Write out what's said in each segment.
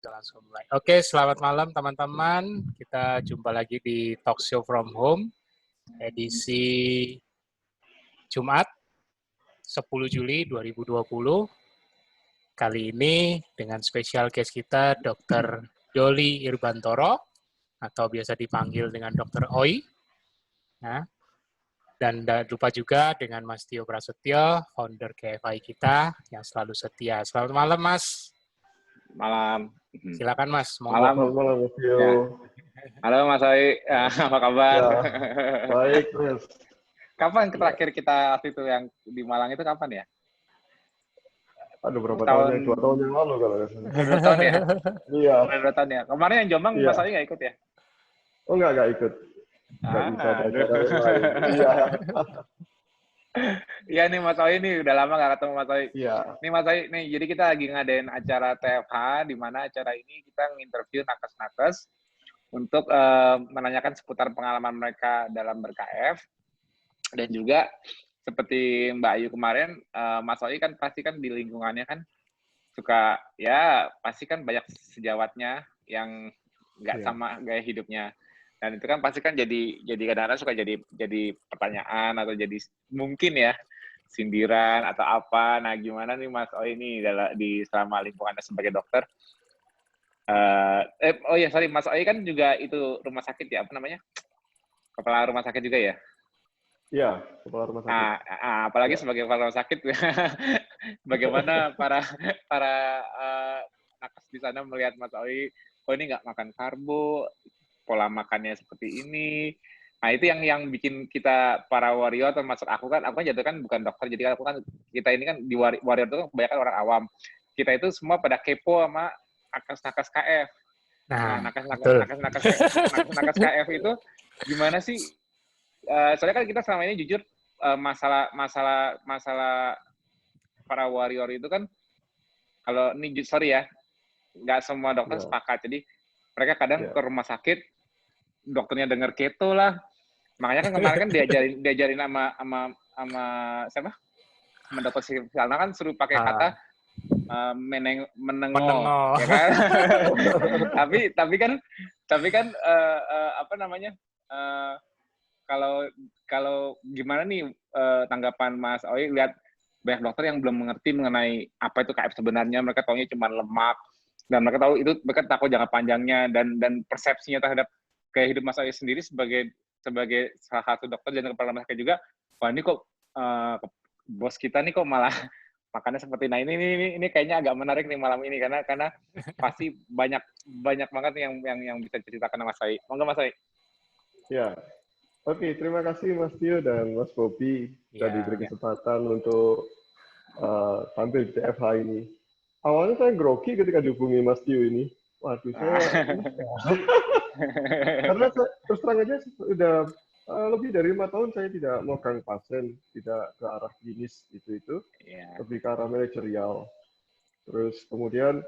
Langsung mulai. Oke, selamat malam teman-teman. Kita jumpa lagi di Talk Show from Home, edisi Jumat 10 Juli 2020. Kali ini dengan spesial guest kita, Dr. Doli Irbantoro, atau biasa dipanggil dengan Dr. Oi. Nah, dan lupa juga dengan Mas Tio Prasetyo, founder KFI kita, yang selalu setia. Selamat malam, Mas. Malam. Silakan, Mas. Malam. Malam, Mas Tio. Ya. Halo, Mas Oi. Ya, apa kabar? Ya, baik, Mas. Kapan terakhir kita waktu itu yang di Malang itu kapan ya? Aduh, berapa Tahun tahun? 2 tahun yang lalu kalau nggak salah. 2 tahun ya? Iya. 2 tahun ya. Kemarin yang Jombang Iya. Mas Oi nggak ikut ya? Oh, nggak ikut. Nggak bisa ada Aduh. acara yang lain. Iya. Iya nih Mas Oi nih, udah lama nggak ketemu Mas Oi. Iya. Nih Mas Oi, nih jadi kita lagi ngadain acara TFH, di mana acara ini kita nginterview nakes-nakes untuk menanyakan seputar pengalaman mereka dalam ber-KF. Dan juga seperti Mbak Ayu kemarin, Mas Oi kan pasti kan di lingkungannya kan suka, ya pasti kan banyak sejawatnya yang nggak sama gaya hidupnya. Dan itu kan pasti kan jadi kadang-kadang suka jadi pertanyaan atau jadi mungkin ya sindiran atau apa. Nah gimana nih Mas Oi ini di selama lingkungannya sebagai dokter? Oh ya sorry, Mas Oi kan juga itu rumah sakit ya, apa namanya? Kepala rumah sakit juga ya? Iya, kepala rumah sakit. Apalagi sebagai kepala rumah sakit, bagaimana para nakes di sana melihat Mas Oi, oh ini nggak makan karbo, pola makannya seperti ini. Nah itu yang bikin kita para warrior, termasuk aku kan jatuh kan bukan dokter, jadi aku kan kita ini kan di warrior itu kan kebanyakan orang awam. Kita itu semua pada kepo sama nakes KF. Nah nakes KF itu gimana sih? Soalnya kan kita selama ini jujur masalah para warrior itu kan kalau ini sorry ya, nggak semua dokter sepakat. Jadi mereka kadang ke rumah sakit, dokternya dengar keto lah. Makanya kan kemarin kan diajarin sama siapa? Sama dokter Silna kan suruh pakai kata menengok, ya kan? tapi kan apa namanya? Kalau gimana nih tanggapan Mas Oi lihat banyak dokter yang belum mengerti mengenai apa itu KF sebenarnya, mereka taunya cuma lemak dan mereka tahu itu, mereka takut jangka panjangnya dan persepsinya terhadap gaya hidup Mas Oi sendiri sebagai salah satu dokter dan kepala rumah sakit juga, wah ini kok bos kita nih kok malah makannya seperti ini kayaknya agak menarik nih malam ini karena pasti banyak banget yang bisa ceritakan Mas Oi. Monggo Mas Oi. Ya. Oke, terima kasih Mas Tio dan Mas Bobi sudah diberi kesempatan untuk tampil di TFH ini. Awalnya saya grogi ketika dihubungi Mas Tio ini. Waduh, saya karena terus terang aja sudah lebih dari 5 tahun saya tidak megang pasien, tidak ke arah klinis itu, lebih ke arah manajerial. Terus kemudian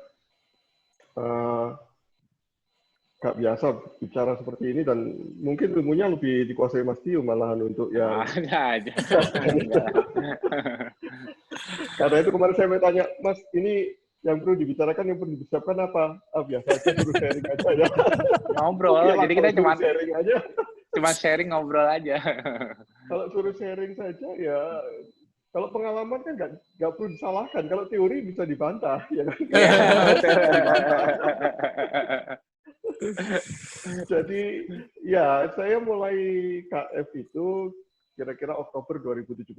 nggak biasa bicara seperti ini dan mungkin ilmunya lebih dikuasai Mas Tio malahan untuk yang aja. Karena itu kemarin saya mau tanya, Mas, ini yang perlu dibicarakan, yang perlu dipersiapkan apa? Biasa aja, suruh sharing aja ya. Ngobrol, jadi kita cuma sharing aja. Cuma sharing ngobrol aja. Kalau suruh sharing saja ya, kalau pengalaman kan nggak perlu disalahkan. Kalau teori bisa dibantah, ya kan? Jadi ya saya mulai KF itu kira-kira Oktober 2017.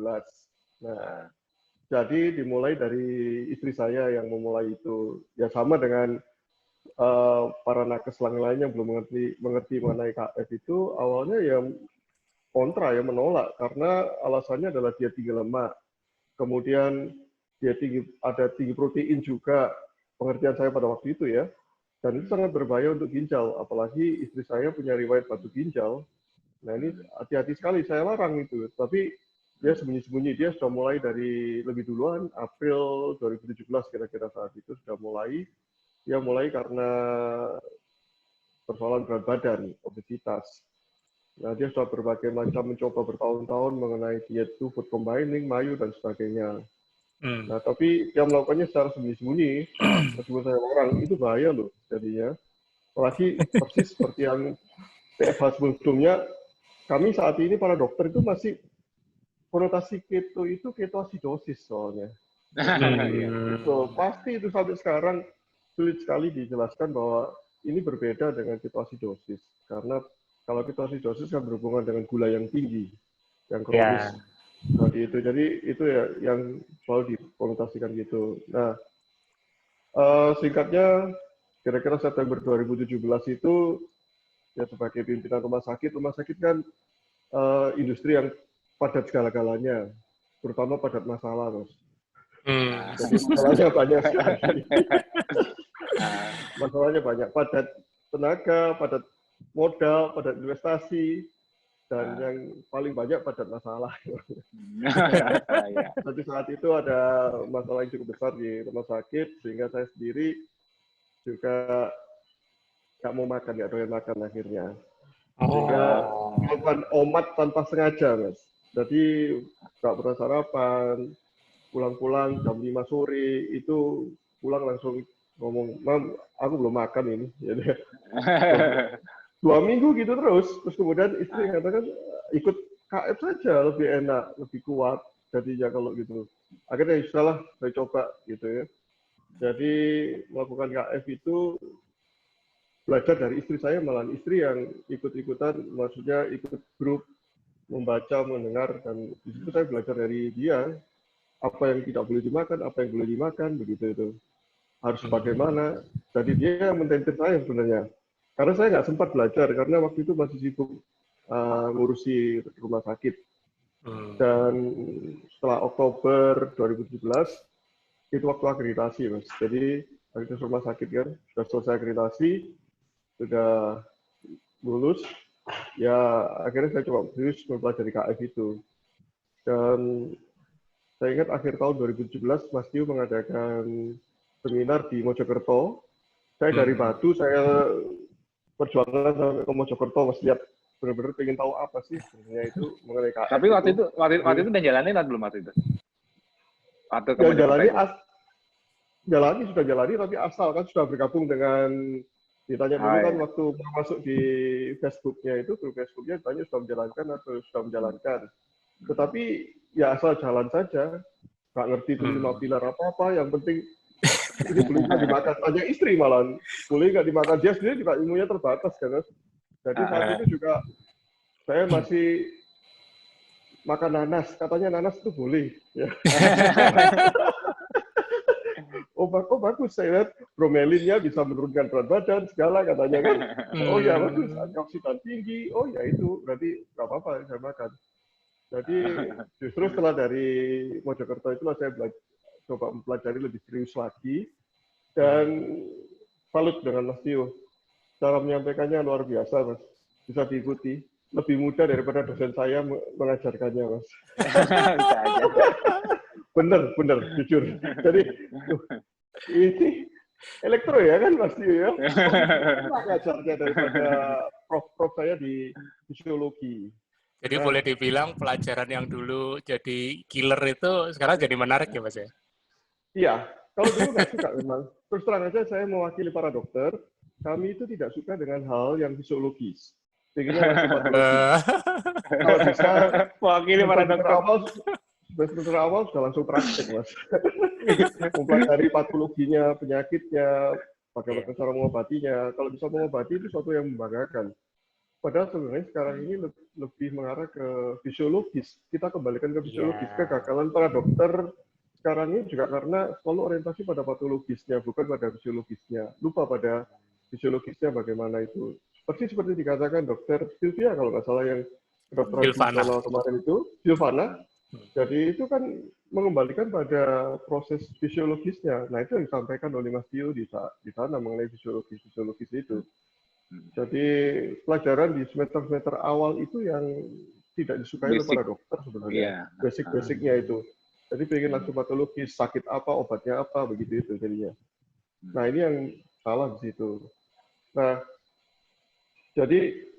Nah, jadi dimulai dari istri saya yang memulai itu. Ya sama dengan para nakes lainnya yang belum mengerti mengenai KF itu, awalnya ya kontra ya, menolak karena alasannya adalah dia tinggi lemak. Kemudian dia ada tinggi protein juga, pengertian saya pada waktu itu ya. Dan itu sangat berbahaya untuk ginjal, apalagi istri saya punya riwayat batu ginjal. Nah ini hati-hati sekali, saya larang itu. Tapi dia sembunyi-sembunyi, dia sudah mulai dari lebih duluan, April 2017 kira-kira saat itu sudah mulai. Dia mulai karena persoalan berat badan, obesitas. Nah dia sudah berbagai macam mencoba bertahun-tahun mengenai diet itu, food combining, mayo, dan sebagainya. Nah, tapi dia melakukannya secara sembunyi-sembunyi, meskipun saya orang, itu bahaya loh jadinya. Apalagi persis seperti yang PFH sebelumnya, kami saat ini para dokter itu masih konotasi keto itu ketoasidosis soalnya. Itu pasti itu sampai sekarang sulit sekali dijelaskan bahwa ini berbeda dengan ketoasidosis. Karena kalau ketoasidosis kan berhubungan dengan gula yang tinggi, yang kronis. Jadi itu ya yang selalu dikonotasikan gitu. Nah, singkatnya, kira-kira September 2017 itu ya sebagai pimpinan rumah sakit kan industri yang padat segala-galanya, terutama padat masalah, Mas. Jadi masalahnya banyak sekali. Masalahnya banyak, padat tenaga, padat modal, padat investasi, dan yang paling banyak padat masalah. Jadi saat itu ada masalah yang cukup besar di rumah sakit, sehingga saya sendiri juga nggak mau makan, nggak doyan makan akhirnya. Sehingga melakukan omat tanpa sengaja, Mas. Jadi nggak pernah sarapan, pulang-pulang jam 5 sore, itu pulang langsung ngomong, Mam, aku belum makan ini. Jadi, 2 minggu gitu terus kemudian istri katakan, ikut KF saja, lebih enak, lebih kuat. Jadinya kalau gitu. Akhirnya salah, saya coba gitu ya. Jadi melakukan KF itu belajar dari istri saya, malah istri yang ikut-ikutan, maksudnya ikut grup, membaca, mendengar, dan di situ saya belajar dari dia, apa yang tidak boleh dimakan, apa yang boleh dimakan, begitu itu. Harus bagaimana. Jadi dia yang mententir saya sebenarnya. Karena saya nggak sempat belajar, karena waktu itu masih sibuk ngurusi rumah sakit. Dan setelah Oktober 2017, itu waktu akreditasi, Mas. Jadi, akreditasi rumah sakit kan, sudah selesai akreditasi, sudah lulus, ya akhirnya saya coba serius mempelajari KF itu. Dan saya ingat akhir tahun 2017, Mas Tio mengadakan seminar di Mojokerto. Saya dari Batu, saya perjuangan sampai ke Mojokerto, Mas, lihat benar-benar pengen tahu apa sih sebenarnya itu mengenai KF. Tapi waktu itu udah jalanin atau belum waktu itu? Atau ke ya, sudah jalani, tapi asal kan sudah bergabung dengan, ditanya dulu kan waktu masuk di Facebooknya itu, grup Facebooknya ditanya sudah menjalankan atau sudah menjalankan. Tetapi ya asal jalan saja, nggak ngerti itu 5 pilar apa-apa, yang penting ini boleh nggak dimakan. Tanya istri malah, boleh nggak dimakan. Dia sendiri juga ilmunya terbatas kan. Jadi saat itu juga saya masih makan nanas, katanya nanas itu boleh. Ya. Oh bagus, saya lihat bromelinnya bisa menurunkan berat badan, segala katanya kan. Oh ya bagus, antioksidan tinggi, oh ya itu, berarti nggak apa-apa saya makan. Jadi justru setelah dari Mojokerto itulah saya coba mempelajari lebih serius lagi, dan salut dengan Mas Tio. Cara menyampaikannya luar biasa, Mas. Bisa diikuti. Lebih mudah daripada dosen saya mengajarkannya, Mas. Bener, jujur. Jadi, ini elektro ya kan, Mas Tio ya? Mengajarnya daripada prof saya di fisiologi. Jadi boleh dibilang pelajaran yang dulu jadi killer itu sekarang jadi menarik ya, Mas ya? Iya, kalau dulu nggak suka memang. Terus terang aja saya mewakili para dokter, kami itu tidak suka dengan hal yang fisiologis. Pengennya langsung patologi. Kalau bisa, mewakili para dokter. Semester awal sudah langsung praktek, Mas. Mempelajari patologinya, penyakitnya, bagaimana cara mengobatinya. Kalau bisa mengobati itu sesuatu yang membanggakan. Padahal sebenarnya sekarang ini lebih mengarah ke fisiologis. Kita kembalikan ke fisiologis. Kegagalan para dokter sekarang ini juga karena selalu orientasi pada patologisnya, bukan pada fisiologisnya. Lupa pada fisiologisnya bagaimana itu. Persis seperti dikatakan dokter Sylvia, kalau nggak salah yang dokter kemarin itu, Silvana. Jadi itu kan mengembalikan pada proses fisiologisnya. Nah itu yang disampaikan oleh Mas Tio di sana mengenai fisiologis itu. Jadi pelajaran di semester awal itu yang tidak disukai oleh para dokter sebenarnya. Basic-basicnya itu. Jadi pengen langsung patologis, sakit apa, obatnya apa, begitu itu jadinya. Nah ini yang salah di situ. Nah, jadi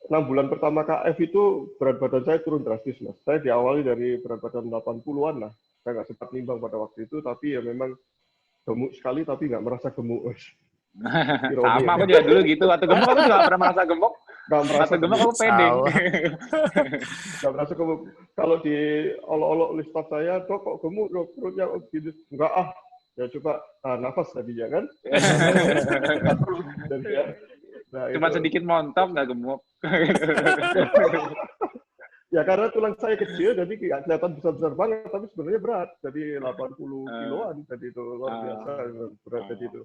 6 bulan pertama KF itu berat badan saya turun drastis, Mas. Saya diawali dari berat badan 80-an lah. Saya nggak sempat nimbang pada waktu itu, tapi ya memang gemuk sekali, tapi nggak merasa gemuk. Ironi, Sama ya. aku juga dulu gitu. Waktu gemuk aku juga nggak pernah merasa gemuk. Nggak merasa Waktu gemuk aku pede. nggak merasa gemuk. Kalau di olok-olok oleh staff saya, dok kok gemuk, dok perutnya gitu. Enggak ah, ya coba nafas tadinya kan. Nah, Cuma itu. sedikit montok nggak gemuk. Ya karena tulang saya kecil, jadi nggak kelihatan besar-besar banget, tapi sebenarnya berat. Jadi 80 kiloan, jadi itu luar biasa berat jadi itu.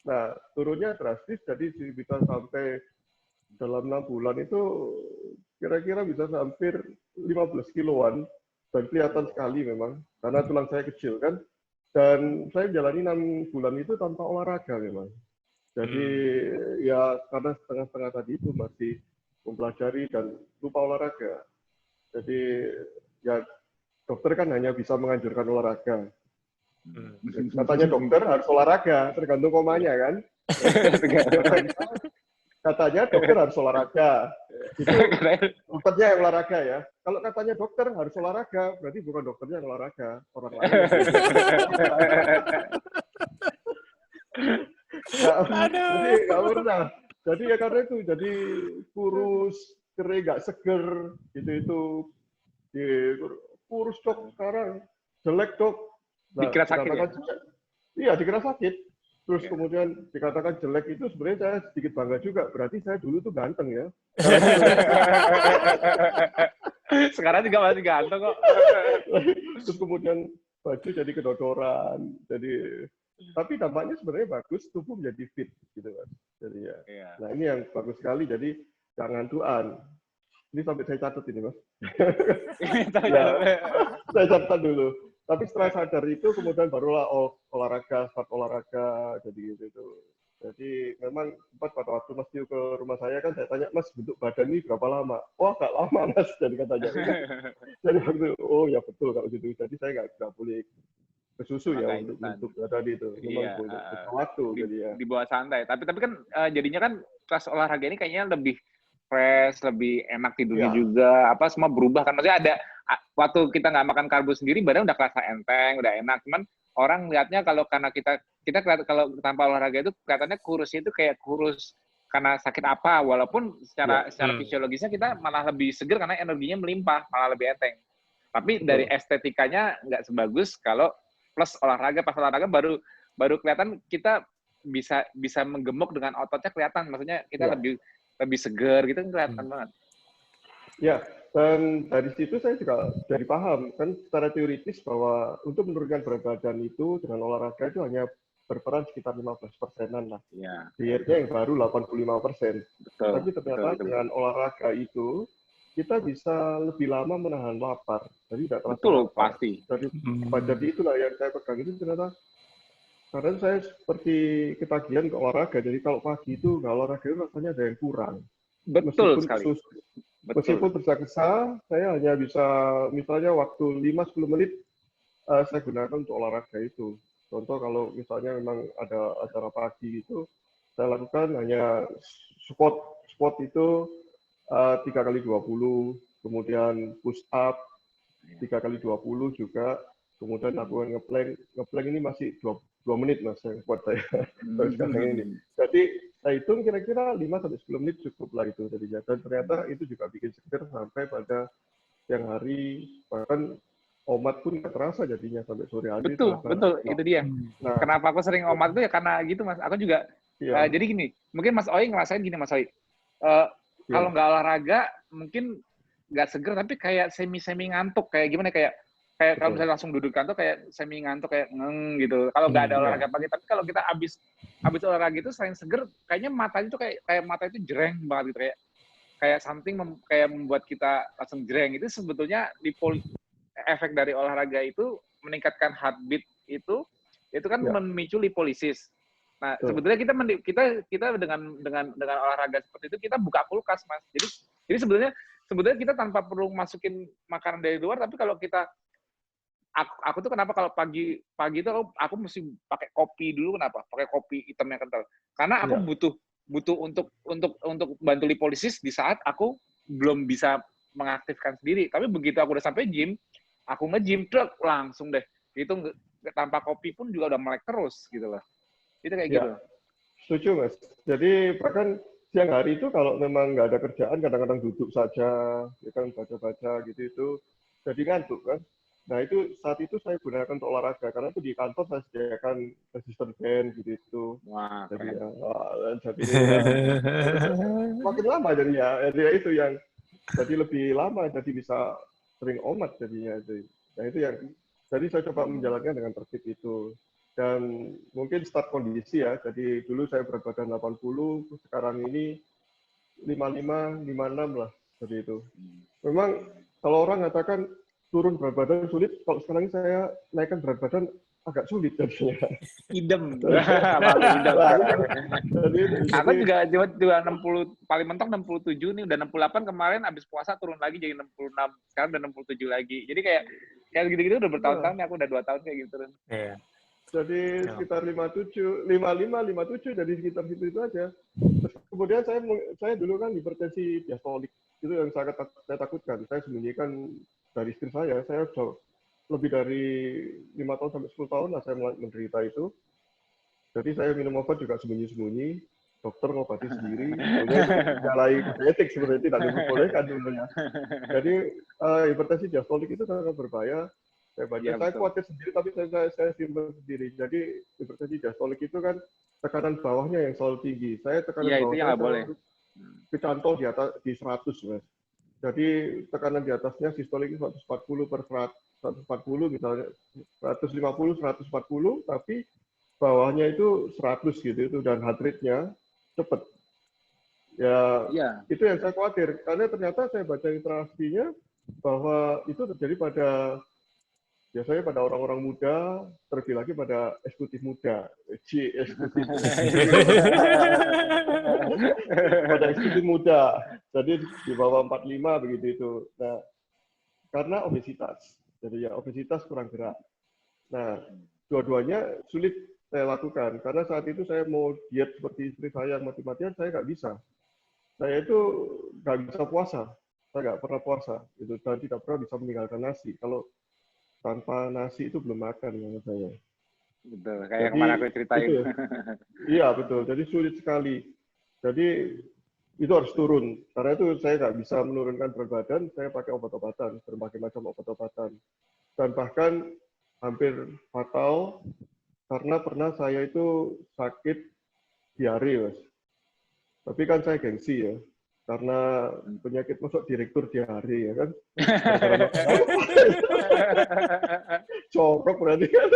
Nah, turunnya drastis, jadi bisa sampai dalam 6 bulan itu kira-kira bisa hampir 15 kiloan, dan kelihatan sekali memang, karena tulang saya kecil kan. Dan saya jalani 6 bulan itu tanpa olahraga memang. Jadi ya karena setengah-setengah tadi itu masih mempelajari dan lupa olahraga. Jadi ya dokter kan hanya bisa menganjurkan olahraga. Katanya dokter harus olahraga, tergantung komanya kan. Katanya dokter harus olahraga. Itu dokternya yang olahraga ya. Kalau katanya dokter harus olahraga, berarti bukan dokternya yang olahraga, orang lain. Jadi nggak pernah. Jadi ya karena itu, jadi kurus, kering, nggak seger, gitu kurus dok sekarang, jelek dok. Nah, dikira sakit ya? Iya, dikira sakit. Terus kemudian dikatakan jelek itu sebenarnya saya sedikit bangga juga. Berarti saya dulu tuh ganteng ya. Sekarang juga masih ganteng kok. Terus kemudian baju jadi kedodoran, jadi tapi dampaknya sebenarnya bagus, tubuh menjadi fit gitu kan. Jadi ya. Nah ini yang bagus sekali. Jadi jangan tuan. Ini sampai saya catat ini mas. Ya, saya catat dulu. Tapi setelah sadar itu kemudian barulah start olahraga, jadi gitu. Jadi memang pada waktu Mas Tio ke rumah saya kan saya tanya, Mas bentuk badan ini berapa lama? Wah nggak lama Mas, jadi katanya. Jadi waktu oh ya betul kalau gitu. Jadi saya nggak boleh kesusu ya untuk tadi itu. Memang boleh waktu jadi ya. Dibawa santai. Tapi kan jadinya kan pas olahraga ini kayaknya lebih fresh, lebih enak tidurnya juga, apa semua berubah kan. Maksudnya ada waktu kita nggak makan karbo sendiri, badan udah kerasa enteng, udah enak. Cuman orang lihatnya kalau karena kita kalau tanpa olahraga itu kelihatannya kurusnya itu kayak kurus karena sakit apa, walaupun secara fisiologisnya kita malah lebih seger karena energinya melimpah, malah lebih enteng. Tapi dari estetikanya nggak sebagus kalau plus olahraga. Pas olahraga baru kelihatan kita bisa menggemuk dengan ototnya kelihatan. Maksudnya kita lebih segar gitu kan kelihatan banget. Ya, dan dari situ saya juga jadi paham kan secara teoritis bahwa untuk menurunkan berat badan itu dengan olahraga itu hanya berperan sekitar 15%-an lah. Ya. Dietnya yang baru 85%. Tapi ternyata dengan olahraga itu kita bisa lebih lama menahan lapar. Jadi tidak terasa lapar. Pasti. Jadi itulah yang saya pegang itu ternyata. Karena saya seperti ketagihan ke olahraga, jadi kalau pagi itu nggak olahraga itu rasanya ada yang kurang. Betul sekali. Meskipun tergesa-gesa, saya hanya bisa misalnya waktu 5-10 menit saya gunakan untuk olahraga itu. Contoh kalau misalnya memang ada acara pagi itu, saya lakukan hanya squat itu 3x20, kemudian push up 3x20 juga, kemudian lakukan ngeplank ini masih 2 menit mas yang buat saya sekarang ini. Jadi saya hitung kira-kira 5-10 menit cukup lah itu jadinya. Dan ternyata itu juga bikin seger sampai pada siang hari, bahkan omat pun nggak terasa jadinya sampai sore hari. Betul, itu dia. Nah, kenapa aku sering omat itu ya karena gitu mas. Aku juga, jadi gini, mungkin Mas Oi ngerasain gini Mas Oi. Kalau nggak olahraga mungkin nggak seger, tapi kayak semi ngantuk, kayak gimana, kayak kalau misalnya langsung duduk kantor kayak semi ngantuk, kayak gitu. Kalau nggak ada olahraga pagi, tapi kalau kita habis olahraga itu selain seger, kayaknya matanya tuh kayak mata itu jereng banget gitu, kayak something kayak membuat kita langsung jereng. Itu sebetulnya efek dari olahraga itu meningkatkan heartbeat itu kan memicu lipolisis. Nah, sebetulnya kita dengan olahraga seperti itu kita buka kulkas, Mas. Jadi sebetulnya kita tanpa perlu masukin makanan dari luar, tapi kalau kita aku tuh kenapa kalau pagi itu aku mesti pakai kopi dulu, kenapa? Pakai kopi hitam yang kental. Karena aku butuh untuk bantu lipolisis di saat aku belum bisa mengaktifkan sendiri. Tapi begitu aku udah sampai gym, aku nge-gym langsung deh. Itu tanpa kopi pun juga udah melek terus gitu loh. Itu kayak gitu. Setuju, Mas. Jadi bahkan siang hari itu kalau memang nggak ada kerjaan, kadang-kadang duduk saja, ya kan baca-baca gitu itu, jadi ngantuk kan. Nah itu saat itu saya gunakan untuk olahraga karena itu di kantor saya sediakan resistance band gitu. Wah, Jadi keren. jadi ya, makin lama jadinya. Jadi itu yang jadi lebih lama, jadi bisa sering omat jadinya. Nah itu yang jadi saya coba menjalankan dengan tertib itu. Dan mungkin start kondisi ya. Jadi dulu saya berat badan 80, sekarang ini 55, 56 lah seperti itu. Memang kalau orang katakan turun berat badan sulit, kalau sekarang ini saya naikkan berat badan agak sulit jadinya. Idem. Idem. Aku juga cuma 60, paling mentok 67 nih, udah 68 kemarin abis puasa turun lagi jadi 66. Sekarang udah 67 lagi. Jadi kayak gitu-gitu udah bertahun-tahun nih, aku udah 2 tahun kayak gitu. Iya. Jadi sekitar 57, 55, 57 jadi sekitar situ aja. Terus kemudian saya dulu kan hipertensi diastolik. Itu yang saya takutkan. Saya sembunyikan dari istri saya sudah lebih dari 5 tahun sampai 10 tahun lah saya menderita itu. Jadi saya minum obat juga sembunyi-sembunyi. Dokter ngobati sendiri. Sebenarnya itu menyalahi kode etik sebenarnya tidak diperbolehkan sebenarnya. Jadi hipertensi diastolik itu sangat berbahaya. Saya baca, ya, saya khawatir sendiri, tapi saya simpan sendiri. Jadi hipertensi diastolik itu kan tekanan bawahnya yang selalu tinggi. Saya tekanan bawah saya boleh. Dicantol di atas di 100, Mas. Jadi tekanan di atasnya sistolik 140 per 140 misalnya 150 140, tapi bawahnya itu 100 gitu itu dan heart rate-nya cepat. Ya, itu yang saya khawatir karena ternyata saya baca interaksinya bahwa itu terjadi biasanya pada orang-orang muda, terlebih lagi pada eksekutif muda. Eksekutif. Pada eksekutif muda. Jadi di bawah 45 begitu itu. Nah, karena obesitas. Jadi ya obesitas kurang gerak. Nah, dua-duanya sulit saya lakukan. Karena saat itu saya mau diet seperti istri saya yang mati-matian, saya nggak bisa. Saya itu nggak bisa puasa. Saya nggak pernah puasa. Itu, dan tidak pernah bisa meninggalkan nasi. Kalau tanpa nasi itu belum makan menurut saya. Betul, kayak yang kemarin aku ceritain. Itu, iya betul, jadi sulit sekali. Jadi itu harus turun. Karena itu saya nggak bisa menurunkan berat badan, saya pakai obat-obatan, berbagai macam obat-obatan. Dan bahkan hampir fatal karena pernah saya itu sakit diare, Mas. Tapi kan saya gengsi ya. Karena penyakit masuk direktur diare ya kan. Corok berarti kan.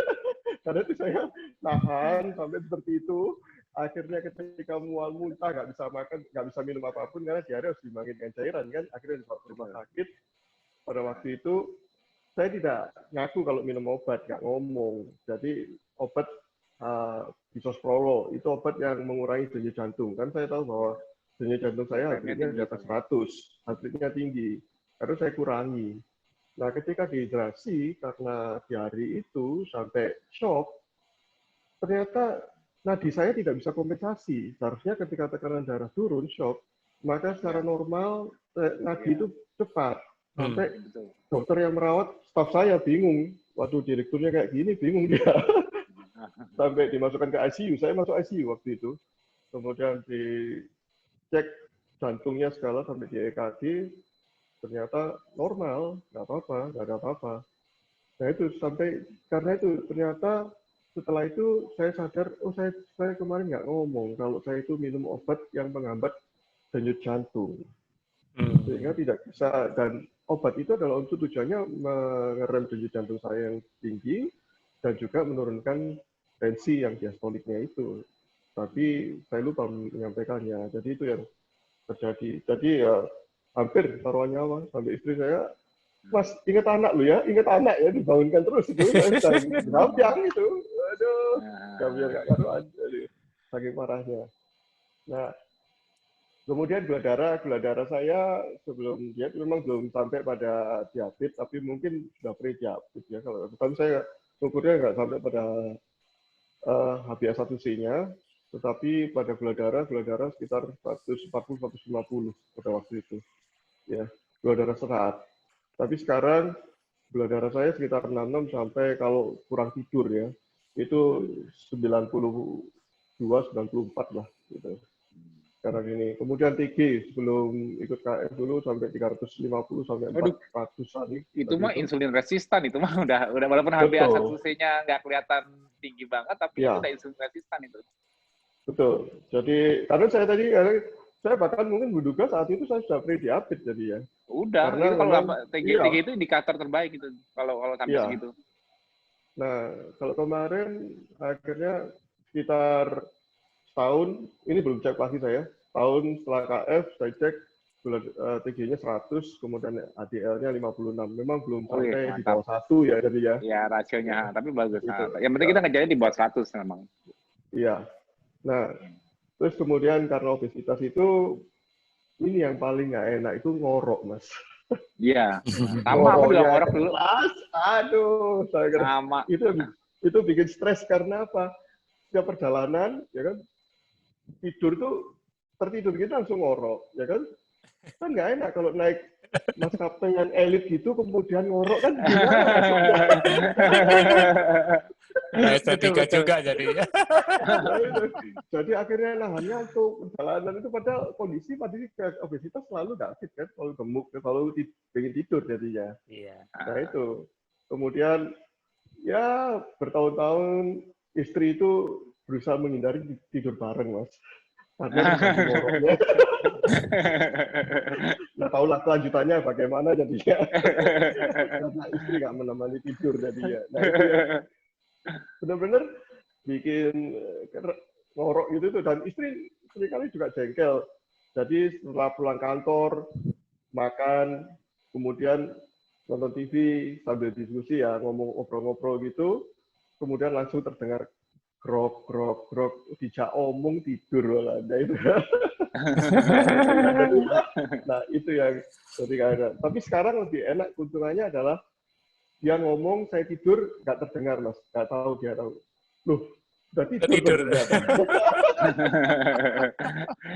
Karena itu saya tahan sampai seperti itu. Akhirnya ketika mual muntah nggak bisa makan, nggak bisa minum apapun karena diare harus diimbangi dengan cairan kan. Akhirnya dibawa ke rumah sakit. Pada waktu itu saya tidak ngaku kalau minum obat, nggak ngomong. Jadi obat bisoprolol itu obat yang mengurangi denyut jantung. Kan saya tahu bahwa denyut jantung saya heartnya di atas 100, heartnya tinggi. Harus saya kurangi. Nah, ketika dehidrasi karena diare itu sampai shock, ternyata nadi saya tidak bisa kompensasi. Seharusnya ketika tekanan darah turun, shock, maka secara normal nadi itu cepat. Sampai dokter yang merawat, staf saya bingung. Waduh, direkturnya kayak gini, bingung dia. Sampai dimasukkan ke ICU. Saya masuk ICU waktu itu. Kemudian dicek jantungnya segala sampai di EKG. Ternyata normal, nggak apa-apa, nggak ada apa-apa. Nah itu sampai, karena itu ternyata setelah itu saya sadar, oh saya kemarin nggak ngomong kalau saya itu minum obat yang menghambat denyut jantung. Sehingga tidak bisa, dan obat itu adalah untuk tujuannya mengerem denyut jantung saya yang tinggi dan juga menurunkan tensi yang diastoliknya itu. Tapi saya lupa menyampaikannya. Jadi itu yang terjadi. Jadi ya hampir taruhan nyawa sampai istri saya, Mas ingat anak lu ya, ingat anak ya, dibangunkan terus itu. Saya gampang itu. Aduh, nggak karuan. Saking parahnya. Nah, kemudian gula darah saya sebelum diet memang belum sampai pada diabetes, tapi mungkin sudah pre-diabetes ya. Tapi saya ukurnya nggak sampai pada HbA1c-nya, tetapi pada gula darah sekitar 140-150 pada waktu itu. Ya, gula darah sehat. Tapi sekarang Gula darah saya sekitar 66 sampai kalau kurang tidur ya, itu 92, 94 lah gitu. Sekarang ini. Kemudian TG sebelum ikut KF dulu sampai 350 sampai 400-an. Itu mah itu. insulin resistan, itu mah udah walaupun HbA1c-nya nggak kelihatan tinggi banget, tapi itu udah insulin resistan itu. Betul. Jadi karena saya bahkan mungkin menduga saat itu saya sudah pre-diabetes jadi ya. Udah, karena itu kalau TG itu indikator terbaik itu kalau sampai segitu. Nah, kalau kemarin akhirnya sekitar setahun, ini belum cek pasti saya, tahun setelah KF saya cek TG-nya 100, kemudian ADL-nya 56. Memang belum sampai di bawah 1 ya jadi ya. Iya, rasionya, tapi bagus. Gitu. Yang penting kita ngejarnya di bawah 100 memang. Iya. Nah, terus kemudian karena obesitas itu, ini yang paling nggak enak itu ngorok, Mas. Iya, sama aku juga ngorok dulu. Aduh, saya kira sama. Itu bikin stres karena apa? Setiap perjalanan, ya kan, tertidur kita langsung ngorok, ya kan? Kan nggak enak kalau naik maskapai yang elit gitu, kemudian ngorok kan gimana? Estetika juga jadinya. Jadi akhirnya nahannya untuk perjalanan itu padahal kondisi pada obesitas selalu nggak fit kan, selalu gemuk, selalu pengen tidur jadinya. Iya. Nah itu. Kemudian ya bertahun-tahun istri itu berusaha menghindari tidur bareng, Mas. Karena ngoroknya. Nah, tahulah kelanjutannya bagaimana jadinya. Karena istri nggak menemani tidur jadinya. Nah, itu ya, benar-benar bikin ngorok gitu tuh. Dan istri seringkali juga jengkel. Jadi setelah pulang kantor, makan, kemudian nonton TV sambil diskusi ya, ngobrol-ngobrol gitu, kemudian langsung terdengar grok, dijak omong tidur malah. Nah itu. Nah itu yang jadi kayak. Tapi sekarang lebih enak, keuntungannya adalah dia ngomong saya tidur nggak terdengar, Mas, nggak tahu dia tahu. Loh, udah tidur.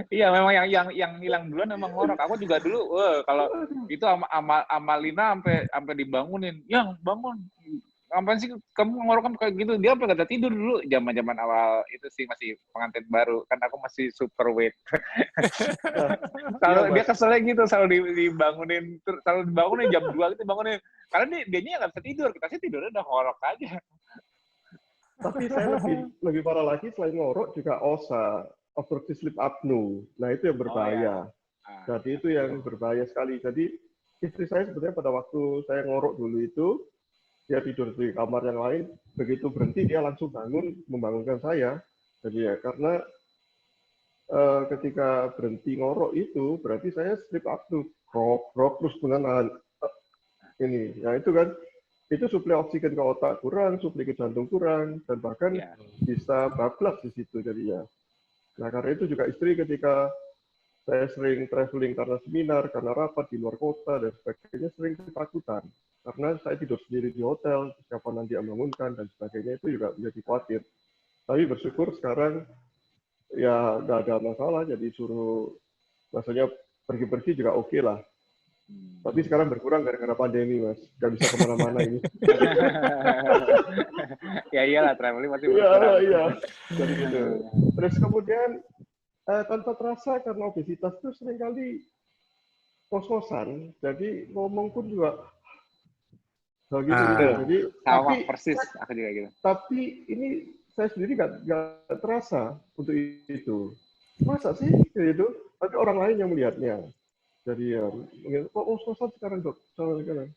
Iya, memang yang hilang duluan memang ngorok. Aku juga dulu, kalau itu Amalina sampai dibangunin, yang bangun. Ngapain sih kamu ngorok kayak gitu? Dia sampai nggak tidur dulu zaman awal itu sih, masih pengantin baru kan, aku masih super weight. Kalau dia keselnya gitu, selalu dibangunin jam 2 gitu, bangunin. Karena dianya nggak bisa tidur, kita sih tidurnya udah ngorok aja. Tapi saya lebih parah lagi, selain ngorok juga OSA, obstructive sleep apnea. Nah itu yang berbahaya. Jadi itu yang berbahaya sekali. Jadi istri saya sebenarnya pada waktu saya ngorok dulu itu, dia tidur di kamar yang lain, begitu berhenti dia langsung bangun membangunkan saya. Jadi ya karena ketika berhenti ngorok itu berarti saya sleep apnea, krok terus menahan ini. Ya itu kan, itu suplai oksigen ke otak kurang, suplai ke jantung kurang, dan bahkan bisa bablas di situ jadinya. Nah karena itu juga istri ketika saya sering traveling karena seminar, karena rapat di luar kota dan sebagainya, sering ketakutan. Karena saya tidur sendiri di hotel, siapa nanti yang membangunkan dan sebagainya, itu juga menjadi khawatir. Tapi bersyukur sekarang ya nggak ada masalah, jadi suruh maksudnya pergi-pergi juga oke lah. Tapi sekarang berkurang gara-gara pandemi, Mas. Nggak bisa kemana-mana ini. Ya iyalah, traveling pasti berkurang. Iya. Jadi gitu. Terus kemudian tanpa terasa karena obesitas itu seringkali kos-kosan, jadi ngomong pun juga gitu. Jadi sama persis, aku juga gitu. Tapi ini saya sendiri nggak terasa untuk itu. Masa sih gitu? Tapi orang lain yang melihatnya. Jadi ya, kos-kosan sekarang dok, sekarang.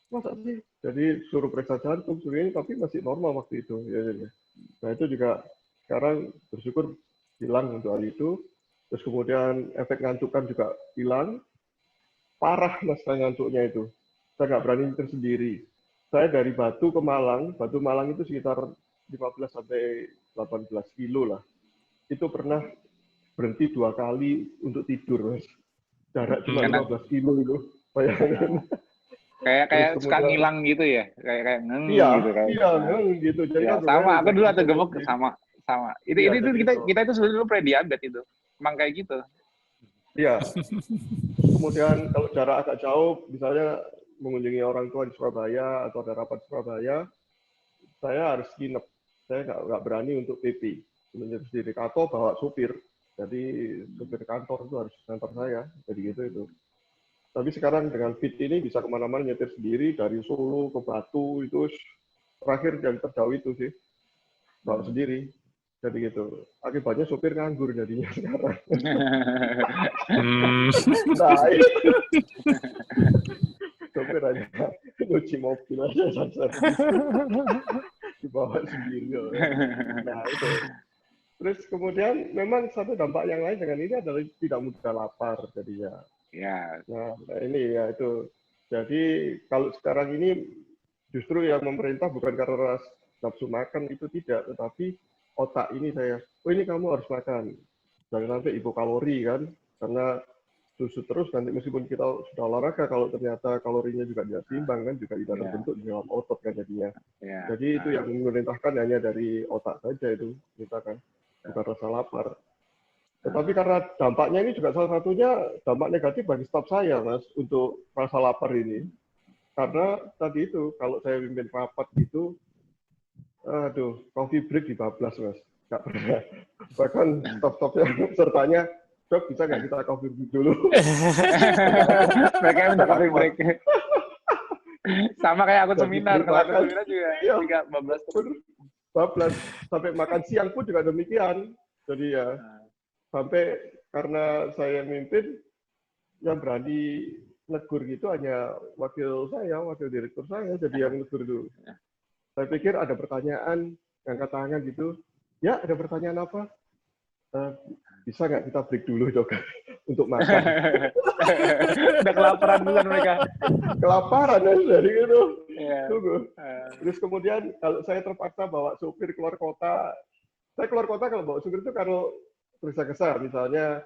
Masa sih? Jadi suruh periksa jantung, suruh ini, tapi masih normal waktu itu. Ya. Nah itu juga sekarang bersyukur hilang untuk hal itu. Terus kemudian efek ngantukan juga hilang. Parah mas ngantuknya itu. Saya nggak berani nyetir sendiri. Saya dari Batu ke Malang itu sekitar 15 sampai 18 kilo lah. Itu pernah berhenti 2 kali untuk tidur, Mas. Jarak cuma 15 kilo itu. Bayangin. Kayak suka ngilang gitu ya, kayak ngeng gitu kan. Iya, ngeng gitu. Jadi ya, sama, aku dulu atau gemuk sama. Itu kita itu sebenarnya dulu pre-diabetes itu. Emang kayak gitu. Iya. Kemudian kalau jarak agak jauh, misalnya mengunjungi orang tua di Surabaya atau ada rapat di Surabaya, saya harus nginep. Saya nggak berani untuk PP, menyetir sendiri atau bawa supir. Jadi supir kantor itu harus ngantar saya, jadi gitu itu. Tapi sekarang dengan Fit ini bisa kemana-mana nyetir sendiri dari Solo ke Batu itu terakhir yang terjauh itu sih bawa sendiri. Jadi gitu. Akibatnya supir nganggur jadinya sekarang. Nah, supir hanya nyuci mobil aja dibawa sendiri. Nah itu. Terus kemudian memang satu dampak yang lain dengan ini adalah tidak mudah lapar jadinya. Ya. Nah ini ya itu. Jadi kalau sekarang ini justru yang memerintah bukan karena nafsu makan itu tidak, tetapi otak ini saya, oh ini kamu harus makan. Jangan sampai hipokalori kan, karena susu terus nanti meskipun kita sudah olahraga, kalau ternyata kalorinya juga tidak seimbang kan, juga tidak terbentuk di dalam otot kan jadinya. Jadi itu yang memerintahkan hanya dari otak saja itu, misalkan bukan rasa lapar. Tetapi karena dampaknya ini juga salah satunya dampak negatif bagi staf saya, Mas, untuk rasa lapar ini. Karena tadi itu, kalau saya pimpin rapat gitu, aduh, coffee break dibablas, Mas. Nggak pernah. Bahkan staf-stafnya sertanya, Dok, bisa nggak kita coffee break dulu? Mereka minta coffee break. Sama kayak aku seminar. Kalau aku seminar juga bablas. Sampai makan siang pun juga demikian. Jadi ya, sampai karena saya mimpin, yang berani negur gitu hanya wakil direktur saya, jadi yang negur dulu. Saya pikir ada pertanyaan, angkat tangan gitu. Ya, ada pertanyaan apa? Bisa nggak kita break dulu, Dok, untuk makan? Udah kelaparan duluan mereka. Kelaparan ya, jadi gitu. Yeah. Tunggu. Terus kemudian kalau saya terpaksa bawa supir keluar kota, saya keluar kota kalau bawa supir itu kalau tergesa-gesa, misalnya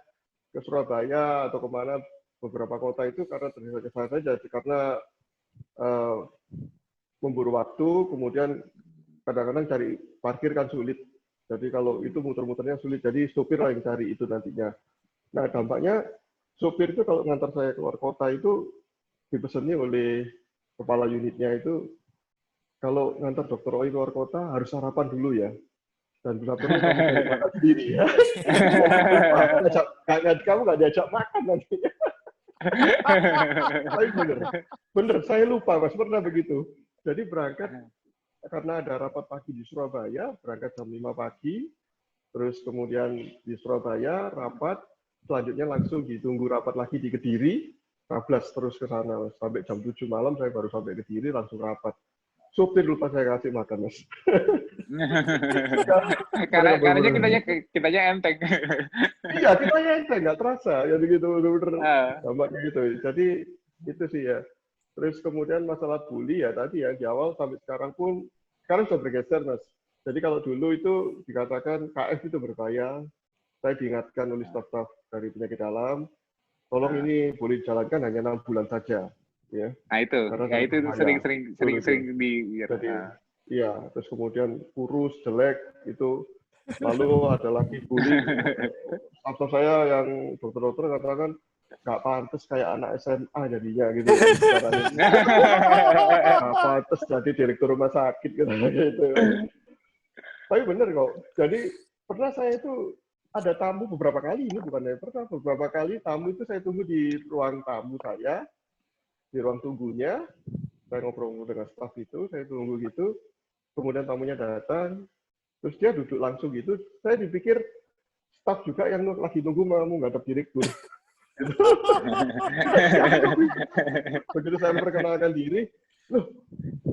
ke Surabaya atau kemana, beberapa kota itu karena tergesa-gesa saja, karena memburu waktu, kemudian kadang-kadang cari parkir kan sulit. Jadi kalau itu muter-muternya sulit, jadi supir lah yang cari itu nantinya. Nah dampaknya supir itu kalau ngantar saya keluar kota itu dipesannya oleh kepala unitnya itu, kalau ngantar Dokter Oi keluar kota harus sarapan dulu ya. Dan bila perlu kamu cari makan sendiri ya. Kamu nggak diajak makan nantinya. Tapi bener, saya lupa Mas, pernah begitu. Jadi berangkat, karena ada rapat pagi di Surabaya, berangkat jam 5 pagi, terus kemudian di Surabaya rapat, selanjutnya langsung ditunggu rapat lagi di Kediri, 12 terus ke sana, sampai jam 7 malam saya baru sampai Kediri, langsung rapat. Supir lupa saya kasih makan, Mas. Karena kitanya enteng. Iya, kitanya enteng, nggak terasa. Jadi gitu, bener-bener. Dampaknya gitu. Jadi itu sih ya. Terus kemudian masalah bully ya tadi ya, di awal sampai sekarang pun, sekarang sudah bergeser, Mas. Jadi kalau dulu itu dikatakan KF itu berbahaya, saya diingatkan oleh staf-staf dari penyakit dalam, tolong ini boleh dijalankan hanya 6 bulan saja. Ya. Nah itu, ya itu sering di. Jadi, iya, terus kemudian kurus, jelek, itu. Lalu ada lagi bully, staf saya yang dokter-dokter katakan, nggak pantas kayak anak SMA jadinya gitu. Nggak pantas jadi direktur rumah sakit gitu. Tapi bener kok. Jadi pernah saya itu ada tamu beberapa kali, ini bukan yang pernah, beberapa kali tamu itu saya tunggu di ruang tamu saya, di ruang tunggunya, saya ngobrol dengan staf itu, saya tunggu gitu, kemudian tamunya datang, terus dia duduk langsung gitu, saya dipikir staf juga yang lagi nunggu mau ngadep direktur. Begitu saya memperkenalkan diri, loh,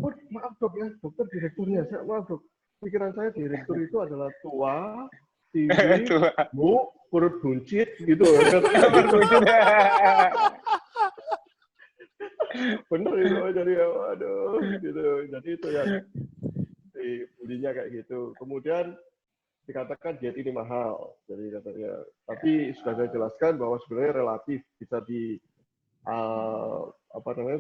oh, maaf dok ya, dokter direkturnya, saya maaf dok, pikiran saya direktur itu adalah tua, tinggi, bu, perut buncit, gitu. Bener itu, jadi aduh, gitu. Jadi itu yang bulinya kayak gitu. Kemudian dikatakan diet ini mahal, jadi katanya. Tapi sudah saya jelaskan bahwa sebenarnya relatif bisa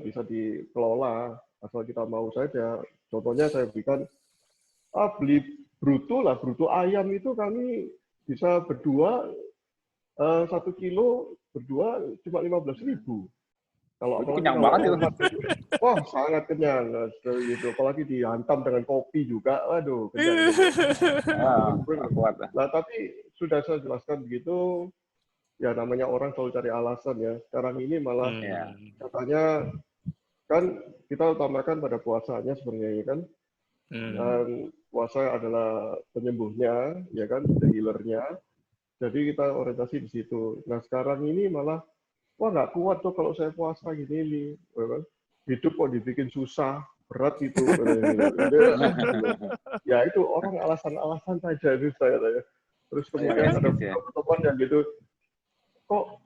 bisa dikelola asal kita mau saja. Contohnya saya berikan, beli bruto ayam itu kami bisa berdua 1 kilo berdua cuma 15.000. Apalagi kenyang kalau banget itu. omat itu, wah sangat kenyang gitu. Apalagi dihantam dengan kopi juga, waduh kenyang. Nggak kuat lah. Nah tapi sudah saya jelaskan begitu, ya namanya orang selalu cari alasan ya. Sekarang ini malah katanya kan kita utamakan pada puasanya sebenarnya kan. Dan puasa adalah penyembuhnya, ya kan, the healer-nya. Jadi kita orientasi di situ. Nah sekarang ini malah, wah nggak kuat tuh kalau saya puasa gini, ya kan? Hidup kok dibikin susah, berat gitu. Ya itu orang alasan-alasan saja itu saya. Terus kemudian ada teman yang gitu, kok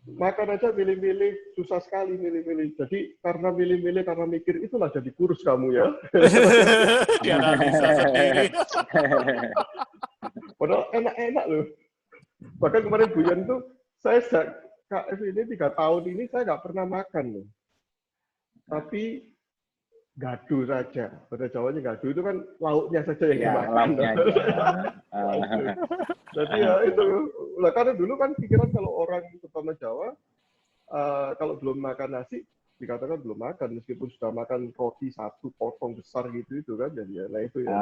makan aja milih-milih, susah sekali milih-milih. Jadi karena milih-milih, karena mikir, itulah jadi kurus kamu ya. Dianalisa sendiri. Padahal enak-enak loh. Bahkan kemarin Buyan tuh, saya KF ini 3 tahun ini saya nggak pernah makan loh. Tapi gadu saja. Pada Jawanya gadu itu kan lauknya saja yang dimakan. Lauknya aja. Jadi ya itu. Nah, karena dulu kan pikiran kalau orang terutama Jawa, kalau belum makan nasi, dikatakan belum makan. Meskipun sudah makan roti 1 potong besar gitu itu kan. Jadi ya, nah itu ya.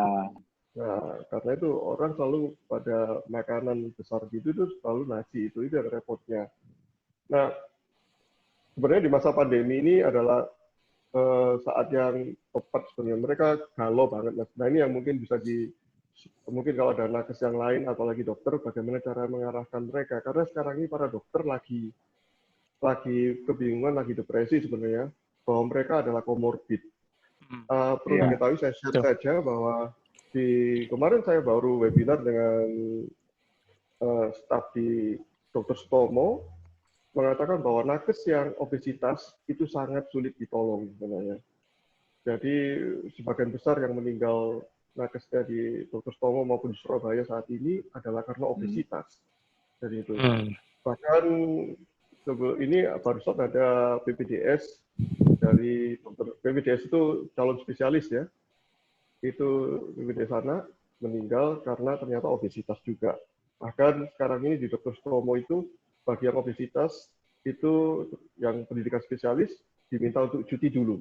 Nah, karena itu orang selalu pada makanan besar gitu itu selalu nasi. Itu yang repotnya. Nah, sebenarnya di masa pandemi ini adalah saat yang tepat sebenarnya. Mereka galau banget. Nah ini yang mungkin bisa mungkin kalau ada nakes yang lain, apalagi dokter, bagaimana cara mengarahkan mereka. Karena sekarang ini para dokter lagi kebingungan, lagi depresi sebenarnya, bahwa mereka adalah komorbid. Perlu diketahui, saya share saja bahwa kemarin saya baru webinar dengan staf di Dr. Stomo, mengatakan bahwa nakes yang obesitas itu sangat sulit ditolong sebenarnya. Jadi sebagian besar yang meninggal nakesnya di Dr. Stomo maupun di Surabaya saat ini adalah karena obesitas. Jadi itu. Bahkan ini barusan ada BPJS dari dokter BPJS itu calon spesialis ya. Itu BPJS sana meninggal karena ternyata obesitas juga. Bahkan sekarang ini di Dr. Stomo itu bagi yang obesitas itu yang pendidikan spesialis diminta untuk cuti dulu.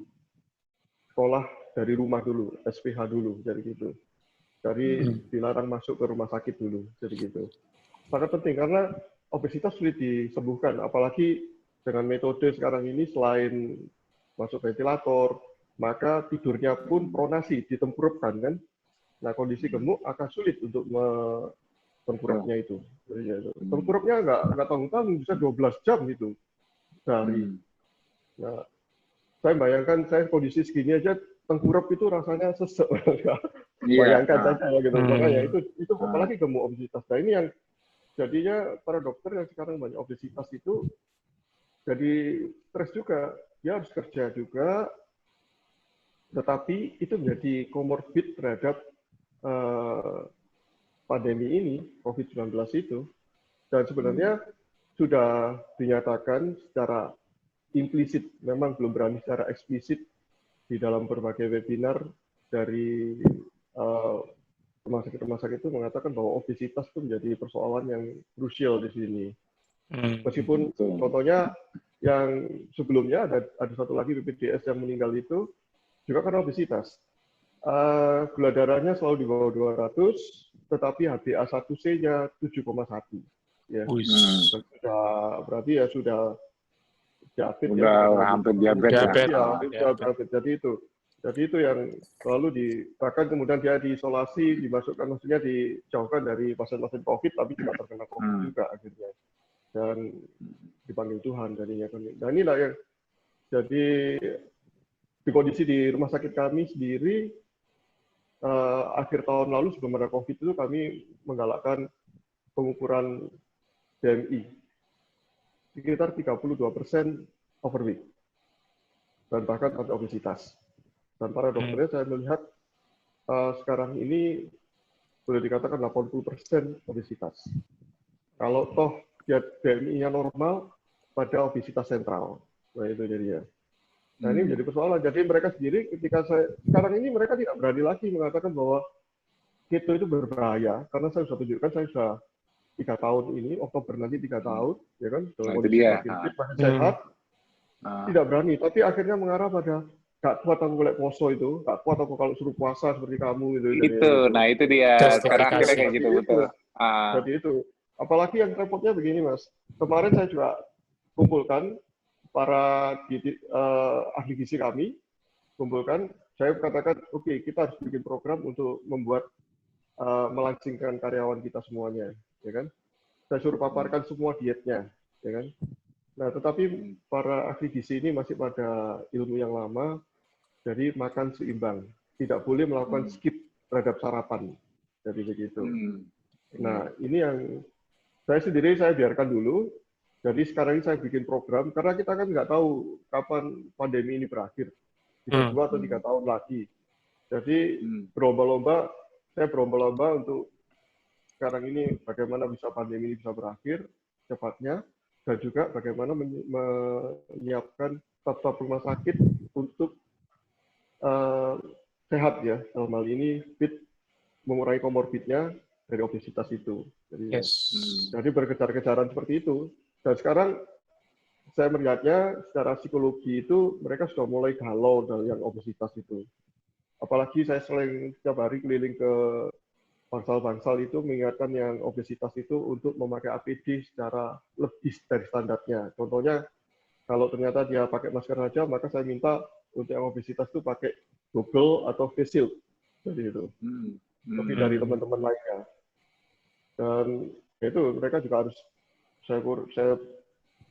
Sekolah dari rumah dulu, SPH dulu, jadi gitu. Jadi dilarang masuk ke rumah sakit dulu, jadi gitu. Sangat penting karena obesitas sulit disembuhkan, apalagi dengan metode sekarang ini selain masuk ventilator, maka tidurnya pun pronasi, ditengkurapkan kan. Nah kondisi gemuk akan sulit untuk tengkurapnya itu. Tengkurapnya nggak tanggung-tanggung, bisa 12 jam gitu sehari. Nah, saya bayangkan saya kondisi segini aja tengkurap itu rasanya sesek. Bayangkan saja ya gitu. Makanya itu apalagi gemuk obesitas. Nah ini yang jadinya para dokter yang sekarang banyak obesitas itu jadi stres juga. Dia harus kerja juga, tetapi itu menjadi komorbid terhadap pandemi ini, COVID-19 itu. Dan sebenarnya sudah dinyatakan secara implisit, memang belum berani secara eksplisit di dalam berbagai webinar dari rumah sakit itu mengatakan bahwa obesitas itu menjadi persoalan yang krusial di sini. Meskipun contohnya yang sebelumnya ada satu lagi BPJS yang meninggal itu juga karena obesitas. Gula darahnya selalu di bawah 200, tetapi HbA1c-nya 7,1. Ya. Berarti ya sudah diabetes. Hampir diabetes. Jadi itu yang selalu bahkan kemudian dia diisolasi, dimasukkan, maksudnya dijauhkan dari pasien-pasien COVID, tapi juga terkena COVID juga akhirnya. Dan dipanggil Tuhan jadinya. Nah inilah yang jadi di kondisi di rumah sakit kami sendiri, akhir tahun lalu sebelum ada COVID itu kami menggalakkan pengukuran BMI. Sekitar 32% overweight. Dan bahkan ada obesitas. Dan para dokternya saya melihat sekarang ini boleh dikatakan 80% obesitas. Kalau toh dia BMI-nya normal pada obesitas sentral. Nah itu jadinya. Nah ini menjadi persoalan. Jadi mereka sendiri sekarang ini mereka tidak berani lagi mengatakan bahwa keto itu berbahaya. Karena saya sudah tunjukkan, saya sudah 3 tahun ini, Oktober nanti 3 tahun, ya kan, dalam kondisi makin fit, makin sehat. tidak berani, tapi akhirnya mengarah pada gak kuat aku golek poso itu, gak kuat aku kalau suruh puasa seperti kamu gitu. Nah itu dia. Sekarang akhirnya kayak gitu, betul. Jadi itu. Apalagi yang repotnya begini, Mas. Kemarin saya juga kumpulkan para ahli gizi kami, saya katakan, oke, kita harus bikin program untuk membuat melangsingkan karyawan kita semuanya, ya kan? Saya suruh paparkan semua dietnya, ya kan? Nah, tetapi para ahli gizi ini masih pada ilmu yang lama, jadi makan seimbang, tidak boleh melakukan skip terhadap sarapan, jadi begitu. Nah, ini yang saya biarkan dulu. Jadi sekarang ini saya bikin program karena kita kan nggak tahu kapan pandemi ini berakhir, bisa 2 atau 3 tahun lagi. Jadi saya berlomba-lomba untuk sekarang ini bagaimana bisa pandemi ini bisa berakhir cepatnya, dan juga bagaimana menyiapkan staf-staf rumah sakit untuk sehat ya, dalam hal ini fit, mengurangi komorbidnya dari obesitas itu. Jadi berkejar-kejaran seperti itu. Dan sekarang saya melihatnya secara psikologi itu mereka sudah mulai galau dari yang obesitas itu. Apalagi saya sering setiap hari keliling ke bangsal-bangsal itu mengingatkan yang obesitas itu untuk memakai APD secara lebih dari standarnya. Contohnya, kalau ternyata dia pakai masker saja, maka saya minta untuk yang obesitas itu pakai Google atau face shield. Jadi itu. Lebih dari teman-teman lainnya. Dan itu mereka juga harus saya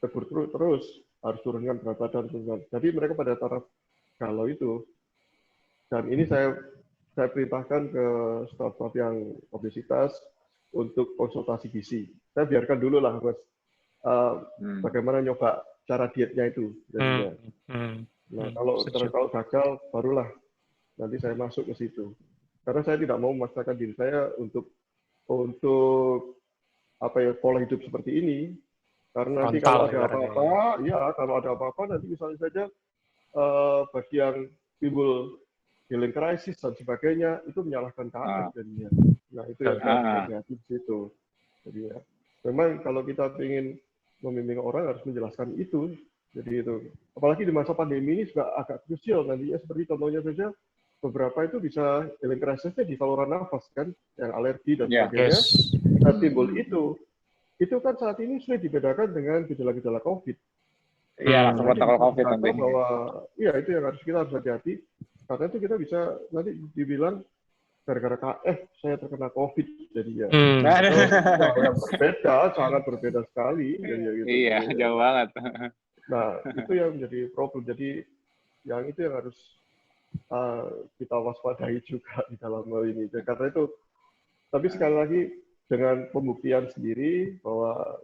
tegur terus, harus turunkan berat badan. Jadi mereka pada taraf galau itu. Dan ini saya perintahkan ke staf-staf yang obesitas untuk konsultasi gizi. Saya biarkan dulu lah, Mas, bagaimana nyoba cara dietnya itu. Jadinya. Nah, kalau gagal, barulah nanti saya masuk ke situ. Karena saya tidak mau memaksakan diri saya untuk pola hidup seperti ini. Karena nanti kalau ada apa-apa, nanti misalnya saja bagi yang timbul healing crisis dan sebagainya, itu menyalahkan KF jadinya. Nah, itu yang hati-hati di situ. Jadi ya, memang kalau kita ingin membimbing orang harus menjelaskan itu. Jadi itu. Apalagi di masa pandemi ini juga agak krusial nantinya, seperti contohnya saja, beberapa itu bisa healing crisisnya di saluran nafas kan, yang alergi dan sebagainya. Nah, timbul itu kan saat ini sulit dibedakan dengan gejala-gejala COVID. Iya, langsung protokol COVID nanti. Bahwa, iya, itu yang kita harus hati-hati. Karena itu kita bisa nanti dibilang gara-gara KF saya terkena COVID, jadi ya. Yang berbeda, sangat berbeda sekali. Jadi, ya, gitu. Iya, jauh banget. Nah, itu yang menjadi problem. Jadi, yang itu yang harus kita waspadai juga di dalam hal ini. Karena itu, tapi sekali lagi dengan pembuktian sendiri bahwa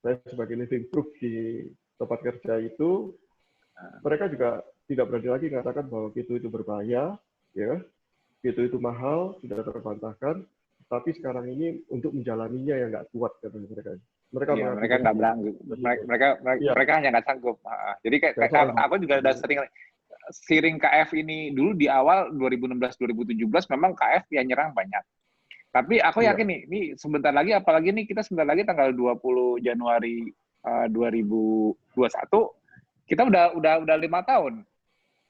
saya sebagai living proof di tempat kerja itu, mereka juga tidak berani lagi mengatakan bahwa keto itu berbahaya, ya, keto itu mahal, tidak terbantahkan. Tapi sekarang ini untuk menjalaninya yang nggak kuat katanya mereka. Mereka nggak berani. Mereka hanya nggak sanggup. Jadi aku juga udah sering KF ini dulu di awal 2016-2017 memang KF yang nyerang banyak. Tapi aku yakin nih, ini sebentar lagi, apalagi nih kita sebentar lagi tanggal 20 Januari 2021, kita udah 5 tahun.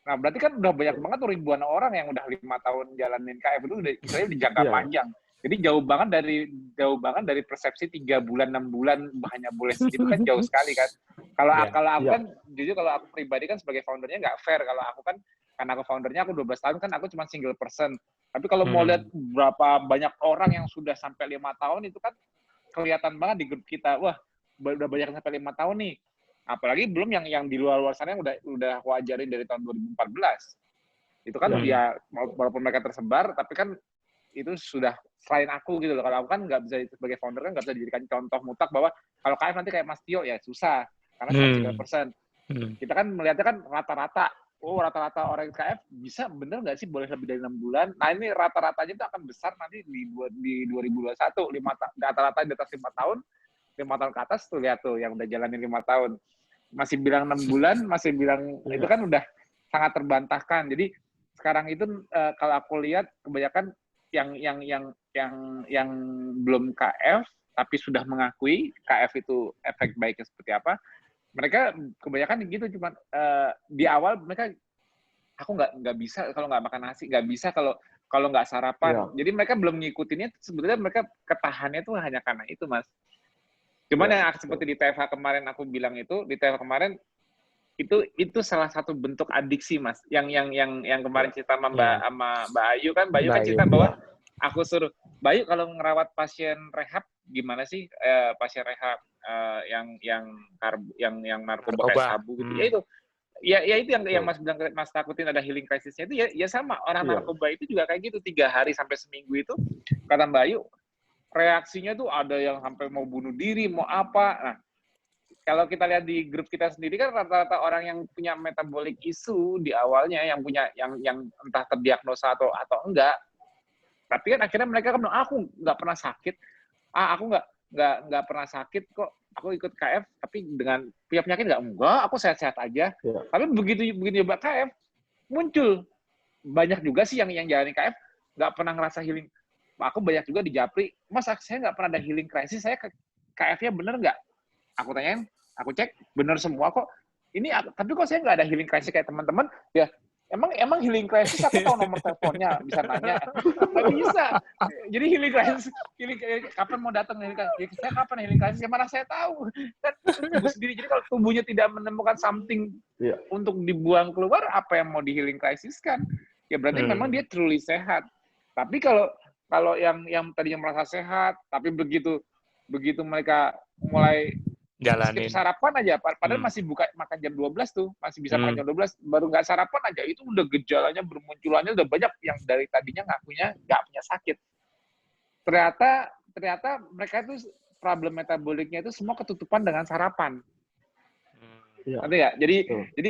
Nah, berarti kan udah banyak banget tuh ribuan orang yang udah 5 tahun jalanin KF itu udah istilahnya di jangka panjang. Jadi jauh banget dari persepsi 3 bulan, 6 bulan hanya boleh segitu kan jauh sekali kan. Kalau aku kan jujur kalau aku pribadi kan sebagai foundernya nggak fair. Kalau aku kan karena aku foundernya aku 12 tahun kan aku cuma single person. Tapi kalau mau lihat berapa banyak orang yang sudah sampai 5 tahun itu kan kelihatan banget di grup kita. Wah, udah banyak sampai 5 tahun nih. Apalagi belum yang di luar sana yang udah aku ajarin dari tahun 2014. Itu kan ya walaupun mereka tersebar tapi kan itu sudah selain aku gitu loh. Kalau aku kan nggak bisa sebagai founder kan nggak bisa dijadikan contoh mutlak bahwa kalau KF nanti kayak Mas Tio ya susah karena cuma 3%. Kita kan melihatnya kan rata-rata orang KF bisa bener nggak sih boleh lebih dari 6 bulan? Nah ini rata-ratanya itu akan besar nanti di 2021 rata-rata di atas 5 tahun 5 tahun ke atas tuh lihat tuh yang udah jalanin 5 tahun masih bilang 6 bulan masih bilang itu kan udah sangat terbantahkan. Jadi sekarang itu kalau aku lihat kebanyakan yang belum KF tapi sudah mengakui KF itu efek baiknya seperti apa, mereka kebanyakan gitu, cuman di awal mereka, aku nggak bisa kalau nggak makan nasi, nggak bisa kalau nggak sarapan. Jadi mereka belum ngikutinnya, sebetulnya mereka ketahannya tuh hanya karena itu, Mas. Cuman yang seperti di TFH kemarin aku bilang itu, di TFH kemarin itu salah satu bentuk adiksi, Mas. Yang kemarin cerita sama Mbak Ayu kan, Mbak Ayu kan cerita bahwa aku suruh, Mbak Ayu kalau ngerawat pasien rehab gimana sih, pasien rehab yang narkoba kayak sabu gitu. Ya itu yang Mas bilang, Mas takutin ada healing crisis-nya itu ya sama orang narkoba itu juga kayak gitu, 3 hari sampai seminggu itu kata Mbak Ayu reaksinya tuh ada yang sampai mau bunuh diri, mau apa. Nah, kalau kita lihat di grup kita sendiri kan rata-rata orang yang punya metabolic issue di awalnya, yang punya yang entah terdiagnosa atau enggak, tapi kan akhirnya mereka kan bilang, aku nggak pernah sakit, aku nggak pernah sakit kok, aku ikut KF tapi dengan punya penyakit enggak, aku sehat-sehat aja. Tapi begitu nyoba KF muncul banyak juga sih yang jalani KF nggak pernah ngerasa healing. Aku banyak juga di Japri, Mas saya nggak pernah ada healing crisis, saya KF-nya bener nggak? Aku tanyain, aku cek, bener semua kok. Ini, tapi kok saya nggak ada healing crisis kayak teman-teman? Ya, emang healing crisis aku tahu nomor teleponnya, bisa nanya. Nggak bisa. Jadi healing crisis, kapan mau datang healing crisis? Saya kapan healing crisis? Ya mana saya tahu. Kan tubuh sendiri. Jadi kalau tubuhnya tidak menemukan something untuk dibuang keluar, apa yang mau di healing crisis kan? Ya berarti memang dia truly sehat. Tapi kalau yang tadinya merasa sehat, tapi begitu mereka mulai skip sarapan aja, padahal masih buka makan jam 12 tuh, masih bisa makan jam 12, baru nggak sarapan aja, itu udah gejalanya bermunculannya udah banyak yang dari tadinya ngakunya nggak punya sakit. Ternyata mereka itu problem metaboliknya itu semua ketutupan dengan sarapan. Ngerti nggak? Jadi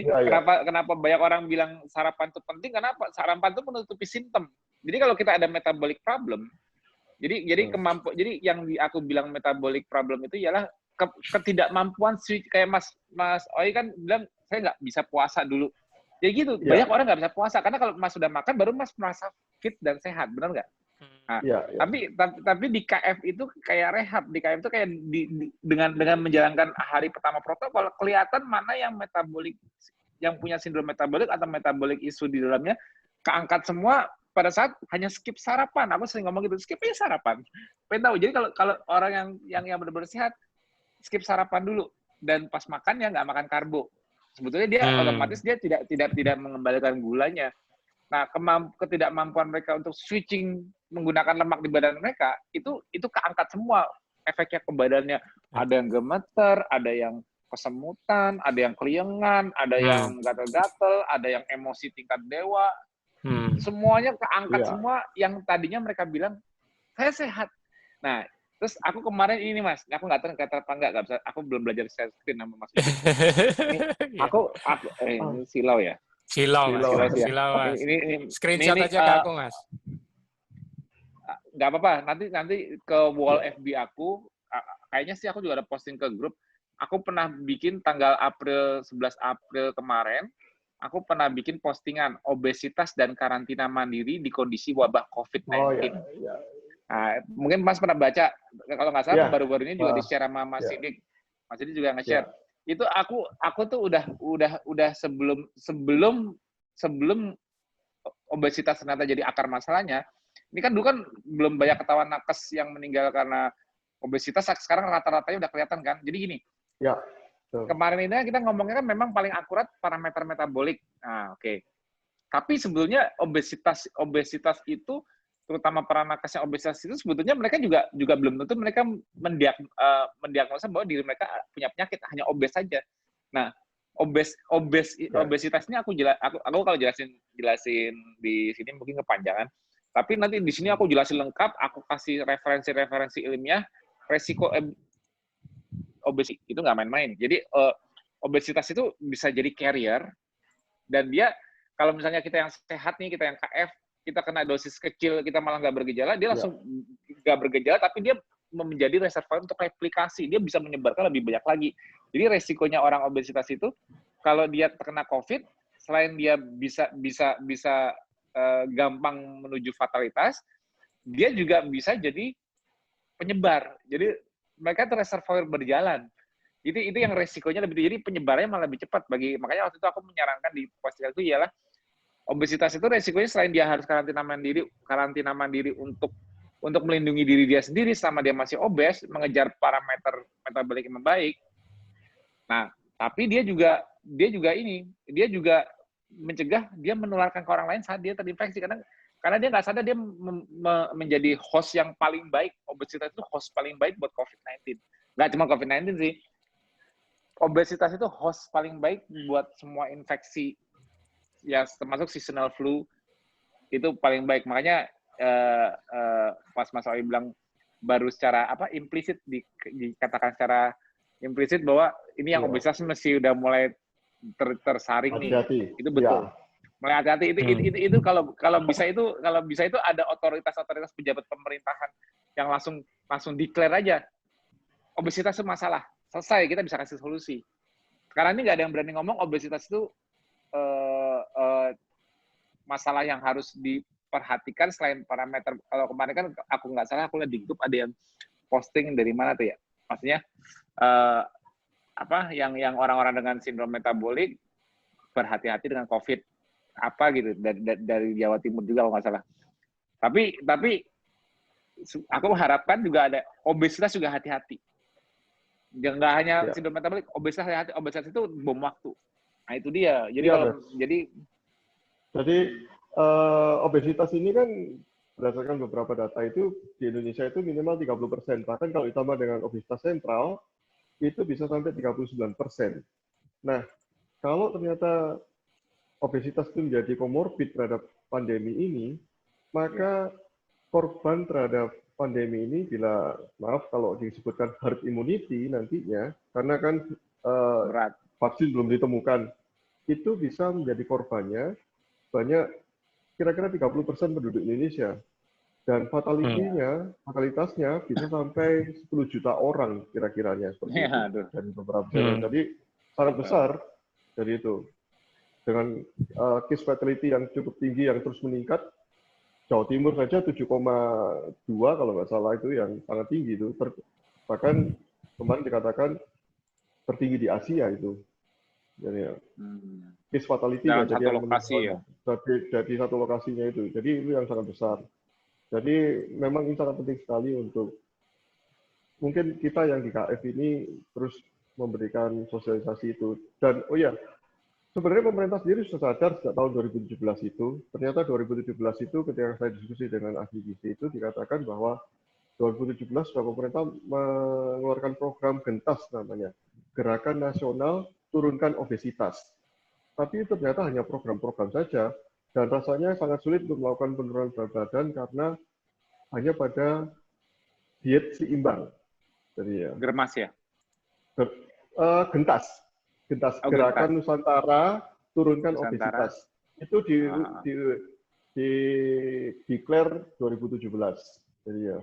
kenapa banyak orang bilang sarapan itu penting? Kenapa? Sarapan itu menutupi simptom. Jadi kalau kita ada metabolic problem, jadi yang aku bilang metabolic problem itu ialah ketidakmampuan switch, kayak Mas Oi kan bilang saya nggak bisa puasa dulu. Ya gitu, banyak orang nggak bisa puasa karena kalau Mas sudah makan baru Mas merasa fit dan sehat, benar nggak? Nah, tapi di KF itu kayak rehab, di KF itu kayak dengan menjalankan hari pertama protokol kelihatan mana yang metabolik, yang punya sindrom metabolik atau metabolik isu di dalamnya keangkat semua pada saat hanya skip sarapan. Aku sering ngomong gitu, skip aja sarapan. Pengen tahu. Jadi kalau orang yang benar-benar sehat skip sarapan dulu dan pas makan ya nggak makan karbo. Sebetulnya dia otomatis dia tidak mengembalikan gulanya. Nah, ketidakmampuan mereka untuk switching menggunakan lemak di badan mereka itu keangkat semua efeknya ke badannya. Ada yang gemeter, ada yang kesemutan, ada yang keliengan, ada yang gatel-gatel, ada yang emosi tingkat dewa. Semuanya keangkat semua yang tadinya mereka bilang saya sehat. Nah, terus aku kemarin ini Mas, aku nggak tahu kata apa nggak bisa, aku belum belajar share screen sama Mas. Aku ini silau ya. Silau Mas. Ini screenshot aja ke aku Mas. Nggak apa-apa, nanti ke wall FB aku, kayaknya sih aku juga ada posting ke grup. Aku pernah bikin tanggal 11 April kemarin, aku pernah bikin postingan obesitas dan karantina mandiri di kondisi wabah COVID-19. Nah, mungkin Mas pernah baca, kalau nggak salah baru-baru ini juga di-share sama Mas Sidik. Mas Sidik juga nge-share. Itu aku tuh udah sebelum obesitas ternyata jadi akar masalahnya. Ini kan dulu kan belum banyak ketahuan nakes yang meninggal karena obesitas, sekarang rata-ratanya udah kelihatan kan. Jadi gini. Kemarin ini kita ngomongnya kan memang paling akurat parameter metabolik. Nah, oke. Tapi sebetulnya obesitas itu, terutama para nakes yang obesitas itu, sebetulnya mereka juga belum tentu mereka mendiagnosa bahwa diri mereka punya penyakit, hanya obes saja. Nah, obesitas ini aku kalau jelasin di sini mungkin kepanjangan. Tapi nanti di sini aku jelasin lengkap, aku kasih referensi ilmiah, resiko obesitas itu nggak main-main. Jadi obesitas itu bisa jadi carrier, dan dia kalau misalnya kita yang sehat nih, kita yang KF, kita kena dosis kecil, kita malah nggak bergejala, dia langsung nggak bergejala, tapi dia menjadi reservoir untuk replikasi, dia bisa menyebarkan lebih banyak lagi. Jadi resikonya orang obesitas itu, kalau dia terkena COVID, selain dia bisa gampang menuju fatalitas, dia juga bisa jadi penyebar. Jadi mereka itu reservoir berjalan. Itu yang resikonya lebih tinggi, jadi penyebarannya malah lebih cepat. Makanya waktu itu aku menyarankan di postingan itu ialah obesitas itu resikonya selain dia harus karantina mandiri untuk melindungi diri dia sendiri selama dia masih obes, mengejar parameter metabolik yang membaik. Nah, tapi dia juga mencegah dia menularkan ke orang lain saat dia terinfeksi, karena dia nggak sadar dia menjadi host yang paling baik. Obesitas itu host paling baik buat COVID-19. Nggak cuma COVID-19 sih. Obesitas itu host paling baik buat semua infeksi, ya termasuk seasonal flu, itu paling baik. Makanya pas Mas Awi bilang baru secara implisit dikatakan secara implisit bahwa ini yang obesitas mesti udah mulai tersaring nih. Itu betul. Mulai hati-hati itu kalau bisa itu ada otoritas pejabat pemerintahan yang langsung declare aja obesitas itu masalah. Selesai, kita bisa kasih solusi. Sekarang ini nggak ada yang berani ngomong obesitas itu masalah yang harus diperhatikan selain parameter. Kalau kemarin kan aku nggak salah, aku lihat di grup ada yang posting dari mana tuh ya. Maksudnya yang orang-orang dengan sindrom metabolik berhati-hati dengan COVID gitu dari Jawa Timur juga kalau nggak salah. Tapi aku mengharapkan juga ada obesitas juga hati-hati. Nggak hanya sindrom metabolik, obesitas itu bom waktu. Nah itu dia. Jadi obesitas ini kan berdasarkan beberapa data itu di Indonesia itu minimal 30%. Bahkan kalau ditambah dengan obesitas sentral itu bisa sampai 39%. Nah, kalau ternyata obesitas itu menjadi komorbid terhadap pandemi ini, maka korban terhadap pandemi ini bila, maaf kalau disebutkan herd immunity nantinya, karena kan vaksin belum ditemukan, itu bisa menjadi korbannya banyak, kira-kira 30% penduduk Indonesia. Dan fatalitasnya bisa sampai 10 juta orang kira-kiranya. Seperti itu. Dari beberapa Jadi sangat besar dari itu. Dengan case fatality yang cukup tinggi, yang terus meningkat, Jawa Timur saja 7,2 kalau nggak salah, itu yang sangat tinggi itu. Bahkan kemarin dikatakan tertinggi di Asia itu. Jadi case fatality dalam satu lokasi ya. Dari satu lokasinya itu. Jadi itu yang sangat besar. Jadi memang ini sangat penting sekali untuk mungkin kita yang di KF ini terus memberikan sosialisasi itu. Dan sebenarnya pemerintah sendiri sudah sadar sejak tahun 2017 itu. Ternyata 2017 itu ketika saya diskusi dengan ahli gizi itu dikatakan bahwa 2017 sudah pemerintah mengeluarkan program GENTAS namanya, Gerakan Nasional Turunkan Obesitas. Tapi ternyata hanya program-program saja, dan rasanya sangat sulit untuk melakukan penurunan berat badan karena hanya pada diet seimbang. Jadi Germas ya? GENTAS. Gerakan Nusantara Turunkan Obesitas. Itu di declare 2017. Jadi ya.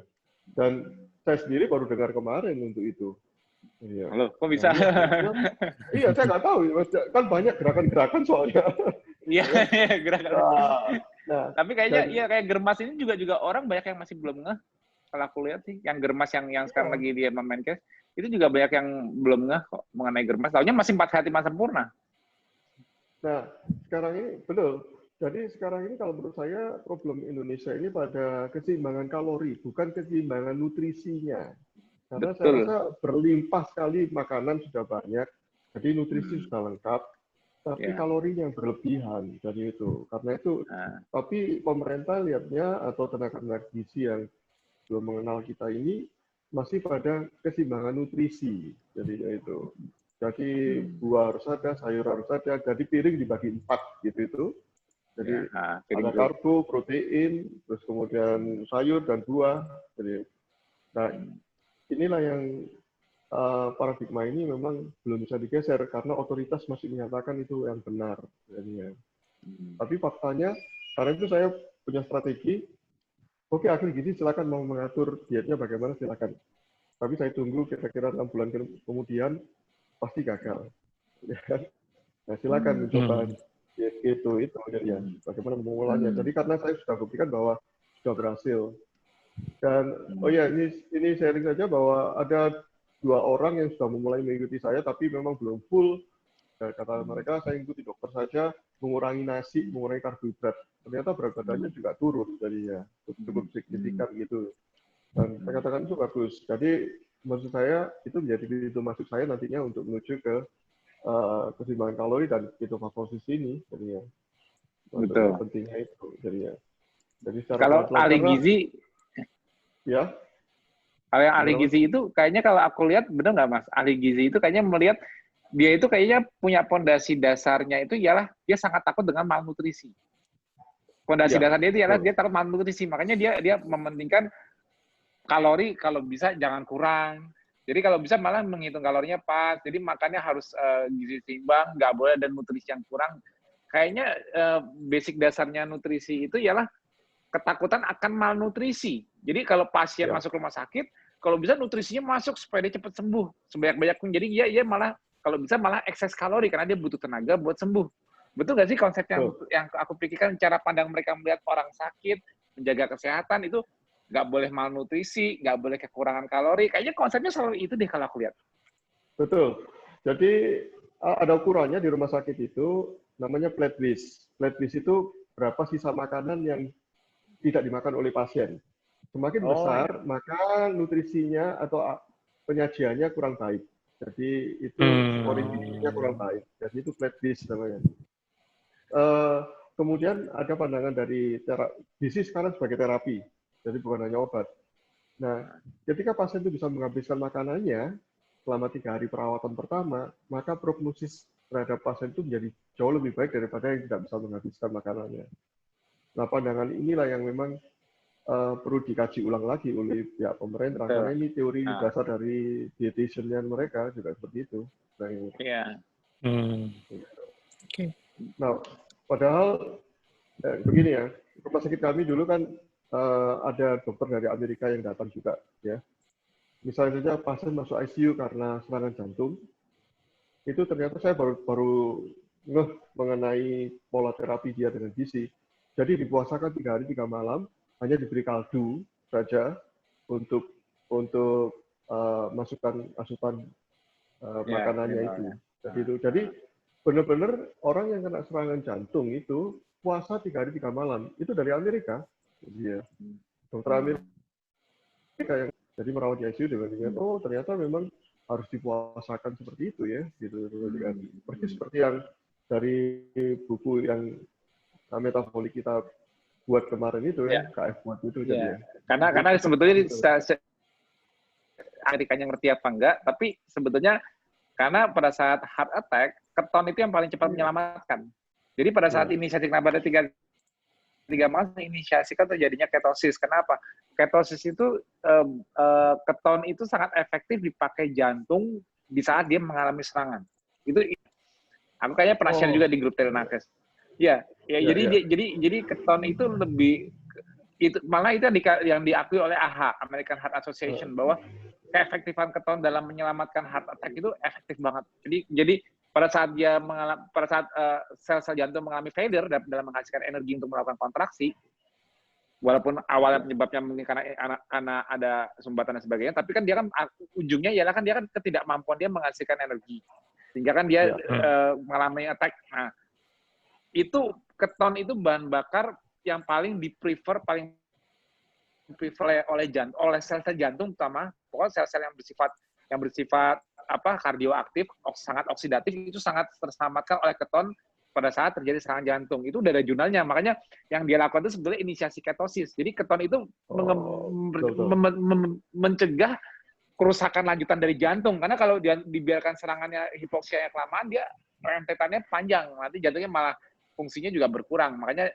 Dan saya sendiri baru dengar kemarin untuk itu. Iya. Halo, kok bisa? Iya, saya nggak tahu. Kan banyak gerakan-gerakan soalnya. Iya, gerakan. Tapi kayaknya kayak Germas ini juga orang banyak yang masih belum ngeh. Kalau aku lihat sih, yang Germas yang sekarang lagi di Menkes, itu juga banyak yang belum ngeh kok mengenai Germas. Taunya masih 4 sehat 5 sempurna. Nah, sekarang ini betul. Jadi sekarang ini kalau menurut saya problem Indonesia ini pada keseimbangan kalori, bukan keseimbangan nutrisinya. Karena saya rasa berlimpah sekali makanan sudah banyak, jadi nutrisi sudah lengkap, tapi kalorinya yang berlebihan. Jadi itu, karena itu. Tapi pemerintah lihatnya atau tenaga gizi yang belum mengenal kita ini masih pada keseimbangan nutrisi. Jadi itu. Jadi buah harus ada, sayur harus ada. Jadi piring dibagi 4 gitu itu. Jadi ada karbo, protein, terus kemudian sayur dan buah. Jadi, inilah yang paradigma ini memang belum bisa digeser karena otoritas masih menyatakan itu yang benar. Jadinya. Tapi faktanya, karena itu saya punya strategi. Oke, ahli gizi silakan mau mengatur dietnya bagaimana silakan. Tapi saya tunggu kira-kira 6 bulan kemudian pasti gagal. Nah, silakan mencoba diet itu ya. Bagaimana memulainya. Jadi karena saya sudah buktikan bahwa sudah berhasil. Dan ini sharing saja bahwa ada 2 orang yang sudah memulai mengikuti saya, tapi memang belum full. Kata mereka, saya ikuti dokter saja, mengurangi nasi, mengurangi karbohidrat. Ternyata berat badannya juga turun, jadinya cukup signifikan gitu. Dan saya katakan itu bagus. Jadi maksud saya itu menjadi pintu masuk saya nantinya untuk menuju ke keseimbangan kalori dan ketofastosis ini, jadinya. Betul. Pentingnya itu, jadinya. Jadi secara Kalau pelan-pelan, ahli gizi, ya. kalau yang ahli gizi itu kayaknya kalau aku lihat, benar nggak Mas? Ahli gizi itu kayaknya melihat dia itu kayaknya punya pondasi dasarnya itu ialah dia sangat takut dengan malnutrisi. Pondasi dasarnya itu ialah dia takut malnutrisi, makanya dia mementingkan kalori kalau bisa jangan kurang. Jadi kalau bisa malah menghitung kalorinya pas. Jadi makannya harus gizi seimbang, nggak boleh ada nutrisi yang kurang. Kayaknya basic dasarnya nutrisi itu ialah ketakutan akan malnutrisi. Jadi kalau pasien masuk rumah sakit, kalau bisa nutrisinya masuk supaya dia cepat sembuh sebanyak-banyaknya. Jadi dia malah kalau bisa malah ekses kalori karena dia butuh tenaga buat sembuh. Betul nggak sih konsep yang aku pikirkan, cara pandang mereka melihat orang sakit, menjaga kesehatan itu nggak boleh malnutrisi, nggak boleh kekurangan kalori. Kayaknya konsepnya selalu itu deh kalau aku lihat. Betul. Jadi ada ukurannya di rumah sakit itu namanya plate list. Plate list itu berapa sisa makanan yang tidak dimakan oleh pasien. Semakin besar, maka nutrisinya atau penyajiannya kurang baik. Jadi itu scoring gizinya kurang baik. Jadi itu plate list namanya. Kemudian ada pandangan dari gizi sekarang sebagai terapi. Jadi bukan hanya obat. Nah, ketika pasien itu bisa menghabiskan makanannya selama 3 hari perawatan pertama, maka prognosis terhadap pasien itu menjadi jauh lebih baik daripada yang tidak bisa menghabiskan makanannya. Nah, pandangan inilah yang memang perlu dikaji ulang lagi oleh pihak pemerintah, karena ini teori dasar dari dietitian mereka juga seperti itu. Iya. Nah, padahal begini ya, rumah sakit kami dulu kan ada dokter dari Amerika yang datang juga, ya. Misalnya saja pasien masuk ICU karena serangan jantung, itu ternyata saya baru ngeh mengenai pola terapi dia dengan gizi. Jadi dipuasakan 3 hari 3 malam, hanya diberi kaldu saja untuk masukkan asupan makanannya itu. Jadi benar-benar orang yang kena serangan jantung itu puasa 3 hari 3 malam. Itu dari Amerika. Jadi dokter Amerika yang jadi merawat di ICU dengan ternyata memang harus dipuasakan seperti itu ya, gitu. Persis seperti yang dari buku yang metabolik kita buat kemarin itu ya, KF buat itu jadi ya. Karena sebetulnya Amerikanya ngerti apa enggak, tapi sebetulnya karena pada saat heart attack, keton itu yang paling cepat menyelamatkan. Jadi pada saat inisiasi kenapa ada 3 malam inisiasikan terjadinya ketosis. Kenapa? Ketosis itu keton itu sangat efektif dipakai jantung di saat dia mengalami serangan. Itu aku kayaknya pernah share juga di grup Telenakes. Jadi keton itu lebih malah itu yang diakui oleh AHA, American Heart Association, bahwa keefektifan keton dalam menyelamatkan heart attack itu efektif banget. Jadi pada saat sel-sel jantung mengalami failure dalam menghasilkan energi untuk melakukan kontraksi, walaupun awalnya penyebabnya mungkin karena ada sumbatan dan sebagainya, tapi kan dia kan ujungnya ialah kan dia kan ketidakmampuan dia menghasilkan energi, sehingga kan dia mengalami attack. Nah, itu keton itu bahan bakar yang paling di-prefer oleh sel-sel jantung, terutama pokoknya sel-sel yang bersifat kardioaktif, sangat oksidatif, itu sangat terselamatkan oleh keton pada saat terjadi serangan jantung. Itu udah ada jurnalnya. Makanya yang dia lakukan itu sebenarnya inisiasi ketosis. Jadi keton itu mencegah kerusakan lanjutan dari jantung. Karena kalau dia dibiarkan serangannya hipoksia yang kelamaan, dia rentetannya panjang. Nanti jantungnya malah fungsinya juga berkurang. Makanya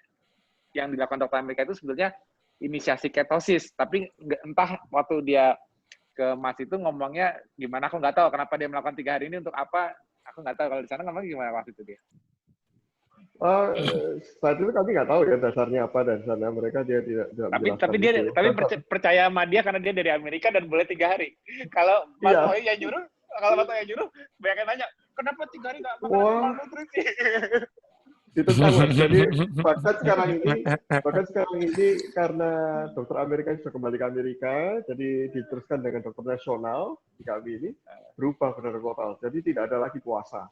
yang dilakukan dokter Amerika itu sebenarnya inisiasi ketosis. Tapi entah waktu dia ke Mas itu ngomongnya gimana, aku nggak tahu kenapa dia melakukan 3 hari ini untuk apa, aku nggak tahu. Kalau di sana ngomongnya gimana waktu itu dia? Saat itu kami nggak tahu ya dasarnya apa, dan sana mereka dia tidak menjelaskan. Tapi percaya sama dia karena dia dari Amerika dan boleh 3 hari. Kalau Mas Toy yang nyuruh, bayangin nanya, kenapa 3 hari nggak makan malnutrisi? ditentang Mas. Jadi bahkan sekarang ini karena dokter Amerika sudah kembali ke Amerika, jadi diteruskan dengan dokter nasional di kami ini berubah benar total. Jadi tidak ada lagi puasa,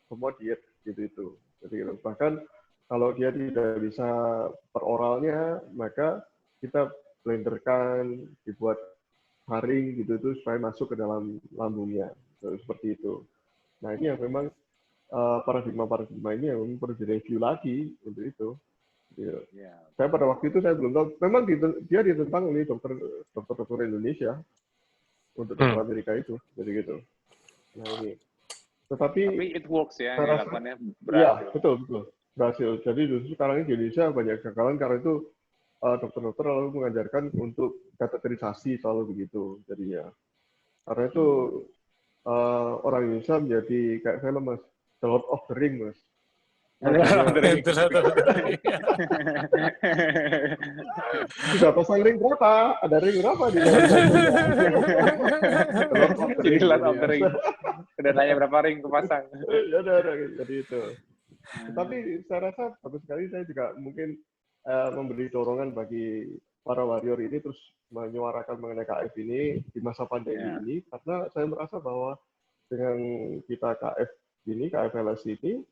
semua diet gitu. Jadi bahkan kalau dia tidak bisa peroralnya, maka kita blenderkan, dibuat haring gitu tuh supaya masuk ke dalam lambungnya, seperti itu. Nah ini yang memang paradigma ini yang memang perlu direview lagi untuk itu. Yeah. Saya pada waktu itu saya belum tahu. Memang dia ditentang oleh dokter Indonesia untuk dokter Amerika itu, jadi gitu. Nah ini. Tapi it works ya, lakukannya berhasil. Ya betul berhasil. Jadi justru sekarang ini di Indonesia banyak kegagalan karena itu dokter-dokter lalu mengajarkan untuk kateterisasi selalu begitu jadinya. Karena itu orang Indonesia menjadi kayak film Mas. The Lord of the Ring, Mas. Sudah pasang ring berapa? Ada ring berapa di dalam? Jadi Lord of the Ring. Udah nanya berapa ring kepasang. Ya udah, jadi itu. Tapi saya rasa bagus sekali, saya juga mungkin memberi dorongan bagi para warrior ini terus menyuarakan mengenai KF ini di masa pandemi ini, karena saya merasa bahwa dengan kita KF LS ini,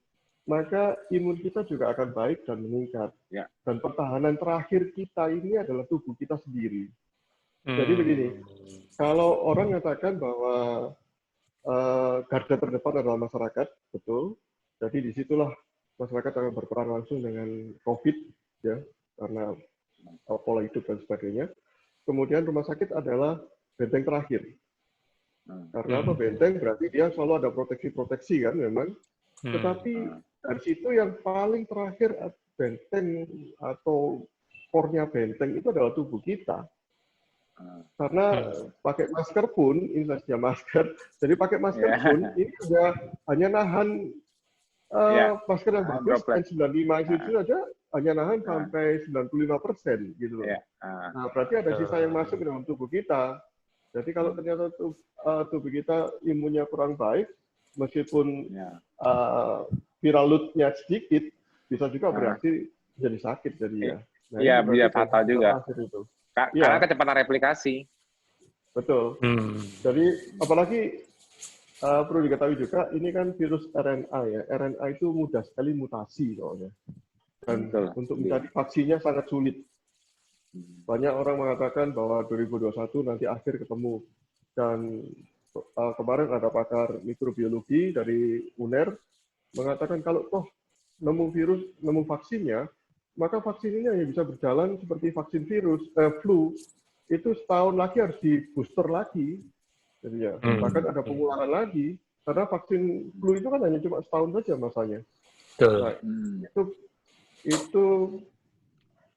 maka imun kita juga akan baik dan meningkat. Dan pertahanan terakhir kita ini adalah tubuh kita sendiri. Jadi begini, kalau orang mengatakan bahwa garda terdepan adalah masyarakat, betul. Jadi disitulah masyarakat akan berperan langsung dengan COVID, ya, karena pola hidup dan sebagainya. Kemudian rumah sakit adalah benteng terakhir. Karena apa benteng? Berarti dia selalu ada proteksi kan memang. Tetapi dari situ yang paling terakhir benteng atau core-nya benteng itu adalah tubuh kita. Karena pakai masker pun, ini saja masker, jadi pakai masker pun ini sudah hanya nahan masker yang bagus, N95 itu aja hanya nahan sampai 95% gitu loh. Nah, berarti ada sisa yang masuk ke dalam tubuh kita. Jadi kalau ternyata tubuh kita imunnya kurang baik, meskipun viral load-nya sedikit, bisa juga bereaksi jadi sakit jadinya. Iya, bisa fatal juga. Karena kecepatan replikasi. Betul. Jadi apalagi perlu diketahui juga, ini kan virus RNA ya. RNA itu mudah sekali mutasi soalnya. Dan untuk mencari vaksinnya sangat sulit. Banyak orang mengatakan bahwa 2021 nanti akhir ketemu. Dan kemarin ada pakar mikrobiologi dari UNER mengatakan kalau toh nemu vaksinnya, maka vaksin ini hanya bisa berjalan seperti vaksin flu. Itu setahun lagi harus di booster lagi. Jadi ya, bahkan ada pengulangan lagi. Karena vaksin flu itu kan hanya cuma setahun saja masanya. Nah, itu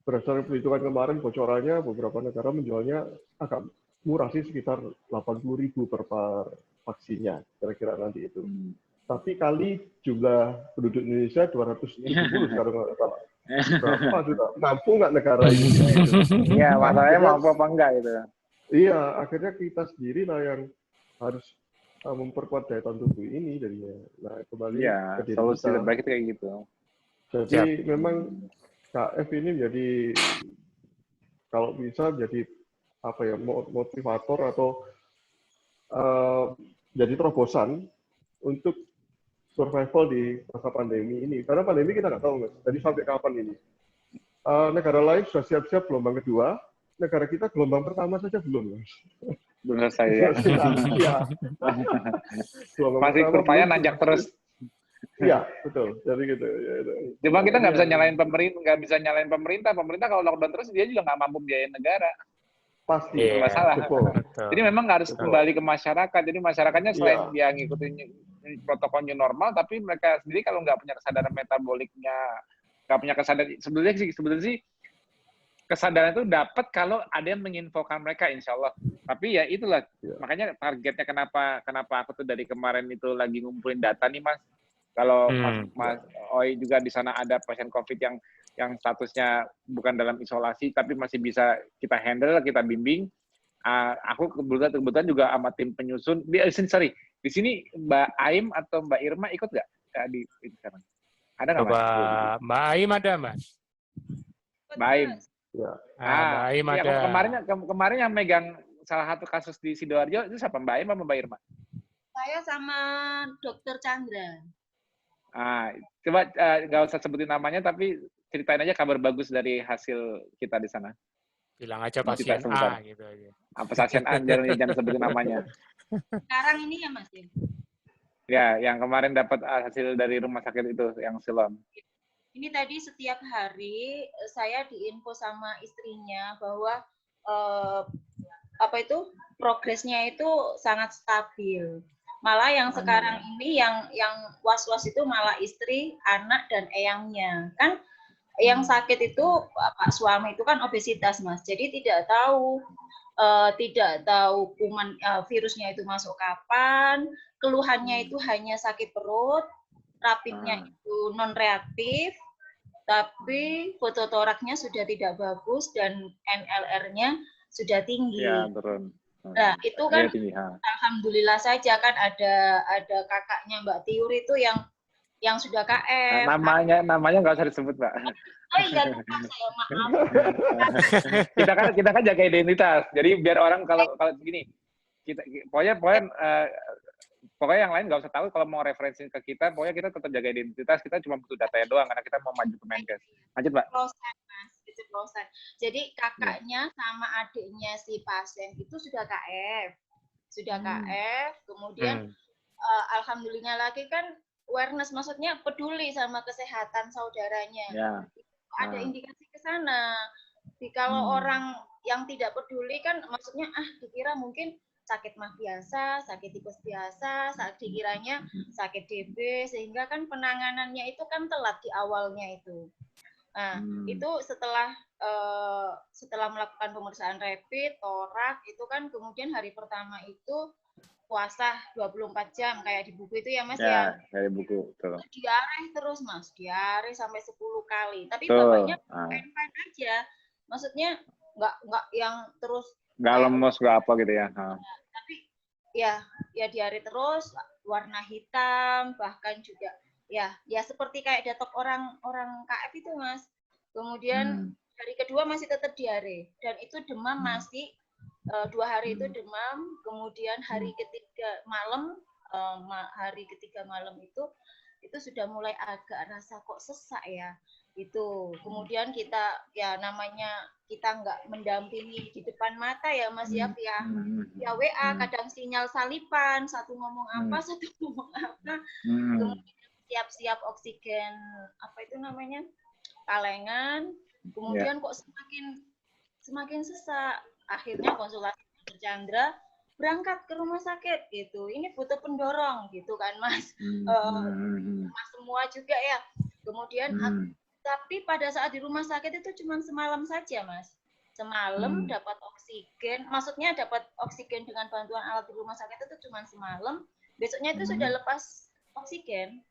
berdasarkan perhitungan kemarin bocorannya beberapa negara menjualnya agak murah sih, sekitar 80.000 per vaksinnya kira-kira nanti itu. Tapi kali jumlah penduduk Indonesia 270 sekarang nggak salah. Berapa sudah mampu nggak negara ini? Iya, masalahnya mampu apa enggak gitu. Iya, akhirnya kita sendiri lah yang harus memperkuat daya tahan tubuh ini jadinya. Nah, kembali ke diri solusi kita. terbaik kayak gitu. Jadi memang KF ini menjadi kalau bisa jadi apa ya, motivator atau jadi terobosan untuk survival di masa pandemi ini. Karena pandemi kita nggak tahu, Mas. Jadi sampai kapan ini. Negara lain sudah siap-siap gelombang kedua, negara kita gelombang pertama saja belum, Mas. Belum selesai ya. Iya. Masih kurvanya nanjak terus. Iya, betul. Jadi gitu. Cuma kita nggak bisa nyalain pemerintah. Pemerintah kalau lockdown terus dia juga nggak mampu biayain negara. Pasti. Itu masalah. Betul. Jadi memang harus kembali ke masyarakat. Jadi masyarakatnya selain dia ngikutin protokol new normal, tapi mereka sendiri kalau nggak punya kesadaran metaboliknya, nggak punya kesadaran, sebenarnya sih kesadaran itu dapat kalau ada yang menginfokan mereka, insya Allah. Tapi ya itulah, makanya targetnya kenapa aku tuh dari kemarin itu lagi ngumpulin data nih, Mas. Kalau Mas Oi juga di sana ada pasien COVID yang statusnya bukan dalam isolasi, tapi masih bisa kita handle, kita bimbing. Aku kebetulan juga sama tim penyusun. Di sini Mbak Aim atau Mbak Irma ikut nggak di sekarang? Ada nggak Coba Mas? Mbak Aim ada, Mas? Mbak Aim. Ya. Mbak Aim Iya, ada. kemarin yang megang salah satu kasus di Sidoarjo itu siapa? Mbak Aim apa Mbak Irma? Saya sama Dokter Chandra. Coba nggak usah sebutin namanya, tapi ceritain aja kabar bagus dari hasil kita di sana. Bilang aja Mau pasien cerita A sebentar. gitu aja. Pasien A, jangan sebutin namanya. Sekarang ini ya Mas ya? Ya, yang kemarin dapat hasil dari rumah sakit itu, yang Siloam. Ini tadi setiap hari saya diinfo sama istrinya bahwa progresnya itu sangat stabil. Malah yang sekarang ini yang was-was itu malah istri, anak dan eyangnya. Kan yang sakit itu Pak suami itu kan obesitas, Mas. Jadi tidak tahu kuman virusnya itu masuk kapan, keluhannya itu hanya sakit perut, rapidnya itu non reaktif, tapi fototoraknya sudah tidak bagus dan NLR-nya sudah tinggi. Ya, turun. Nah, itu kan alhamdulillah saja kan ada kakaknya Mbak Tiur itu yang sudah KF. Namanya nggak usah disebut, Mbak. Oh iya, lupa saya, maaf. kita kan jaga identitas. Jadi biar orang kalau begini, pokoknya yang lain nggak usah tahu kalau mau referensi ke kita, pokoknya kita tetap jaga identitas, kita cuma butuh datanya doang karena kita mau maju ke Menkes. Lanjut, Mbak. Jadi kakaknya sama adiknya si pasien itu sudah KF. Kemudian alhamdulillah lagi kan awareness, maksudnya peduli sama kesehatan saudaranya. Ya. Ada indikasi ke sana. Jadi kalau orang yang tidak peduli kan maksudnya dikira mungkin sakit mah biasa, sakit tipes biasa, dikiranya sakit DB, sehingga kan penanganannya itu kan telat di awalnya itu. Nah, itu setelah melakukan pemeriksaan rapid, torak, itu kan kemudian hari pertama itu puasa 24 jam kayak di buku itu ya Mas ya. Dari buku, betul. Diare terus Mas, diare sampai 10 kali. Tapi bapaknya fine-fine aja. Maksudnya nggak yang terus nggak lemes, nggak apa gitu ya. Tapi ya diare terus, warna hitam, bahkan juga ya seperti kayak detok orang KF itu Mas. Kemudian hari kedua masih tetap diare dan itu demam masih 2 hari itu demam. Kemudian hari ketiga malam itu sudah mulai agak rasa kok sesak ya. Itu kemudian kita namanya kita nggak mendampingi di depan mata ya Mas ya WA kadang sinyal salipan, satu ngomong apa satu ngomong apa. Kemudian siap-siap oksigen apa itu namanya kalengan, kemudian kok semakin sesak. Akhirnya konsultasi Dokter Chandra, berangkat ke rumah sakit gitu. Ini butuh pendorong gitu kan Mas. Mas semua juga ya. Kemudian tapi pada saat di rumah sakit itu cuma semalam saja Mas. Semalam dapat oksigen, maksudnya dapat oksigen dengan bantuan alat di rumah sakit itu cuma semalam. Besoknya itu sudah lepas oksigen.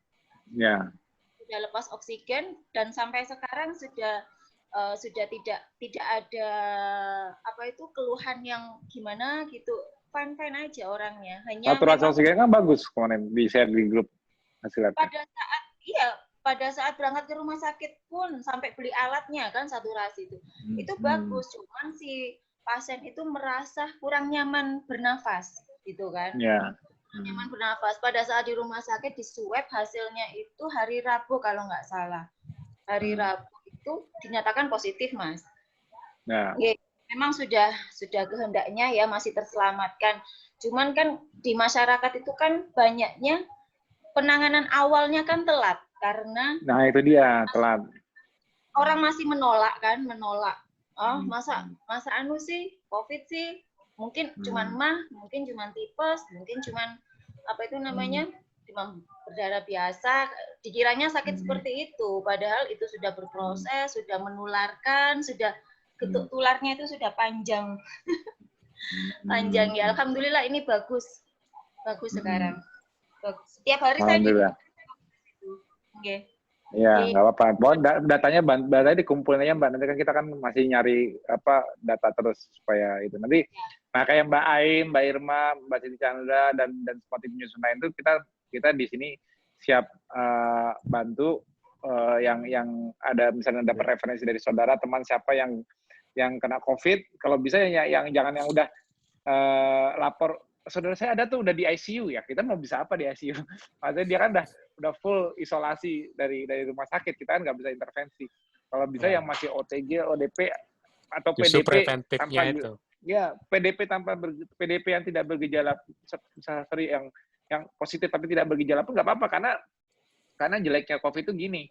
Ya. Sudah lepas oksigen dan sampai sekarang sudah tidak ada keluhan yang gimana gitu, fine aja orangnya. Hanya saturasi oksigen kan bagus kemarin di share di grup hasilnya. Pada saat berangkat ke rumah sakit pun sampai beli alatnya kan saturasi itu bagus, cuman si pasien itu merasa kurang nyaman bernafas gitu kan. Nyaman bernafas. Pada saat di rumah sakit di swab hasilnya itu hari Rabu kalau nggak salah. Hari Rabu itu dinyatakan positif Mas. Memang sudah kehendaknya ya masih terselamatkan. Cuman kan di masyarakat itu kan banyaknya penanganan awalnya kan telat karena itu dia telat. Orang masih menolak. Oh, masa anu sih COVID sih mungkin cuman mungkin cuman tipes, mungkin cuman apa itu namanya demam berdarah biasa, dikiranya sakit seperti itu, padahal itu sudah berproses, sudah menularkan, sudah getuk tularnya itu sudah panjang. Panjang ya. Alhamdulillah ini bagus sekarang. Setiap hari saya Iya, nggak apa-apa. Datanya dikumpulin aja Mbak. Nanti kan kita kan masih nyari data terus supaya itu. Nanti kayak Mbak Aim, Mbak Irma, Mbak Siti Chandra dan semua tim penyusun lain itu kita di sini siap bantu yang ada misalnya dapat referensi dari saudara, teman siapa yang kena COVID, kalau bisa yang jangan yang udah lapor, saudara saya ada tuh udah di ICU, ya kita mau bisa apa di ICU? Maksudnya dia kan udah full isolasi dari rumah sakit, kita kan nggak bisa intervensi. Kalau bisa yang masih OTG, ODP atau Justru PDP preventifnya tanpa itu. ya PDP yang tidak bergejala, seri yang positif tapi tidak bergejala pun nggak apa-apa, karena jeleknya COVID itu gini,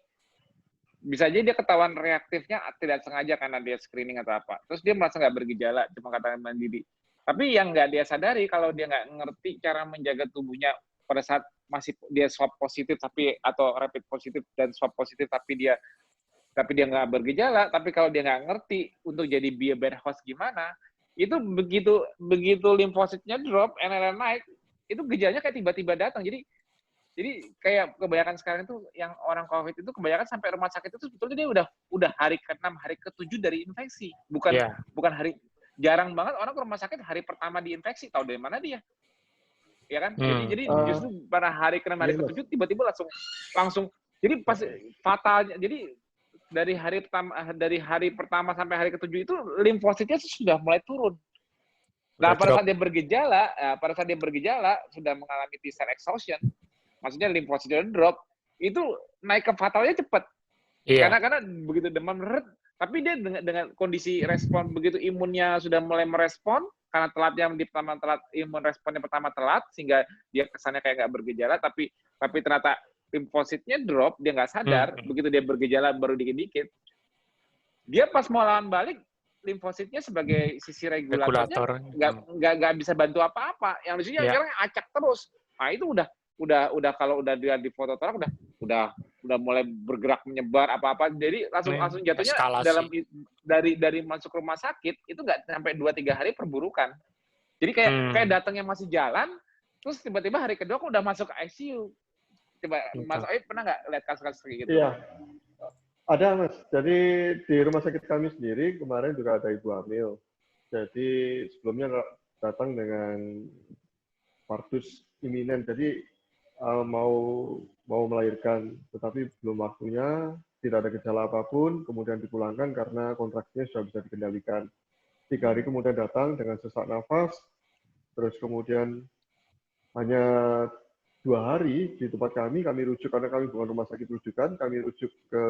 bisa aja dia ketahuan reaktifnya tidak sengaja karena dia screening atau apa, terus dia merasa nggak bergejala, cuma katakan mandiri. Tapi yang nggak dia sadari, kalau dia nggak ngerti cara menjaga tubuhnya pada saat masih dia swab positif atau rapid positif dan swab positif tapi dia nggak bergejala, tapi kalau dia nggak ngerti untuk jadi bad host gimana, itu begitu limfositnya drop, NLR naik, itu gejalanya kayak tiba-tiba datang. Jadi kayak kebanyakan sekarang itu yang orang COVID itu kebanyakan sampai rumah sakit itu sebetulnya dia udah hari ke-6, hari ke-7 dari infeksi. Bukan hari, jarang banget orang ke rumah sakit hari pertama diinfeksi, tahu dari mana dia? Ya kan? Jadi justru pada hari ke-6, hari ke-7 tiba-tiba langsung jadi pas fatalnya. Jadi dari hari pertama sampai hari ke-7 itu limfositnya sudah mulai turun. Nah, pada saat dia bergejala sudah mengalami T-cell exhaustion, maksudnya limfositnya drop, itu naik ke fatalnya cepat. Iya. Karena begitu demam tapi dia dengan kondisi respon, begitu imunnya sudah mulai merespon, karena imun responnya pertama telat, sehingga dia kesannya kayak nggak bergejala, tapi ternyata limfositnya drop, dia nggak sadar, begitu dia bergejala baru dikit-dikit, dia pas mau lawan balik, limfositnya sebagai sisi regulatornya nggak bisa bantu apa-apa. Yang lucunya akhirnya acak terus. Nah itu udah kalau udah dia di foto torak udah mulai bergerak menyebar apa-apa. Jadi langsung jatuhnya eskalasi. dari masuk rumah sakit itu nggak sampai 2-3 hari perburukan. Jadi kayak datangnya masih jalan, terus tiba-tiba hari kedua kok udah masuk ke ICU. Coba Mas Oid pernah nggak lihat kasus-kasus kayak gitu? Iya. Ada, Mas. Jadi di rumah sakit kami sendiri kemarin juga ada ibu hamil. Jadi sebelumnya datang dengan partus iminen. Jadi mau melahirkan, tetapi belum waktunya, tidak ada gejala apapun, kemudian dipulangkan karena kontraksinya sudah bisa dikendalikan. 3 hari kemudian datang dengan sesak nafas, terus kemudian hanya 2 hari di tempat kami rujuk, karena kami bukan rumah sakit rujukan, kami rujuk ke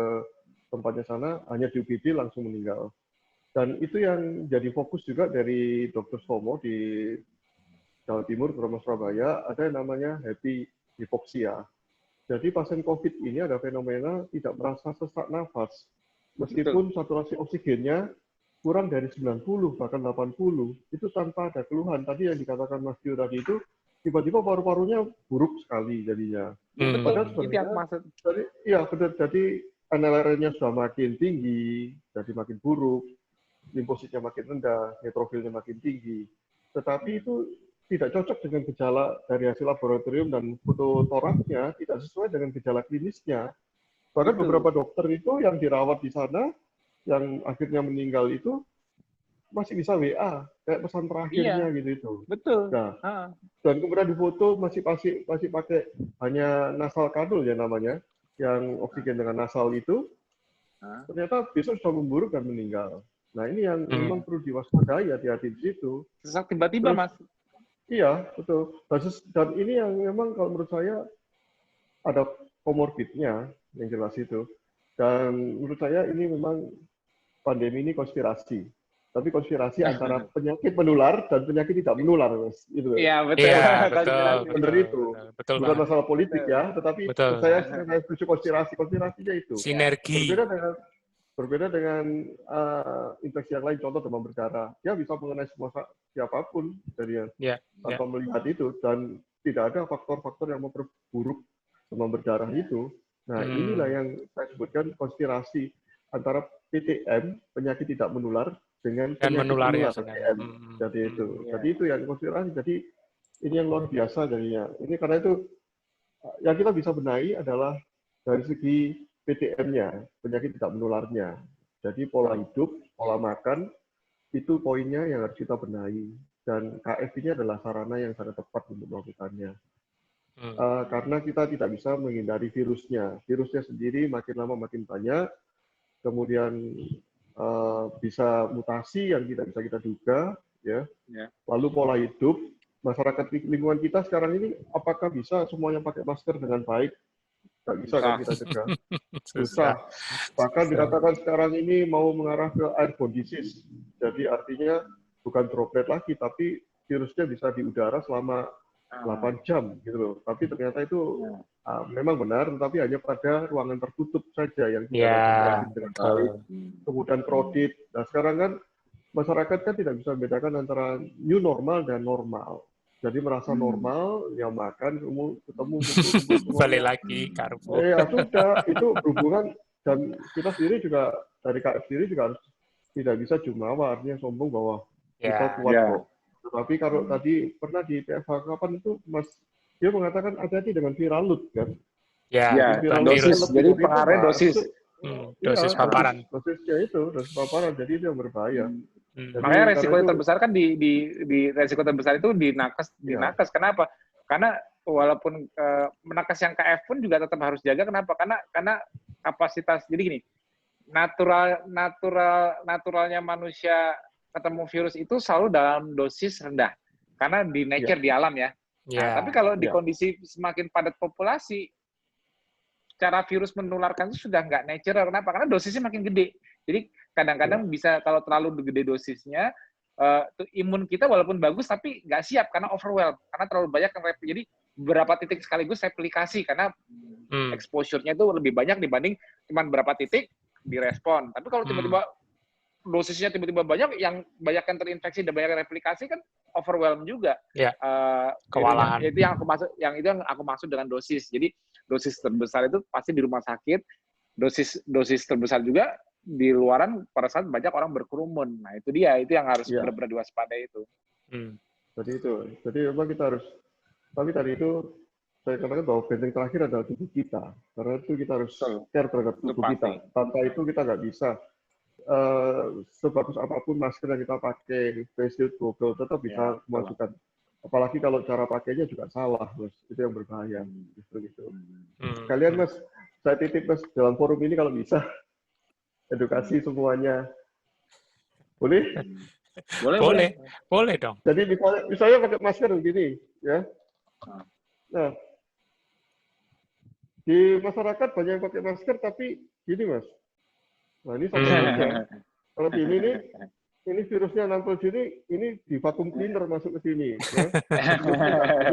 tempatnya sana, hanya di UGD langsung meninggal. Dan itu yang jadi fokus juga dari Dr. Somo di Jawa Timur, terutama Surabaya, ada yang namanya happy hypoxia. Jadi pasien COVID ini ada fenomena tidak merasa sesak nafas, meskipun saturasi oksigennya kurang dari 90, bahkan 80, itu tanpa ada keluhan. Tadi yang dikatakan Mas Tio tadi itu, tiba-tiba paru-parunya buruk sekali jadinya. Padahal sebenarnya, jadi NLR-nya sudah makin tinggi, jadi makin buruk, limfositnya makin rendah, neutrofilnya makin tinggi. Tetapi itu tidak cocok dengan gejala dari hasil laboratorium, dan foto toraksnya tidak sesuai dengan gejala klinisnya. Bahkan beberapa dokter itu yang dirawat di sana, yang akhirnya meninggal itu, masih bisa WA, kayak pesan terakhirnya gitu itu. Betul. Nah, dan kemudian di foto masih pakai hanya nasal kanul ya namanya, yang oksigen dengan nasal itu, ternyata besok sudah memburuk dan meninggal. Nah ini yang memang perlu diwaspadai, hati-hati di situ. Sesak tiba-tiba, Mas. Iya, betul. Dan ini yang memang kalau menurut saya ada komorbidnya, yang jelas itu. Dan menurut saya ini memang pandemi ini konspirasi. Tapi konspirasi antara penyakit menular dan penyakit tidak menular, Mas. Iya, betul. Iya, betul. Benar itu. Betul, bukan masalah politik ya, tetapi saya setuju konspirasinya itu. Sinergi. Berbeda dengan infeksi yang lain, contoh demam berdarah. Dia bisa mengenai siapapun dari tanpa melihat itu, dan tidak ada faktor-faktor yang memperburuk demam berdarah itu. Nah, inilah yang saya sebutkan konspirasi antara PTM, penyakit tidak menular, dengan penyakit menular PTM. Jadi itu. Jadi itu yang konspirasi. Jadi ini yang luar biasa jadinya. Ini karena itu yang kita bisa benahi adalah dari segi PTM-nya, penyakit tidak menularnya. Jadi pola hidup, pola makan, itu poinnya yang harus kita benahi. Dan KF ini adalah sarana yang sangat tepat untuk melakukannya. karena kita tidak bisa menghindari virusnya. Virusnya sendiri makin lama makin banyak, kemudian bisa mutasi yang tidak bisa kita duga, ya. Lalu pola hidup masyarakat lingkungan kita sekarang ini, apakah bisa semuanya pakai masker dengan baik? Nggak bisa kan kita cegah. Susah. Bahkan dikatakan sekarang ini mau mengarah ke airborne disease. Jadi artinya bukan droplet lagi, tapi virusnya bisa di udara selama 8 jam gitu loh. Tapi ternyata itu memang benar, tetapi hanya pada ruangan tertutup saja yang tidak ada dengan baik. Kemudian crowded. Nah sekarang kan masyarakat kan tidak bisa membedakan antara new normal dan normal. Jadi merasa normal, ya makan, ketemu kumpul balik lagi karbo. Ya sudah, itu berhubungan, dan kita sendiri juga dari KF sendiri juga harus tidak bisa jumawa, artinya sombong bahwa kita kuat kok. Tetapi kalau tadi pernah di PFH kapan itu Mas dia mengatakan hati-hati dengan viral load kan? Ya, dosis. Jadi pengaruhnya dosis. Dosis paparan. Dosisnya itu, dosis paparan. Jadi itu yang berbahaya. Jadi, makanya resiko terbesar kan di resiko terbesar itu di nakes. Kenapa? Karena walaupun menakes yang KF pun juga tetap harus jaga. Kenapa? Karena kapasitas. Jadi gini, naturalnya manusia ketemu virus itu selalu dalam dosis rendah. Karena di nature di alam ya. Nah, tapi kalau di kondisi semakin padat populasi, cara virus menularkan itu sudah nggak natural. Kenapa? Karena dosisnya makin gede. Jadi kadang-kadang bisa kalau terlalu gede dosisnya, imun kita walaupun bagus tapi nggak siap karena overwhelm. Karena terlalu banyak yang jadi beberapa titik sekaligus replikasi karena exposure-nya itu lebih banyak dibanding cuma berapa titik direspon. Tapi kalau tiba-tiba dosisnya tiba-tiba banyak yang terinfeksi dan banyak yang replikasi kan overwhelm juga. Kewalahan. Itu yang aku maksud dengan dosis. Jadi dosis terbesar itu pasti di rumah sakit. Dosis terbesar juga di luaran pada saat banyak orang berkerumun. Nah, itu yang harus benar-benar diwaspadai itu. Jadi memang kita harus, tapi tadi itu saya katakan bahwa benteng terakhir adalah tubuh kita. Karena itu kita harus care terhadap tubuh kita. Tanpa itu kita nggak bisa. Sebagus apapun masker yang kita pakai, face shield, goggle, tetap bisa memasukkan. Apalagi kalau cara pakainya juga salah, Mas. Itu yang berbahaya. Justru gitu. Kalian, Mas, saya titip, Mas, dalam forum ini kalau bisa, edukasi semuanya. Boleh? Boleh dong. Jadi misalnya pakai masker begini, ya. Nah, di masyarakat banyak yang pakai masker, tapi gini, Mas. Nah, ini sama saja. Kalau di ini virusnya nampil sini, ini di vacuum cleaner masuk ke sini.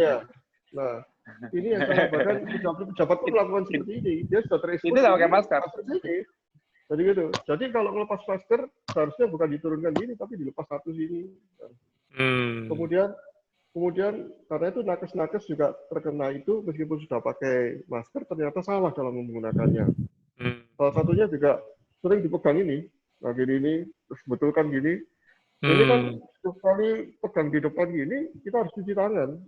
Ya. Nah, ini yang salah. Bahkan pejabat pun melakukan seperti ini. Dia sudah terekspos. Itu nggak pakai masker. Jadi gitu. Jadi kalau melepas masker, seharusnya bukan diturunkan gini, tapi dilepas satu sini. Kemudian karena itu nakes-nakes juga terkena itu, meskipun sudah pakai masker, ternyata salah dalam menggunakannya. Salah satunya juga sering dipegang ini, nah gini, terus betulkan gini. Ini kan setiap kali pegang di depan gini, kita harus cuci tangan.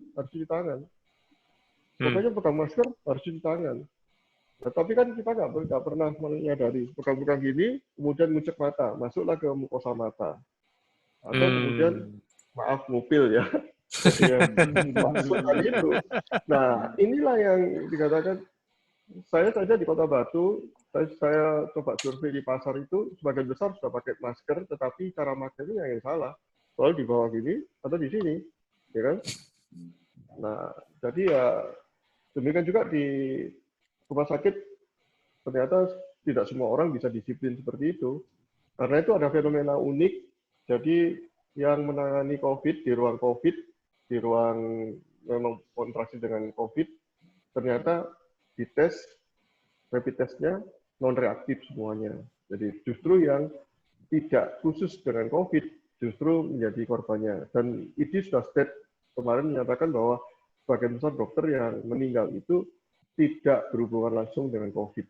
Pokoknya pegang masker harus cuci tangan. Nah, tapi kan kita nggak pernah menyadari, pegang-pegang gini, kemudian ngucek mata, masuklah ke mukosa mata. Atau kemudian, maaf, ngupil ya. Masukkan itu. Nah, inilah yang dikatakan, saya saja di Kota Batu, saya coba survei di pasar itu, sebagian besar sudah pakai masker, tetapi cara makainya yang salah. Soal di bawah gini, atau di sini. Ya kan? Nah, jadi ya, demikian juga di rumah sakit, ternyata tidak semua orang bisa disiplin seperti itu. Karena itu ada fenomena unik, jadi yang menangani COVID, di ruang memang kontraksi dengan COVID, ternyata dites, rapid testnya non-reaktif semuanya. Jadi justru yang tidak khusus dengan COVID justru menjadi korbannya. Dan IDI sudah state kemarin menyatakan bahwa sebagian besar dokter yang meninggal itu tidak berhubungan langsung dengan COVID.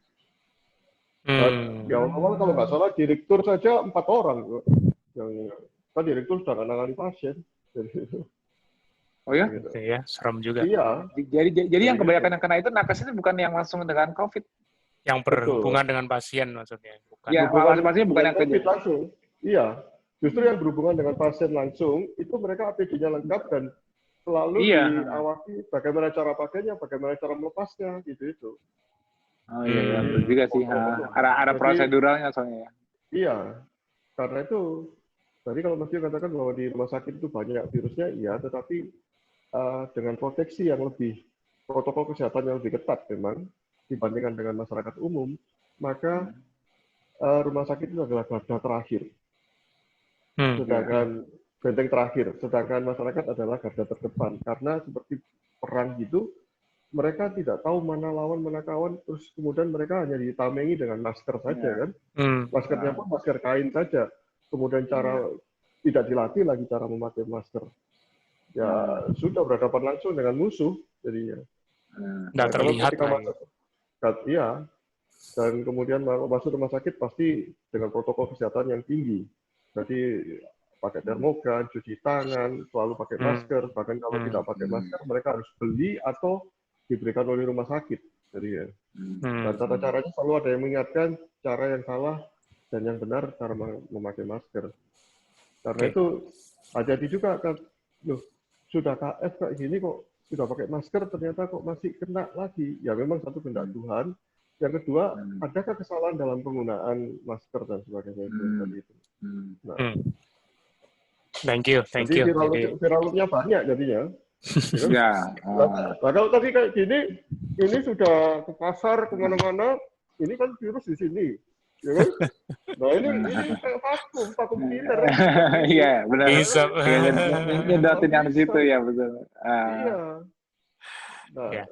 Dan di awal-awal kalau nggak salah direktur saja 4 orang yang kan direktur sudah menangani pasien. Oh ya? Gitu ya, serem juga. Iya. Jadi yang kebanyakan yang kena itu nakes itu bukan yang langsung dengan COVID. Yang berhubungan dengan pasien maksudnya. Bukan. Ya, maksudnya bukan yang COVID langsung. Iya. Justru yang berhubungan dengan pasien langsung, itu mereka APD-nya lengkap dan selalu Iya. diawasi bagaimana cara pakainya, bagaimana cara melepasnya, gitu. Oh iya, betul juga sih. Ada Jadi, proseduralnya soalnya. Iya, karena itu tadi kalau Mas Tio katakan bahwa di rumah sakit itu banyak virusnya, iya, tetapi dengan proteksi yang lebih, protokol kesehatan yang lebih ketat memang dibandingkan dengan masyarakat umum, maka rumah sakit itu adalah garda terakhir. Sedangkan benteng terakhir, sedangkan masyarakat adalah garda terdepan. Karena seperti perang gitu, mereka tidak tahu mana lawan, mana kawan, terus kemudian mereka hanya ditamengi dengan masker saja kan. Maskernya pun masker kain saja. Kemudian cara tidak dilatih lagi cara memakai masker. Ya sudah berhadapan langsung dengan musuh jadinya. Nggak terlihat ketika lagi. Iya. Dan kemudian masuk rumah sakit pasti dengan protokol kesehatan yang tinggi. Jadi pakai termogan, cuci tangan, selalu pakai masker. Bahkan kalau tidak pakai masker, mereka harus beli atau diberikan oleh rumah sakit. Jadi ya. Dan tata caranya selalu ada yang mengingatkan cara yang salah dan yang benar cara memakai masker. Karena itu hati-hati juga kan, loh sudah KF kayak gini kok sudah pakai masker ternyata kok masih kena lagi. Ya memang satu kehendak Tuhan. Yang kedua, adakah kesalahan dalam penggunaan masker dan sebagainya itu. Nah, Thank you. Jadi viralnya banyak jadinya. Ya. Nah, kalau tadi kayak gini, ini sudah ke pasar kemana-mana, ini kan virus di sini. Ya kan? Nah ini kayak vakum cleaner. Iya, benar. Bisa. Nyedotin yang di situ ya, betul. Iya. Nah,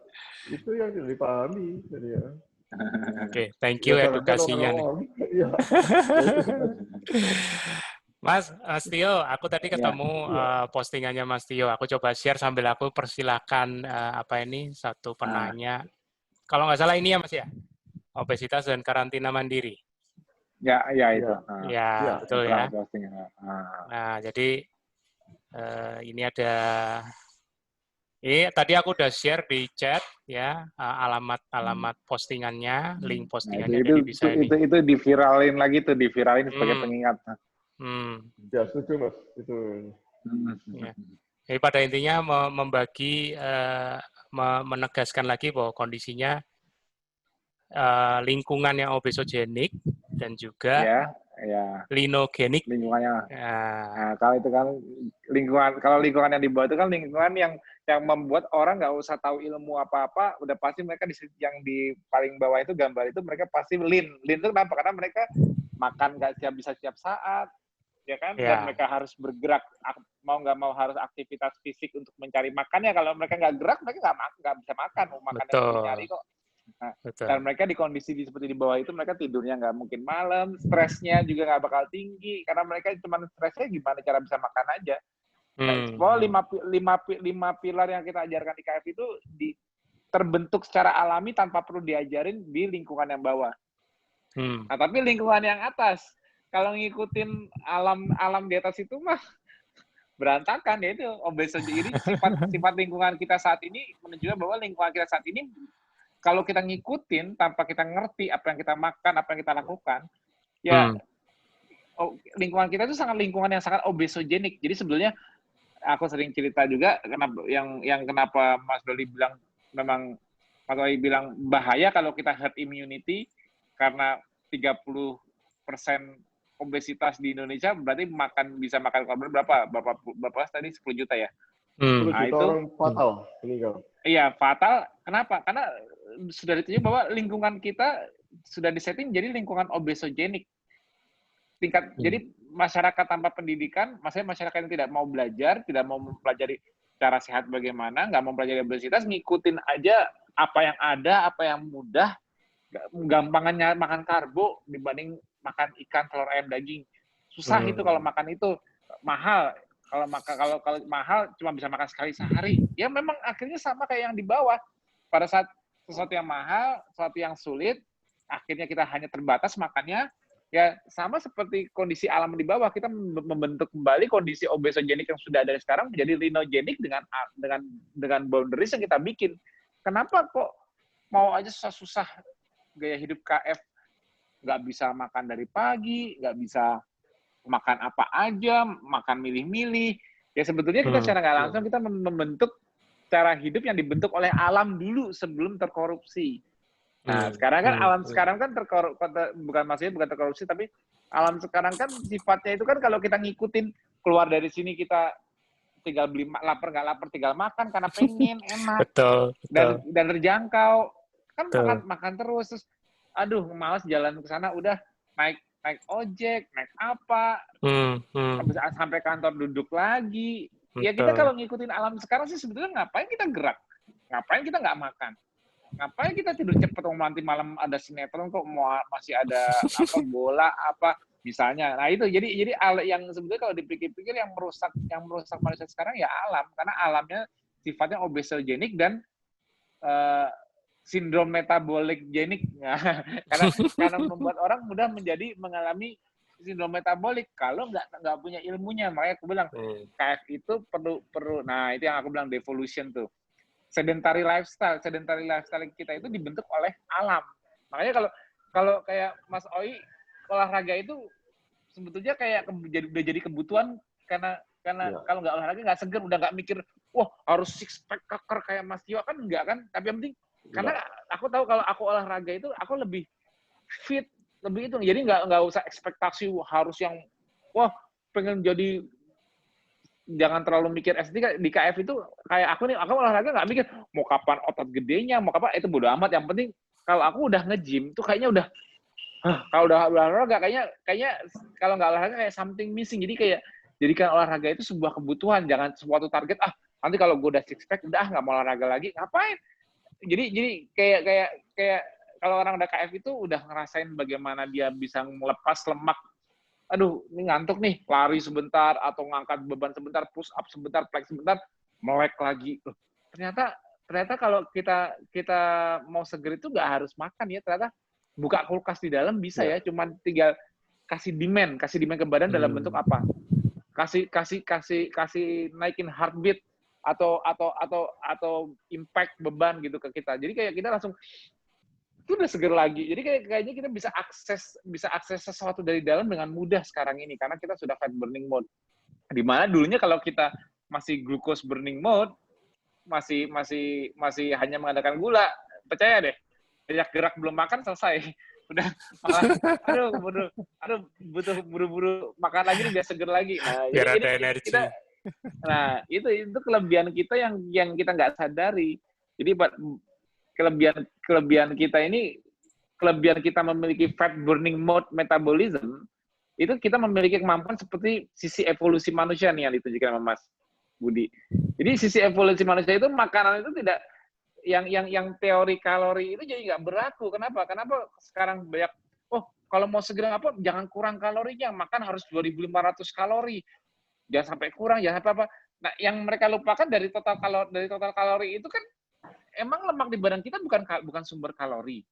itu yang dipahami. Jadi ya. Oke, thank you edukasinya nih. Iya. Mas Tio, aku tadi ketemu postingannya Mas Tio. Aku coba share sambil aku persilakan satu penanya. Kalau nggak salah ini ya Mas ya, obesitas dan karantina mandiri. Ya itu. Ya, betul ya. Nah, jadi ini ada. Ini tadi aku udah share di chat ya alamat postingannya, link postingannya. Itu, jadi bisa itu diviralin lagi tuh, sebagai pengingat. Ya setuju Mas. Itu. Ya. Jadi pada intinya membagi, menegaskan lagi bahwa kondisinya lingkungan yang obesogenik dan juga linogenik. Lingkungannya. Nah, kalau itu kan lingkungan yang di bawah itu kan lingkungan yang membuat orang nggak usah tahu ilmu apa-apa, udah pasti mereka yang di paling bawah itu gambar itu mereka pasti lean itu kenapa? Karena mereka makan nggak bisa setiap saat, ya kan? Dan mereka harus bergerak, mau nggak mau harus aktivitas fisik untuk mencari makannya. Kalau mereka nggak gerak, mereka nggak bisa makan, mau makan yang dicari kok. Nah, dan mereka di kondisi seperti di bawah itu mereka tidurnya nggak mungkin malam, stresnya juga nggak bakal tinggi karena mereka cuma stresnya gimana cara bisa makan aja. Nah, 5 pilar yang kita ajarkan di KF itu terbentuk secara alami tanpa perlu diajarin di lingkungan yang bawah. Nah, tapi lingkungan yang atas kalau ngikutin alam di atas itu mah berantakan ya itu obesogenik. Sifat lingkungan kita saat ini menunjukkan bahwa lingkungan kita saat ini kalau kita ngikutin tanpa kita ngerti apa yang kita makan, apa yang kita lakukan, ya lingkungan kita itu lingkungan yang sangat obesogenik. Jadi sebenarnya aku sering cerita juga kenapa kenapa Mas Doli bilang memang Mas Doli bilang bahaya kalau kita herd immunity karena 30% obesitas di Indonesia berarti bisa makan korban berapa tadi 10 juta ya? 10 juta orang fatal meninggal. Iya, fatal. Kenapa? Karena sudah ditunjuk bahwa lingkungan kita sudah disetting jadi lingkungan obesogenik. Jadi masyarakat tanpa pendidikan, maksudnya masyarakat yang tidak mau belajar, tidak mau mempelajari cara sehat bagaimana, nggak mau mempelajari obesitas, ngikutin aja apa yang ada, apa yang mudah, gampangannya makan karbo dibanding makan ikan, telur, ayam, daging. Susah itu kalau makan itu, mahal. Kalau mahal cuma bisa makan sekali sehari. Ya memang akhirnya sama kayak yang di bawah. Pada saat sesuatu yang mahal, sesuatu yang sulit, akhirnya kita hanya terbatas makannya. Ya sama seperti kondisi alam di bawah, kita membentuk kembali kondisi obesogenik yang sudah ada sekarang menjadi linogenik dengan boundaries yang kita bikin. Kenapa kok mau aja susah-susah gaya hidup KF, nggak bisa makan dari pagi, nggak bisa makan apa aja, makan milih-milih, Ya sebetulnya kita secara nggak langsung kita membentuk cara hidup yang dibentuk oleh alam dulu sebelum terkorupsi. Nah, sekarang kan alam sekarang kan bukan terkorupsi, tapi alam sekarang kan sifatnya itu kan kalau kita ngikutin keluar dari sini kita tinggal beli lapar nggak lapar tinggal makan karena pengen enak Betul. dan terjangkau kan makan terus aduh malas jalan ke sana udah naik ojek naik apa sampai kantor duduk lagi. Ya kita kalau ngikutin alam sekarang sih sebetulnya ngapain kita gerak, ngapain kita nggak makan, ngapain kita tidur cepet nanti malam ada sinetron kok masih ada apa bola apa misalnya. Nah itu jadi yang sebetulnya kalau dipikir-pikir yang merusak manusia sekarang ya alam, karena alamnya sifatnya obesogenik dan sindrom metabolik genik. karena membuat orang mudah mengalami sindrom metabolik kalau nggak punya ilmunya. Makanya aku bilang KF itu perlu nah itu yang aku bilang devolution tuh. Sedentary lifestyle kita itu dibentuk oleh alam. Makanya kalau kayak Mas Oi olahraga itu sebetulnya kayak udah jadi kebutuhan karena kalau nggak olahraga nggak seger, udah nggak mikir wah harus six pack keker kayak Mas Tio kan enggak kan, tapi yang penting karena aku tahu kalau aku olahraga itu aku lebih fit, lebih itu, jadi nggak usah ekspektasi harus yang wah pengen jadi, jangan terlalu mikir estetika. Di KF itu kayak aku olahraga nggak mikir mau kapan otot gedenya, mau kapan, itu bodo amat. Yang penting kalau aku udah nge-gym tuh kayaknya udah kalau udah olahraga kayaknya kalau nggak olahraga kayak something missing. Jadi kayak jadikan olahraga itu sebuah kebutuhan, jangan suatu target nanti kalau gue udah six pack udah nggak mau olahraga lagi, ngapain. Jadi kayak kalau orang udah KF itu udah ngerasain bagaimana dia bisa melepas lemak. Aduh, ini ngantuk nih, lari sebentar atau ngangkat beban sebentar, push up sebentar, plank sebentar, melek lagi. Ternyata kalau kita mau seger itu nggak harus makan ya. Ternyata buka kulkas di dalam bisa ya, cuman tinggal kasih demand ke badan dalam bentuk apa? Kasih naikin heartbeat atau impact beban gitu ke kita. Jadi kayak kita langsung itu udah seger lagi. Jadi kayaknya kita bisa akses sesuatu dari dalam dengan mudah sekarang ini karena kita sudah fat burning mode. Di mana dulunya kalau kita masih glucose burning mode, masih hanya mengandalkan gula, percaya deh, banyak gerak belum makan selesai. Udah malah aduh butuh buru-buru makan lagi nih biar seger lagi. Nah, biar ada energi. Nah, itu kelebihan kita yang kita nggak sadari. Jadi kelebihan kita memiliki fat burning mode metabolism, itu kita memiliki kemampuan seperti sisi evolusi manusia nih yang ditunjukkan sama Mas Budi. Jadi sisi evolusi manusia itu makanan itu tidak yang teori kalori itu jadi nggak berlaku. Kenapa sekarang banyak kalau mau segera jangan kurang kalorinya, makan harus 2.500 kalori, jangan sampai kurang, jangan sampai apa. Nah, yang mereka lupakan dari total kalori itu kan emang lemak di badan kita bukan sumber kalori,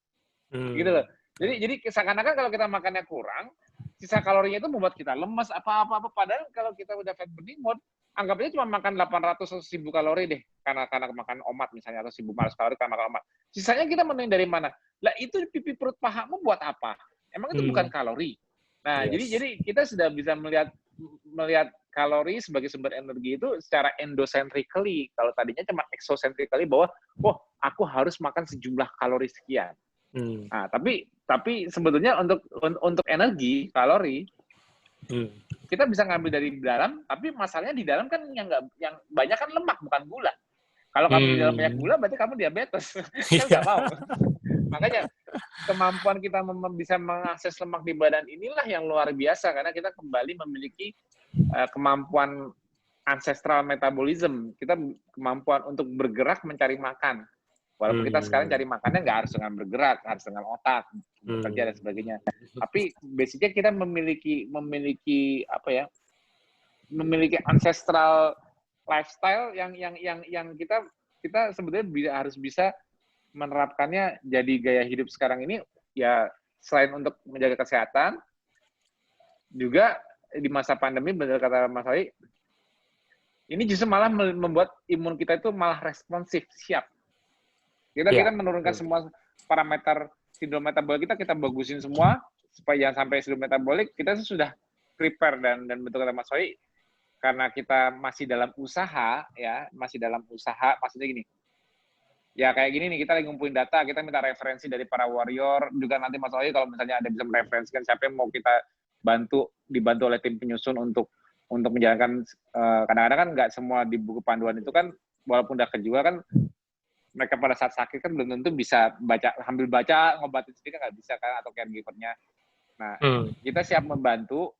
gitu loh. Jadi seakan-akan kalau kita makannya kurang, sisa kalorinya itu membuat kita lemas apa. Padahal kalau kita udah fat burning mode, anggap aja cuma makan 800 atau 1.000 kalori deh, karena makan omat misalnya, atau 1.500 kalori karena makan omat. Sisanya kita menuin dari mana? Lah itu pipi perut pahamu buat apa? Emang itu bukan kalori. Nah, jadi kita sudah bisa melihat kalori sebagai sumber energi itu secara endocentrically. Kalau tadinya cuma exocentrically bahwa aku harus makan sejumlah kalori sekian. Nah, tapi sebetulnya untuk energi kalori kita bisa ngambil dari dalam, tapi masalahnya di dalam kan yang banyak kan lemak bukan gula. Kalau kamu di dalam banyak gula berarti kamu diabetes. Kan nggak mau. Makanya kemampuan kita bisa mengakses lemak di badan inilah yang luar biasa, karena kita kembali memiliki kemampuan ancestral metabolism. Kita kemampuan untuk bergerak mencari makan. Walaupun kita sekarang cari makannya nggak harus dengan bergerak, harus dengan otak, bekerja dan sebagainya. Tapi basicnya kita memiliki ancestral lifestyle yang kita sebetulnya harus bisa menerapkannya jadi gaya hidup sekarang ini. Ya selain untuk menjaga kesehatan, juga di masa pandemi, benar kata Mas Ali, ini justru malah membuat imun kita itu malah responsif, siap. Kita menurunkan semua parameter sindrom metabolik kita bagusin semua supaya jangan sampai sindrom metabolik. Kita sudah prepare dan bentuk kata Mas Wai, kita masih dalam usaha, ya, maksudnya gini, ya kayak gini nih, kita lagi ngumpulin data, kita minta referensi dari para warrior, juga nanti Mas Oyi kalau misalnya ada bisa mereferensikan siapa yang mau kita dibantu oleh tim penyusun untuk menjalankan, kadang-kadang kan nggak semua di buku panduan itu kan, walaupun udah kejual kan, mereka pada saat sakit kan belum tentu bisa sambil baca, ngobatin sendiri kan nggak bisa kan, atau caregiver-nya. Nah, kita siap membantu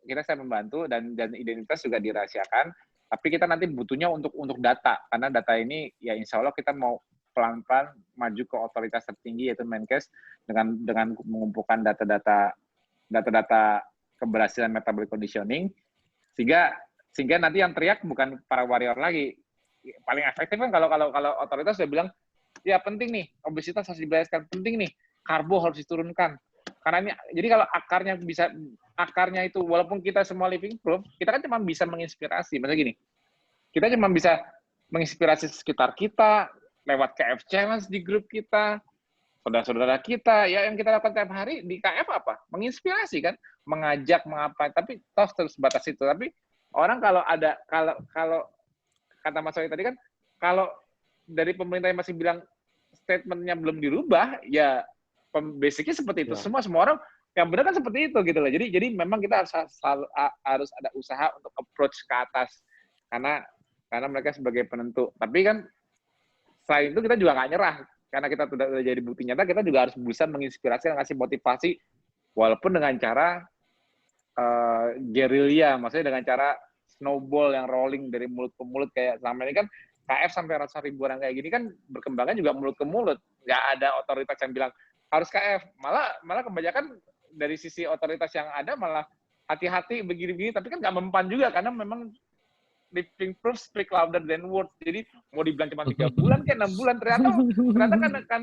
dan identitas juga dirahasiakan, tapi kita nanti butuhnya untuk data, karena data ini ya insya Allah kita mau pelan-pelan maju ke otoritas tertinggi yaitu Menkes dengan mengumpulkan data-data keberhasilan metabolic conditioning, sehingga nanti yang teriak bukan para warrior lagi. Paling efektif kan kalau otoritas sudah bilang, ya penting nih, obesitas harus dibereskan, penting nih, karbo harus diturunkan. Karena ini, jadi kalau akarnya itu, walaupun kita semua living proof, kita kan cuma bisa menginspirasi. Maksudnya gini, kita cuma bisa menginspirasi sekitar kita, lewat KF Challenge di grup kita, saudara-saudara kita, ya yang kita lakukan tiap hari di KF apa? Menginspirasi kan, mengajak, mengapa, tapi toh terus batas itu. Tapi orang kalau kata Mas Oyi tadi kan, kalau dari pemerintah yang masih bilang statementnya belum dirubah, ya basicnya seperti itu. Semua orang yang benar kan seperti itu gitu loh. Jadi memang kita harus ada usaha untuk approach ke atas, karena mereka sebagai penentu. Tapi kan selain itu kita juga nggak nyerah, karena kita sudah jadi bukti nyata, kita juga harus bisa menginspirasi dan ngasih motivasi, walaupun dengan cara gerilya, maksudnya dengan cara snowball yang rolling dari mulut ke mulut, kayak selama ini kan KF sampai ratusan ribu orang kayak gini kan berkembangnya juga mulut ke mulut, nggak ada otoritas yang bilang harus KF, malah kebanyakan dari sisi otoritas yang ada malah hati-hati begini-begini, tapi kan nggak mempan juga, karena memang living proof speak louder than words. Jadi mau dibilang cuma 3 bulan kayak 6 bulan, ternyata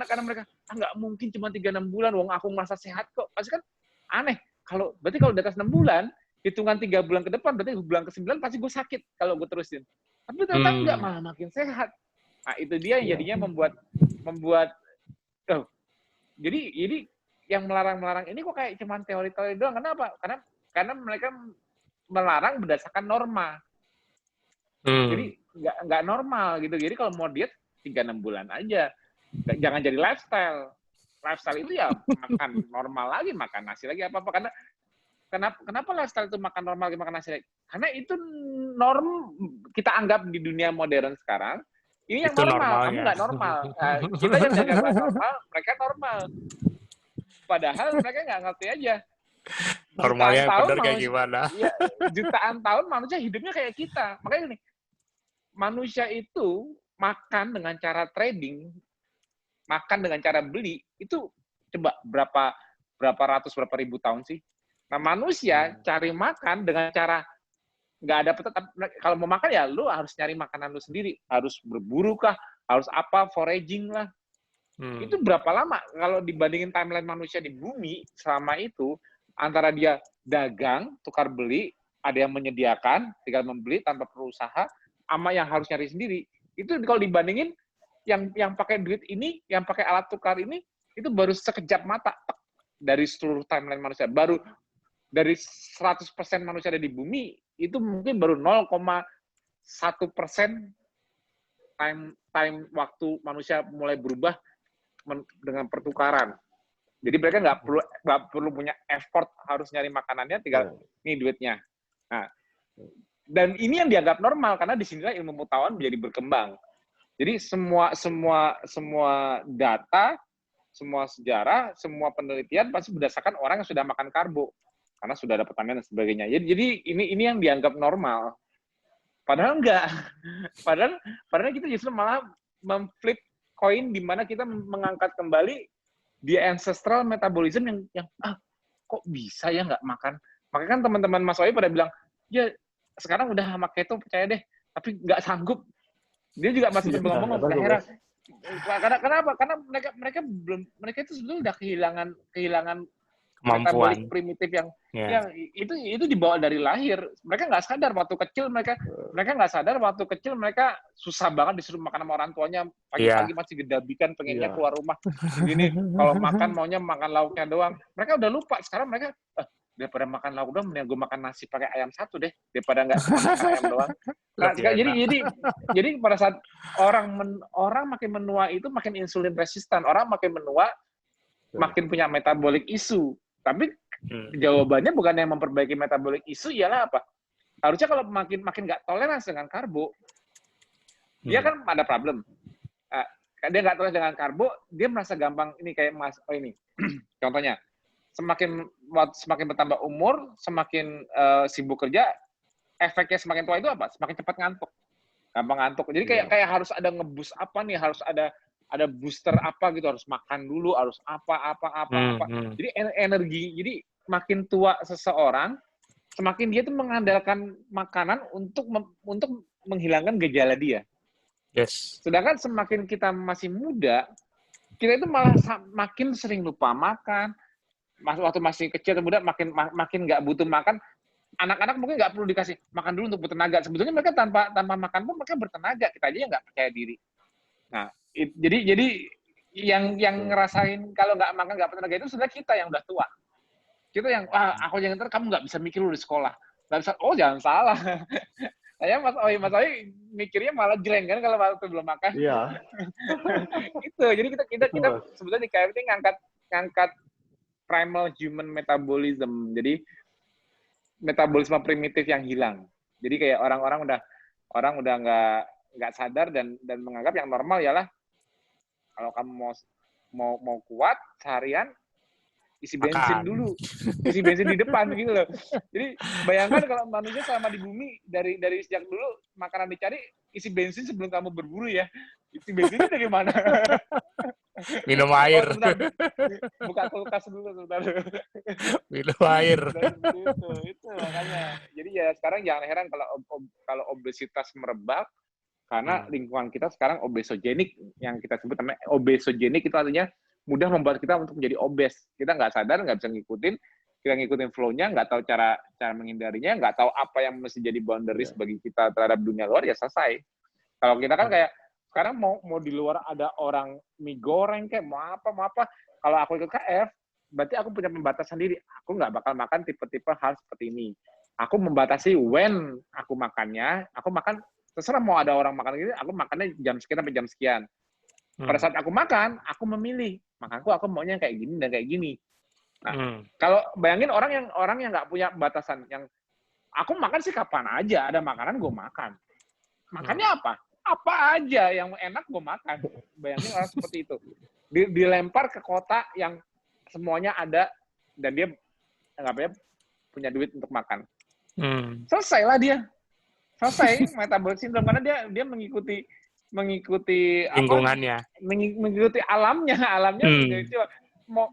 karena mereka nggak mungkin cuma 3-6 bulan, wong aku merasa sehat kok. Pasti kan aneh. Berarti kalau di atas 6 bulan, hitungan 3 bulan ke depan, berarti bulan ke-9 pasti gue sakit kalau gue terusin. Tapi ternyata enggak, malah makin sehat. Nah, itu dia yang jadinya membuat jadi yang melarang ini kok kayak cuma teori-teori doang. Kenapa? Karena mereka melarang berdasarkan norma. Jadi nggak normal gitu. Jadi kalau mau diet 3-6 bulan aja. Jangan jadi lifestyle. Lifestyle itu ya makan normal lagi, makan nasi lagi apa-apa. Karena kenapa lifestyle itu makan normal lagi, makan nasi lagi? Karena itu norm kita anggap di dunia modern sekarang. Ini yang itu normal, normalnya. kamu nggak normal. Kita yang nggak normal, mereka normal. Padahal mereka nggak ngerti aja. Normalnya benar kayak gimana? Ya, jutaan tahun manusia hidupnya kayak kita. Makanya gini, manusia itu makan dengan cara trading, makan dengan cara beli, itu coba berapa ratus, berapa ribu tahun sih? Nah, manusia cari makan dengan cara nggak ada tetap, kalau mau makan ya lu harus nyari makanan lu sendiri, harus berburu kah, harus apa, foraging lah. Itu berapa lama kalau dibandingin timeline manusia di bumi selama itu, antara dia dagang, tukar beli, ada yang menyediakan, tinggal membeli tanpa perlu usaha, sama yang harus nyari sendiri. Itu kalau dibandingin yang pakai duit ini, yang pakai alat tukar ini, itu baru sekejap mata dari seluruh timeline manusia. Baru dari 100% manusia ada di bumi, itu mungkin baru 0,1% time waktu manusia mulai berubah dengan pertukaran. Jadi mereka nggak perlu punya effort harus nyari makanannya, tinggal nih duitnya. Nah, dan ini yang dianggap normal karena disinilah ilmu pengetahuan menjadi berkembang. Jadi semua data, semua sejarah, semua penelitian pasti berdasarkan orang yang sudah makan karbo karena sudah ada pertanian dan sebagainya. Jadi ini yang dianggap normal. Padahal enggak. Padahal kita justru malah memflip koin di mana kita mengangkat kembali di ancestral metabolism yang kok bisa ya nggak makan. Makanya kan teman-teman Mas Oyi pada bilang, ya sekarang udah sama keto percaya deh, tapi nggak sanggup. Dia juga masih ngomong nggak heran. Kenapa? Karena mereka itu sebetulnya udah kehilangan kemampuan primitif yang itu dibawa dari lahir. Mereka nggak sadar waktu kecil mereka susah banget disuruh makan sama orang tuanya, pagi-pagi masih gedabikan pengennya keluar rumah. Begini kalau makan maunya makan lauknya doang. Mereka udah lupa. Sekarang mereka daripada makan lauk doang, mending gue makan nasi pakai ayam satu deh, daripada nggak cuma makan ayam doang. Nah, jadi pada saat orang makin menua itu makin insulin resistan, orang makin menua makin punya metabolic issue. Tapi jawabannya bukan yang memperbaiki metabolic issue, ialah apa? Harusnya kalau makin nggak toleransi dengan karbo, dia kan ada problem. Dia nggak toleransi dengan karbo, dia merasa gampang ini kayak ini. Contohnya, semakin bertambah umur, semakin sibuk kerja, efeknya semakin tua itu apa? Semakin cepat ngantuk. Gampang ngantuk. Jadi kayak harus ada ngebus apa nih, harus ada booster apa gitu, harus makan dulu, harus apa. Jadi energi. Jadi makin tua seseorang, semakin dia tuh mengandalkan makanan untuk menghilangkan gejala dia. Yes. Sedangkan semakin kita masih muda, kita itu malah makin sering lupa makan. Waktu masih kecil atau muda makin nggak butuh makan. Anak-anak mungkin nggak perlu dikasih makan dulu untuk bertenaga. Sebetulnya mereka tanpa makan pun mereka bertenaga. Kita aja nggak percaya diri. Nah, jadi yang ngerasain kalau nggak makan nggak bertenaga itu sebenarnya kita yang udah tua. Kita yang aku jangan ntar kamu nggak bisa mikir lu di sekolah. Nggak bisa. Oh jangan salah. Saya Mas Oi mikirnya malah jeleng kan kalau waktu belum makan. Iya. Itu. Jadi kita sebetulnya di KFT ngangkat primal human metabolism. Jadi metabolisme primitif yang hilang. Jadi kayak orang udah nggak sadar dan menganggap yang normal ialah kalau kamu mau kuat seharian isi bensin dulu, isi bensin di depan gitu loh. Jadi bayangkan kalau manusia selama di bumi dari sejak dulu makanan dicari isi bensin sebelum kamu berburu ya. Isi bensinnya dari mana? Minum air. Buka kulkas dulu sebentar. Minum air. Itu makanya. Jadi ya sekarang jangan heran kalau obesitas merebak karena lingkungan kita sekarang obesogenik, yang kita sebut namanya obesogenik itu artinya mudah membuat kita untuk menjadi obes. Kita nggak sadar, nggak bisa kita ngikutin flow-nya, nggak tahu cara menghindarinya, nggak tahu apa yang mesti jadi boundaries bagi kita terhadap dunia luar, ya selesai. Kalau kita kan kayak sekarang mau di luar ada orang mie goreng kayak mau apa. Kalau aku ikut KF, berarti aku punya pembatasan diri. Aku nggak bakal makan tipe-tipe hal seperti ini. Aku membatasi when aku makannya. Aku makan terserah mau ada orang makan gitu, aku makannya jam sekian sampai jam sekian. Pada saat aku makan, aku memilih makanku aku maunya kayak gini dan kayak gini. Nah, kalau bayangin orang yang nggak punya batasan, yang aku makan sih kapan aja, ada makanan gue makan. Makannya apa? Apa aja yang enak gue makan. Bayangin orang seperti itu. Dilempar ke kota yang semuanya ada dan dia punya duit untuk makan. Selesailah dia. Selesai metabolic syndrome karena dia mengikuti lingkungannya, mengikuti alamnya mau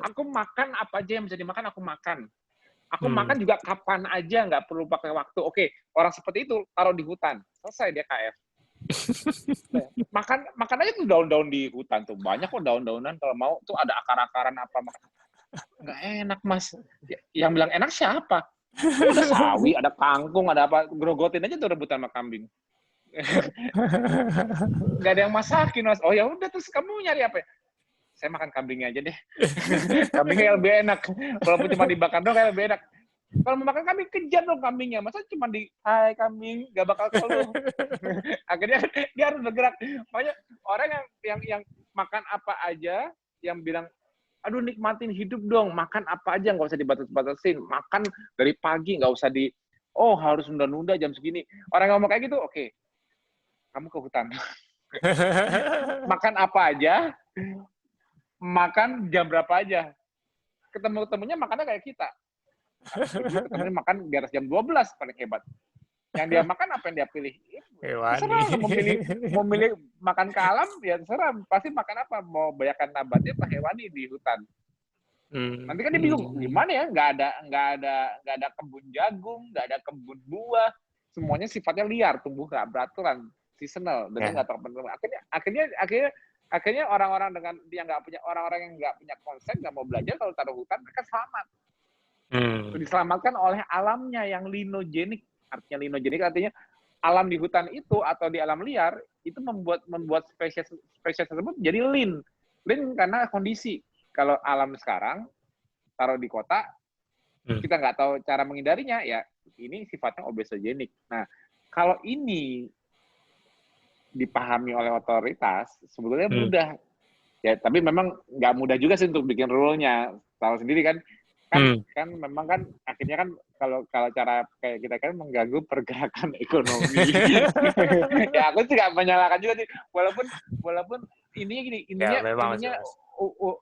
aku makan apa aja yang bisa dimakan aku makan. Aku makan juga kapan aja, nggak perlu pakai waktu. Oke, orang seperti itu taruh di hutan, selesai dia KF. makan aja tuh daun-daun di hutan tuh banyak kok daun-daunan, kalau mau tuh ada akar-akaran apa, nggak enak Mas. Yang bilang enak siapa? Ada sawi, ada kangkung, ada apa, grogotin aja tuh rebutan sama kambing. Nggak ada yang masakin Mas. Oh ya udah, terus kamu nyari apa? Saya makan kambingnya aja deh. Kambingnya lebih enak. Walaupun cuma dibakar doang kayak lebih enak. Kalau mau makan kambing, kejar dong kambingnya. Masa cuma hai kambing, nggak bakal keluh. Akhirnya dia harus bergerak. Makanya orang yang makan apa aja, yang bilang aduh nikmatin hidup dong, makan apa aja, nggak usah dibatas-batasin, makan dari pagi, nggak usah harus nunda-nunda jam segini. Orang ngomong kayak gitu, oke, kamu ke hutan. Makan apa aja, makan jam berapa aja. Ketemunya makannya kayak kita. Ketemunya makan di atas jam 12, paling hebat. Yang dia makan apa yang dia pilih? Terserah, mau milih makan ke alam, ya terserah. Pasti makan apa? Mau banyakkan nabati atau hewani di hutan. Nanti kan dia bingung, gimana ya? Nggak ada kebun jagung, nggak ada kebun buah. Semuanya sifatnya liar, tumbuh nggak beraturan, seasonal, dan nggak terpenuhi. Akhirnya orang-orang yang nggak punya konsep, nggak mau belajar, kalau taruh hutan mereka selamat. Diselamatkan oleh alamnya yang linogenik. Artinya linogenik artinya alam di hutan itu atau di alam liar itu membuat spesies tersebut jadi lean karena kondisi. Kalau alam sekarang taruh di kota kita nggak tahu cara menghindarinya, ya ini sifatnya obesogenik. Nah, kalau ini dipahami oleh otoritas, sebetulnya mudah. Ya, tapi memang nggak mudah juga sih untuk bikin rule-nya. Tahu sendiri kan, kan memang kan akhirnya kan kalau cara kayak kita kan mengganggu pergerakan ekonomi. Ya aku sih nggak menyalahkan juga sih, walaupun intinya gini,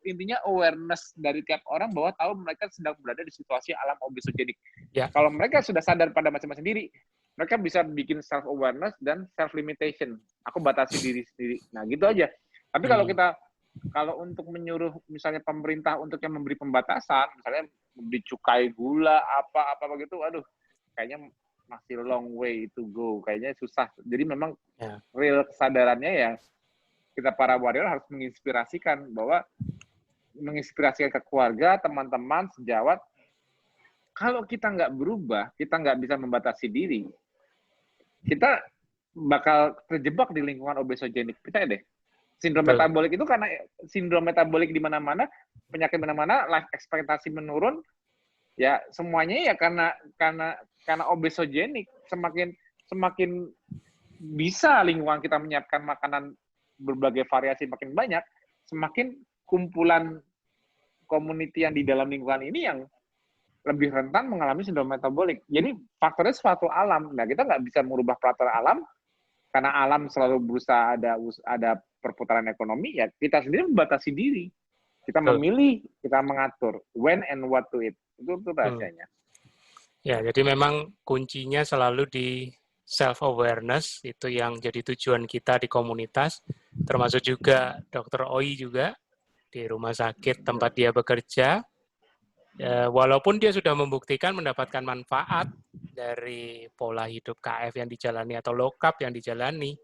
intinya awareness dari tiap orang bahwa tahu mereka sedang berada di situasi alam obesogenik. Ya. Kalau mereka sudah sadar pada masing-masing diri, mereka bisa bikin self awareness dan self limitation. Aku batasi diri sendiri. Nah gitu aja. Tapi kalau untuk menyuruh misalnya pemerintah untuk yang memberi pembatasan, misalnya dicukai gula apa begitu, aduh, kayaknya masih long way to go, kayaknya susah. Jadi memang real kesadarannya ya kita para warrior harus menginspirasikan ke keluarga, teman-teman, sejawat. Kalau kita nggak berubah, kita nggak bisa membatasi diri, kita bakal terjebak di lingkungan obesogenik. Percaya deh. Sindrom metabolik itu karena sindrom metabolik di mana-mana, penyakit mana-mana, life ekspektasi menurun, ya semuanya ya karena obesogenik. Semakin bisa lingkungan kita menyiapkan makanan berbagai variasi makin banyak, semakin kumpulan community yang di dalam lingkungan ini yang lebih rentan mengalami sindrom metabolik. Jadi faktornya suatu alam. Nah, kita nggak bisa merubah peraturan alam, karena alam selalu berusaha ada perputaran ekonomi, ya kita sendiri membatasi diri. Kita memilih, kita mengatur when and what to eat. Itu rahasianya. Ya, jadi memang kuncinya selalu di self-awareness, itu yang jadi tujuan kita di komunitas, termasuk juga Dr. Oi juga di rumah sakit tempat dia bekerja. Walaupun dia sudah membuktikan mendapatkan manfaat dari pola hidup KF yang dijalani atau low carb yang dijalani,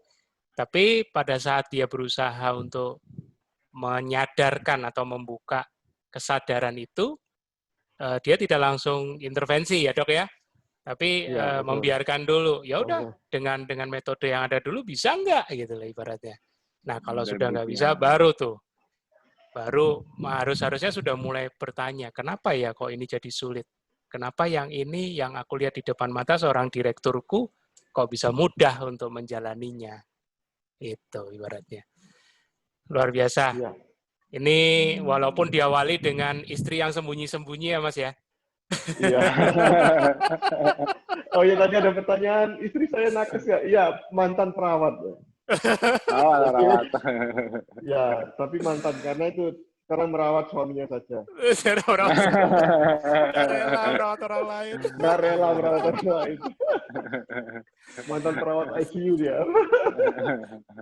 tapi pada saat dia berusaha untuk menyadarkan atau membuka kesadaran itu, dia tidak langsung intervensi ya dok ya, tapi membiarkan dulu. Ya udah dengan metode yang ada dulu bisa nggak gitu loh ibaratnya. Nah kalau sudah nggak bisa baru harusnya sudah mulai bertanya, kenapa ya kok ini jadi sulit? Kenapa yang ini yang aku lihat di depan mata seorang direkturku kok bisa mudah untuk menjalaninya? Itu ibaratnya. Luar biasa. Ya. Ini walaupun diawali dengan istri yang sembunyi-sembunyi ya Mas ya. Iya. Oh ya tadi ada pertanyaan, istri saya nakes ya? Iya, mantan perawat. Perawat. Ya, tapi mantan karena itu sekarang merawat suaminya saja. Nggak rela merawat orang lain. Nggak rela merawat orang lain. Mantan perawat ICU dia.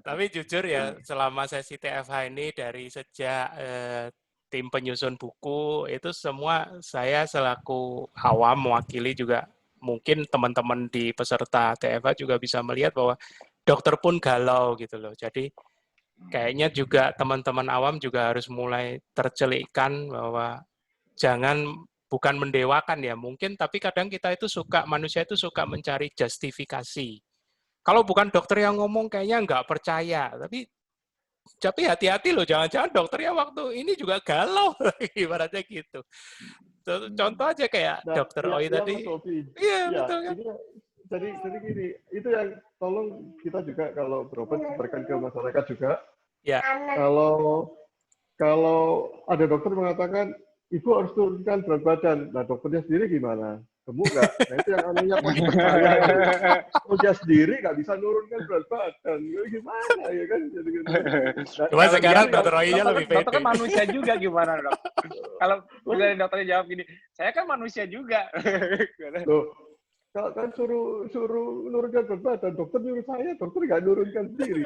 Tapi jujur ya, selama sesi TFH ini dari sejak tim penyusun buku, itu semua saya selaku awam mewakili juga, mungkin teman-teman di peserta TFH juga bisa melihat bahwa dokter pun galau gitu loh. Jadi kayaknya juga teman-teman awam juga harus mulai tercelikkan bahwa bukan mendewakan ya mungkin, tapi kadang kita itu manusia itu suka mencari justifikasi. Kalau bukan dokter yang ngomong kayaknya nggak percaya, tapi hati-hati loh, jangan-jangan dokternya waktu ini juga galau, ibaratnya gitu. Contoh aja kayak dokter Oi tadi. Iya, betul kan? Jadi gini, itu yang tolong kita juga kalau berobat berikan ke masyarakat juga. Ya. Kalau ada dokter mengatakan ibu harus turunkan berat badan, nah dokternya sendiri gimana? Gemuk nggak? Nah itu yang anehnya kok dipercaya. Dia sendiri nggak bisa nurunkan berat badan, gimana ya kan? Jadi, cuma sekarang dokter Oi-nya lebih pede. Dokter kan manusia juga gimana dok? Kalau dokternya jawab gini, saya kan manusia juga. Loh, kalau kan suruh nurunkan berat badan, dokter nyuruh saya, dokter nggak nurunkan sendiri.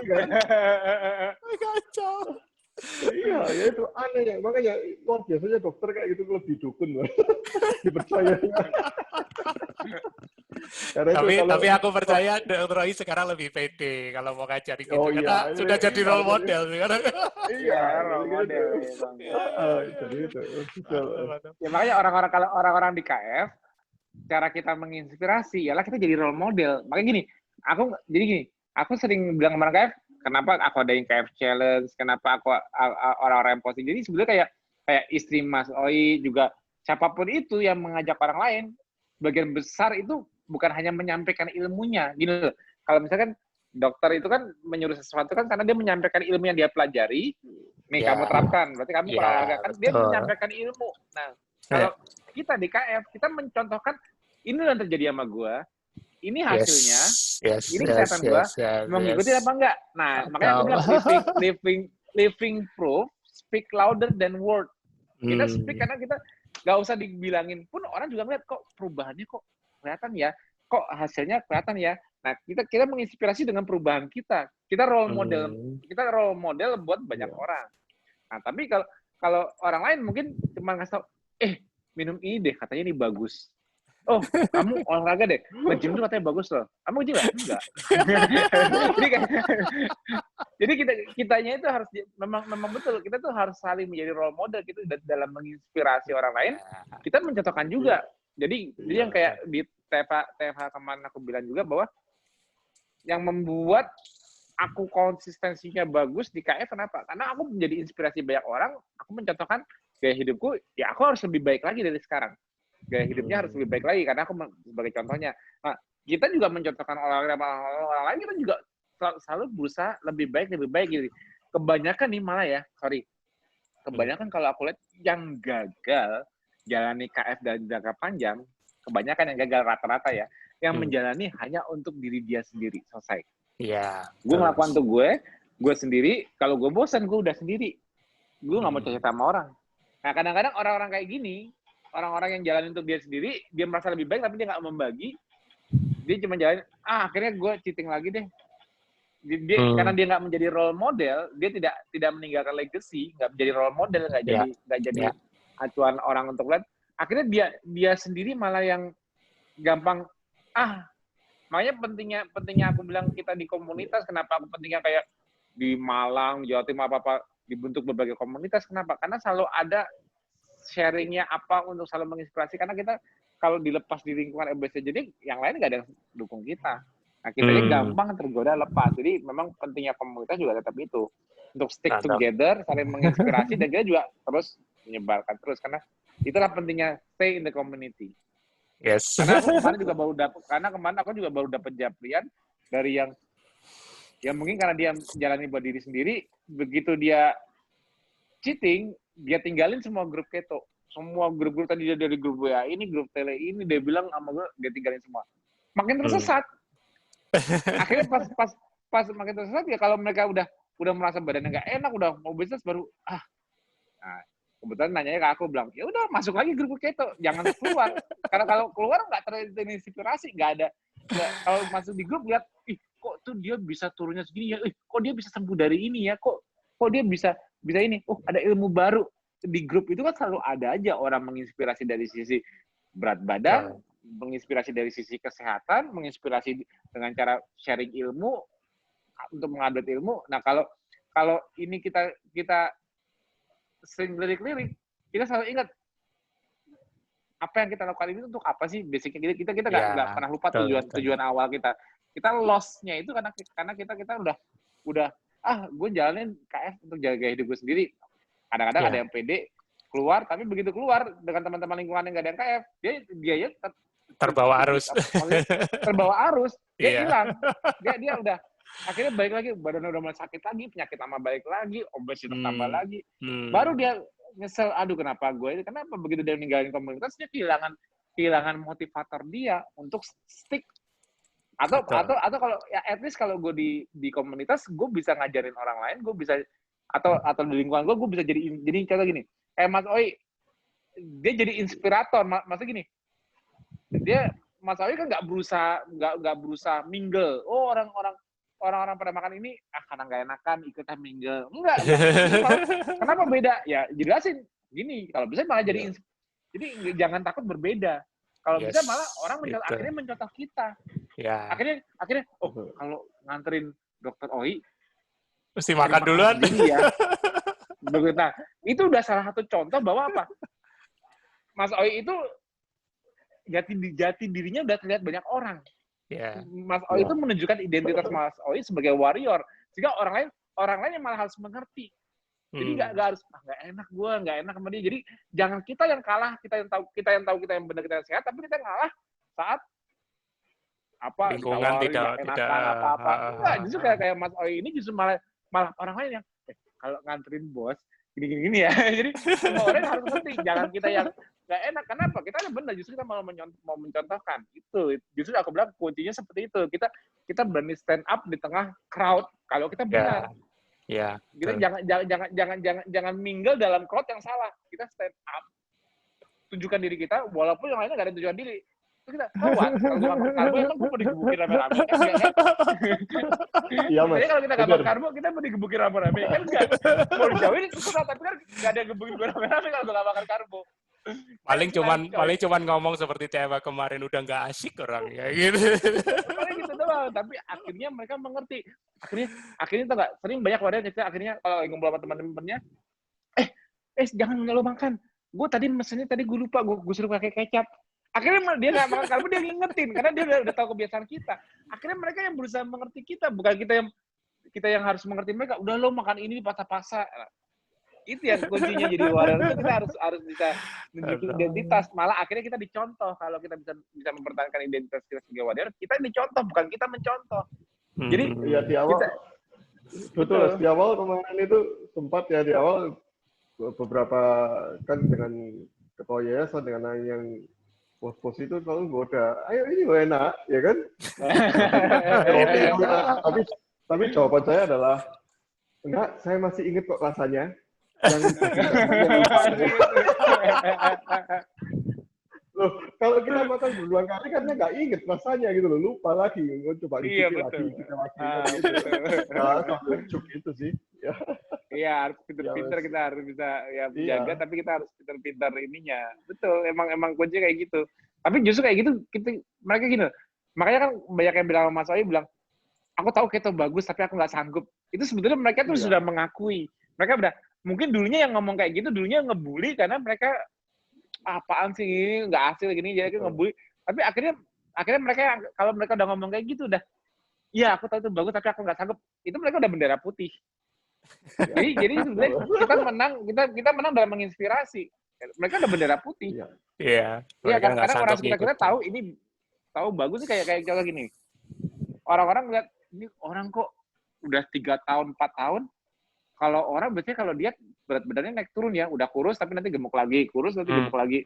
Kan? Kacau. Iya, ya itu aneh ya. Makanya luar biasanya dokter kayak gitu lebih dukun loh. Dipercaya. Tapi aku percaya Dr. Roy sekarang lebih pede kalau mau ngajar gitu. Karena sudah jadi role model sekarang. Iya, role model. Jadi itu. Ya makanya orang-orang di KF, cara kita menginspirasi ialah kita jadi role model. Makanya gini, aku sering bilang sama KF, kenapa aku adain KF Challenge, kenapa aku orang-orang yang positif. Jadi sebenarnya kayak istri Mas Oi juga siapapun itu yang mengajak orang lain, bagian besar itu bukan hanya menyampaikan ilmunya. Gini loh, kalau misalkan dokter itu kan menyuruh sesuatu kan karena dia menyampaikan ilmu yang dia pelajari, nih kamu terapkan, berarti kamu olahraga kan dia menyampaikan ilmu. Nah, kalau kita di KF, kita mencontohkan ini yang terjadi sama gue, ini hasilnya, ini kesehatan gue, mengikuti apa enggak? Nah, makanya aku bilang living proof speak louder than word. Kita speak karena kita nggak usah dibilangin pun orang juga ngeliat kok perubahannya kok kelihatan ya, kok hasilnya kelihatan ya. Nah, kita menginspirasi dengan perubahan kita. Kita role model buat banyak orang. Nah, tapi kalau orang lain mungkin cuma ngasih tau, minum ini deh, katanya ini bagus. Oh, kamu olahraga deh, nge-gym tuh katanya bagus loh. Kamu nge-gym nggak? Enggak. Jadi kitanya itu harus memang betul, kita tuh harus saling menjadi role model gitu dalam menginspirasi orang lain. Kita mencontohkan juga. Jadi yang kayak di TFH kemarin aku bilang juga bahwa yang membuat aku konsistensinya bagus di KF kenapa? Karena aku menjadi inspirasi banyak orang, aku mencontohkan gaya hidupku, ya aku harus lebih baik lagi dari sekarang. Gaya hidupnya harus lebih baik lagi, karena aku sebagai contohnya. Nah, kita juga mencontohkan orang lain, kita juga selalu berusaha lebih baik gitu. Kebanyakan nih malah ya, kebanyakan kalau aku lihat yang gagal jalani KF dan jangka panjang, kebanyakan yang gagal rata-rata ya, yang menjalani hanya untuk diri dia sendiri, selesai. Iya. Gue ngelakuin untuk gue sendiri, kalau gue bosan, gue udah sendiri. Gue nggak mau cerita sama orang. Nah, kadang-kadang orang-orang kayak gini, orang-orang yang jalan untuk dia sendiri, dia merasa lebih baik, tapi dia nggak membagi. Dia cuma jalan, akhirnya gue cheating lagi deh. Karena dia nggak menjadi role model, dia tidak meninggalkan legacy, nggak menjadi role model, nggak jadi acuan orang untuk lihat. Akhirnya dia sendiri malah yang gampang, makanya pentingnya aku bilang kita di komunitas, kenapa aku pentingnya kayak di Malang, Jawa Timur, apa-apa, dibentuk berbagai komunitas, kenapa? Karena selalu ada sharingnya apa untuk selalu menginspirasi, karena kita kalau dilepas di lingkungan EBC, jadi yang lain nggak ada yang dukung kita. Nah, kitanya gampang tergoda lepas. Jadi memang pentingnya komunitas juga tetap itu. Untuk stick together, saling menginspirasi, dan kita juga terus menyebarkan terus. Karena itulah pentingnya stay in the community. Yes. Karena kemarin aku juga baru dapat japrian dari yang mungkin karena dia jalani buat diri sendiri, begitu dia cheating, dia tinggalin semua grup keto. Semua grup-grup tadi dari grup WA ini, grup tele ini, dia bilang sama gue, dia tinggalin semua. Makin tersesat. Akhirnya pas makin tersesat ya, kalau mereka udah merasa badannya nggak enak, udah mau bisnis baru nah, kebetulan nanyanya ke aku, bilang ya udah masuk lagi grup keto, jangan keluar. Karena kalau keluar nggak terinspirasi, nggak ada. Kalau masuk di grup lihat, kok tuh dia bisa turunnya segini ya, kok dia bisa sembuh dari ini ya, kok dia bisa ini, ada ilmu baru. Di grup itu kan selalu ada aja orang menginspirasi dari sisi berat badan, menginspirasi dari sisi kesehatan, menginspirasi dengan cara sharing ilmu untuk mengupdate ilmu. Nah, kalau ini kita sering lirik-lirik, kita selalu ingat apa yang kita lakukan ini untuk apa sih? Basicnya kita nggak pernah lupa tujuan awal kita. Kita loss-nya itu karena kita udah gue jalanin KF untuk jaga hidup gue sendiri. Kadang-kadang ada yang pede keluar, tapi begitu keluar dengan teman-teman lingkungan yang nggak ada yang KF, dia terbawa arus, dia hilang, dia udah akhirnya balik lagi, badannya udah mulai sakit lagi, penyakit lama balik lagi, obesitas tambah lagi, baru dia nyesel, kenapa begitu dia ninggalin komunitas, dia kehilangan motivator dia untuk stick. Atau kalau ya at least kalau gue di komunitas, gue bisa ngajarin orang lain, gue bisa atau di lingkungan gue bisa jadi contoh gini, kayak Mas Oi, dia jadi inspirator. Maksudnya gini, Mas Oi kan nggak berusaha mingle. Orang-orang pada makan ini karena nggak enakan ikutan mingle. Enggak. Kenapa beda? Ya jelasin gini, kalau bisa malah jadi jadi jangan takut berbeda. Kalau bisa malah orang akhirnya mencontoh kita. Ya. Akhirnya kalau nganterin Dokter Oi mesti makan duluan. Ya. Nah, itu udah salah satu contoh bahwa apa? Mas Oi itu jati dirinya udah terlihat banyak orang. Yeah. Mas Oi itu menunjukkan identitas Mas Oi sebagai warrior, sehingga orang lain yang malah harus mengerti. Jadi nggak harus nggak enak sama dia. Jadi jangan kita yang kalah, kita yang tahu kita yang benar, kita yang sehat, tapi kita yang kalah saat apa lingkungan ditawarin tidak enakan apa-apa. Enggak, justru kayak Mas Oi ini justru malah orang lain yang kalau nganterin bos gini ya. Jadi semua orang harus ngerti, jangan kita yang nggak enak. Kenapa? Kita yang benar, justru kita mau mencontohkan. Itu justru aku bilang kuncinya seperti itu. Kita berani stand up di tengah crowd kalau kita benar. Ya. Kita jangan mingle dalam crowd yang salah. Kita stand up, tunjukkan diri kita, walaupun yang lainnya nggak ada tunjukkan diri. Itu kita kuat. Kalau kita makan karbo, emang gue mau digebukin rame-rame. Iya, Mas. Jadi kalau kita nggak makan karbo, kita mau digebukin rame-rame. Kan nggak. Mau dijauhin itu susah, tapi kan nggak ada yang gebukin gue rame-rame kalau gue nggak makan karbo. Paling cuman ngomong seperti cewek kemarin udah nggak asik orang ya gitu. Paling gitu doang, tapi akhirnya mereka mengerti. Akhirnya tuh nggak sering banyak wadah kita akhirnya kalau ngobrol sama teman-temannya, jangan lo makan. Gue tadi mesennya gue lupa, gue suruh pakai kecap. Akhirnya dia nggak makan karbo, dia ngingetin karena dia udah tahu kebiasaan kita. Akhirnya mereka yang berusaha mengerti kita, bukan kita yang harus mengerti mereka. Udah lo makan ini pasa-pasa. Itu yang kuncinya jadi warrior itu kita harus bisa menunjukkan identitas. Malah akhirnya kita dicontoh. Kalau kita bisa mempertahankan identitas kita sebagai warrior, kita dicontoh, bukan kita mencontoh. Jadi ya di awal betul. Di awal kemarin itu sempat ya di awal beberapa kan dengan ketua yayasan dengan yang bos-bos itu selalu goda, ayo ini gue enak, ya kan? Tapi jawaban saya adalah enggak, saya masih ingat kok rasanya. Loh, kalau kita makan berulang kali kan nggak inget rasanya gitu loh, lupa lagi, coba dicicil lagi, kita lagi. Itu sih. Iya, harus pinter-pinter kita harus bisa ya menjaga, tapi kita harus pinter-pinter ininya. Betul, emang kunci kayak gitu. Tapi justru kayak gitu, mereka gini, makanya kan banyak yang bilang sama Mas Oi bilang, aku tahu keto bagus, tapi aku nggak sanggup. Itu sebetulnya mereka tuh sudah mengakui. Mereka udah mungkin dulunya yang ngomong kayak gitu, dulunya ngebully karena mereka apaan sih ini nggak hasil gini, jadi ngebully. Tapi akhirnya mereka kalau mereka udah ngomong kayak gitu udah, iya aku tahu itu bagus tapi aku nggak sanggup. Itu mereka udah bendera putih. jadi sebenarnya kita menang dalam menginspirasi. Mereka udah bendera putih. Iya. Iya kan karena orang sekitar kita tahu ini tahu bagus sih kayak contoh gini. Orang-orang lihat ini orang kok udah 3 tahun 4 tahun. Kalau orang biasanya kalau diet berat badannya naik turun ya, udah kurus tapi nanti gemuk lagi, kurus nanti gemuk lagi.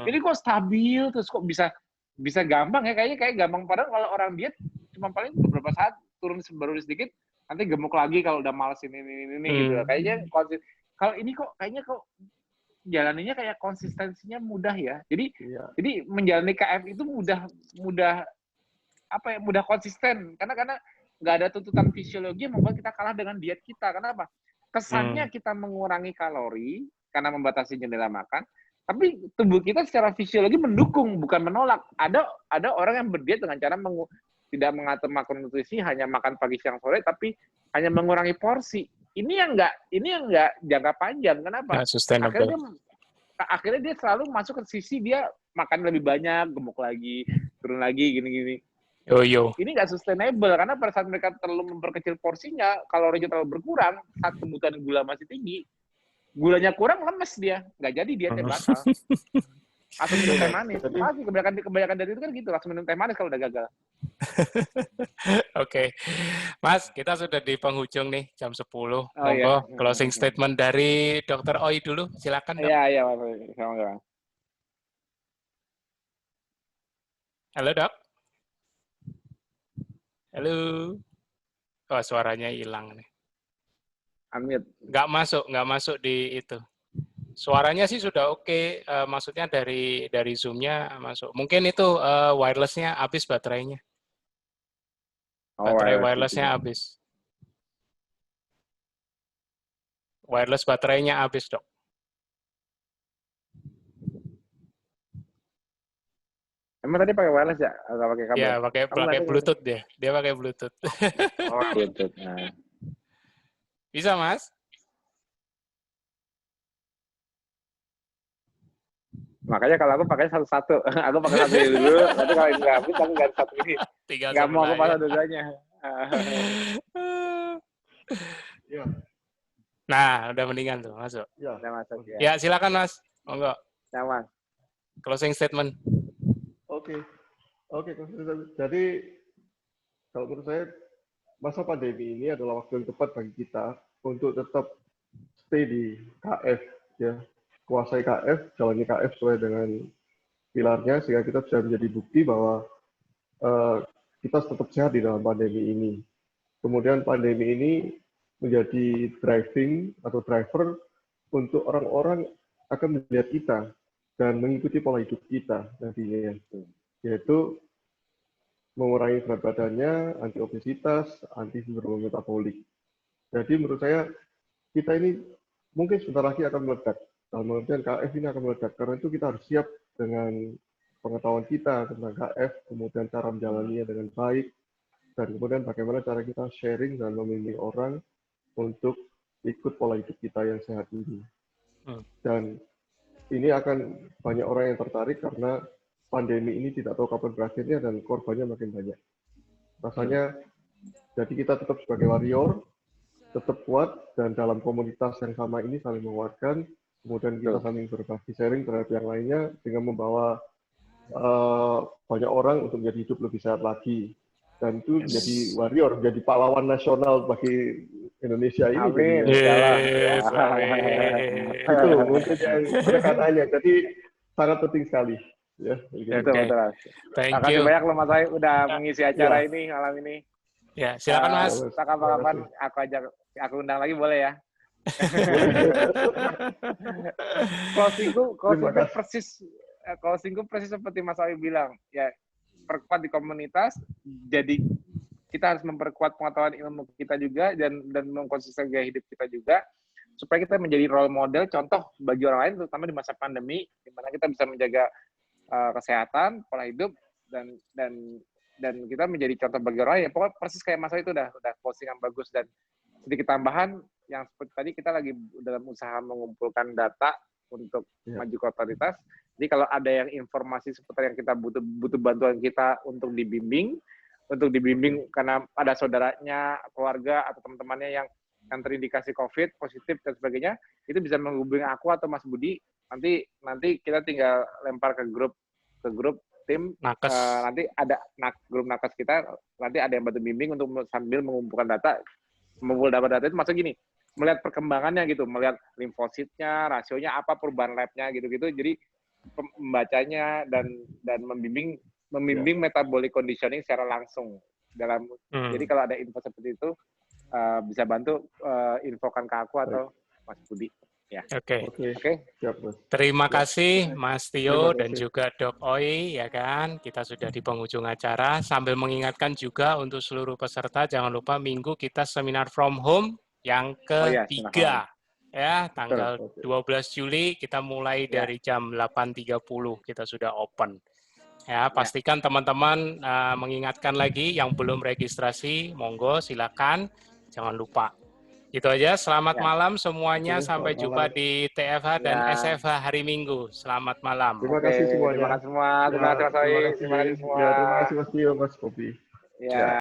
Ini kok stabil terus kok bisa gampang ya kayak gampang, padahal kalau orang diet cuma paling beberapa saat turun baru sedikit, nanti gemuk lagi kalau udah males ini gitu. Kayaknya kalau ini kok kayaknya jalaninya kayak konsistensinya mudah ya. Jadi menjalani KF itu mudah apa ya, mudah konsisten karena nggak ada tuntutan fisiologi yang membuat kita kalah dengan diet kita. Kenapa? Kesannya kita mengurangi kalori karena membatasi jendela makan, tapi tubuh kita secara fisiologi mendukung, bukan menolak. Ada orang yang berdiet dengan cara tidak mengatur makronutrisi, hanya makan pagi, siang, sore, tapi hanya mengurangi porsi. Ini yang nggak jangka panjang. Kenapa? Akhirnya dia selalu masuk ke sisi dia makan lebih banyak, gemuk lagi, turun lagi, gini-gini. Ini nggak sustainable karena pada saat mereka terlalu memperkecil porsinya, kalorinya terlalu berkurang, saat kebutuhan gula masih tinggi, gulanya kurang, lemes dia, nggak jadi dietnya batal. Atau minum teh manis, pasti kebanyakan dari itu kan gitu, langsung minum teh manis kalau udah gagal. Oke. Mas, kita sudah di penghujung nih, jam 10. Monggo, closing statement dari Dr. Oi dulu, silakan. Iya, sama-sama. Halo, Dok. Halo. Oh, suaranya hilang nih. Amit. Nggak masuk di itu. Suaranya sih sudah oke. Maksudnya dari Zoom-nya masuk. Mungkin itu wireless-nya habis baterainya. Baterai wireless-nya habis. Wireless baterainya habis, Dok. Emang tadi pakai wireless ya? Atau pakai kabel? Iya, pakai Bluetooth dia. Dia pakai Bluetooth. Oh, Bluetooth. Nah. Bisa, Mas? Makanya kalau aku pakai satu-satu. Aku pakai satu dulu, nanti kalau ini nggak habis, aku ganti satu ini. Nggak mau aku pasang dua-duanya. Nah, udah mendingan tuh, masuk. Ya. Udah masuk ya. Ya, silakan Mas. Monggo. Nah, Mas. Closing statement. Oke. Jadi kalau menurut saya masa pandemi ini adalah waktu yang tepat bagi kita untuk tetap stay di KF, ya, kuasai KF, jalani KF sesuai dengan pilarnya sehingga kita bisa menjadi bukti bahwa kita tetap sehat di dalam pandemi ini. Kemudian pandemi ini menjadi driving atau driver untuk orang-orang akan melihat kita dan mengikuti pola hidup kita nantinya, yaitu mengurangi berat badannya, anti obesitas, anti sindrom metabolik. Jadi menurut saya kita ini mungkin sebentar lagi akan meledak. Dalam pengertian KF ini akan meledak. Karena itu kita harus siap dengan pengetahuan kita tentang KF, kemudian cara menjalaninya dengan baik, dan kemudian bagaimana cara kita sharing dan membimbing orang untuk ikut pola hidup kita yang sehat ini. Dan ini akan banyak orang yang tertarik karena pandemi ini tidak tahu kapan berakhirnya dan korbannya makin banyak. Rasanya, jadi kita tetap sebagai warrior, tetap kuat, dan dalam komunitas yang sama ini saling menguatkan, kemudian kita saling berbagi sharing terhadap yang lainnya, dengan membawa banyak orang untuk menjadi hidup lebih sehat lagi. Dan itu menjadi warrior, menjadi pahlawan nasional bagi Indonesia ini. Amin. Yes, Itu mungkin yang penekanannya. Jadi sangat penting sekali. Ya, Betul. Thank Makasih you. banyak loh Mas Ai udah mengisi acara ini malam ini. Ya, silakan Mas. Kapan-kapan aku undang lagi boleh ya? Closingku persis seperti Mas Ai bilang, ya perkuat di komunitas, jadi kita harus memperkuat pengetahuan ilmu kita juga dan mengkonsisten gaya hidup kita juga supaya kita menjadi role model contoh bagi orang lain terutama di masa pandemi di mana kita bisa menjaga kesehatan, pola hidup dan kita menjadi contoh bagi orang lain. Ya pokoknya persis kayak Mas Ai itu udah closing yang bagus dan sedikit tambahan yang seperti tadi kita lagi dalam usaha mengumpulkan data untuk maju ke otoritas. Jadi kalau ada yang informasi seputar yang kita butuh bantuan kita untuk dibimbing karena ada saudaranya, keluarga atau teman-temannya yang terindikasi COVID positif dan sebagainya, itu bisa menghubungi aku atau Mas Budi. Nanti kita tinggal lempar ke grup tim Nakes. nanti ada grup nakes kita, nanti ada yang bantu bimbing untuk sambil mengumpulkan data. Mengumpul data itu maksud gini, melihat perkembangannya gitu, melihat limfositnya, rasionya apa, perubahan labnya gitu-gitu. Jadi membacanya dan membimbing metabolic conditioning secara langsung dalam. Jadi kalau ada info seperti itu bisa bantu infokan ke aku atau Mas Budi. Ya. Oke. Terima kasih Mas Tio dan juga Dok Oi, ya kan. Kita sudah di penghujung acara. Sambil mengingatkan juga untuk seluruh peserta, jangan lupa minggu kita seminar from home yang ketiga. Ya, tanggal 12 Juli kita mulai dari jam 8.30 kita sudah open. Ya, pastikan teman-teman mengingatkan lagi yang belum registrasi, monggo silakan, jangan lupa. Itu aja, selamat malam semuanya, sampai jumpa di TFH dan SFH hari Minggu. Selamat malam. Terima kasih semuanya. Terima kasih semua. Terima kasih Mas Oi. Terima kasih Mas Tio, Mas Kopi. Ya.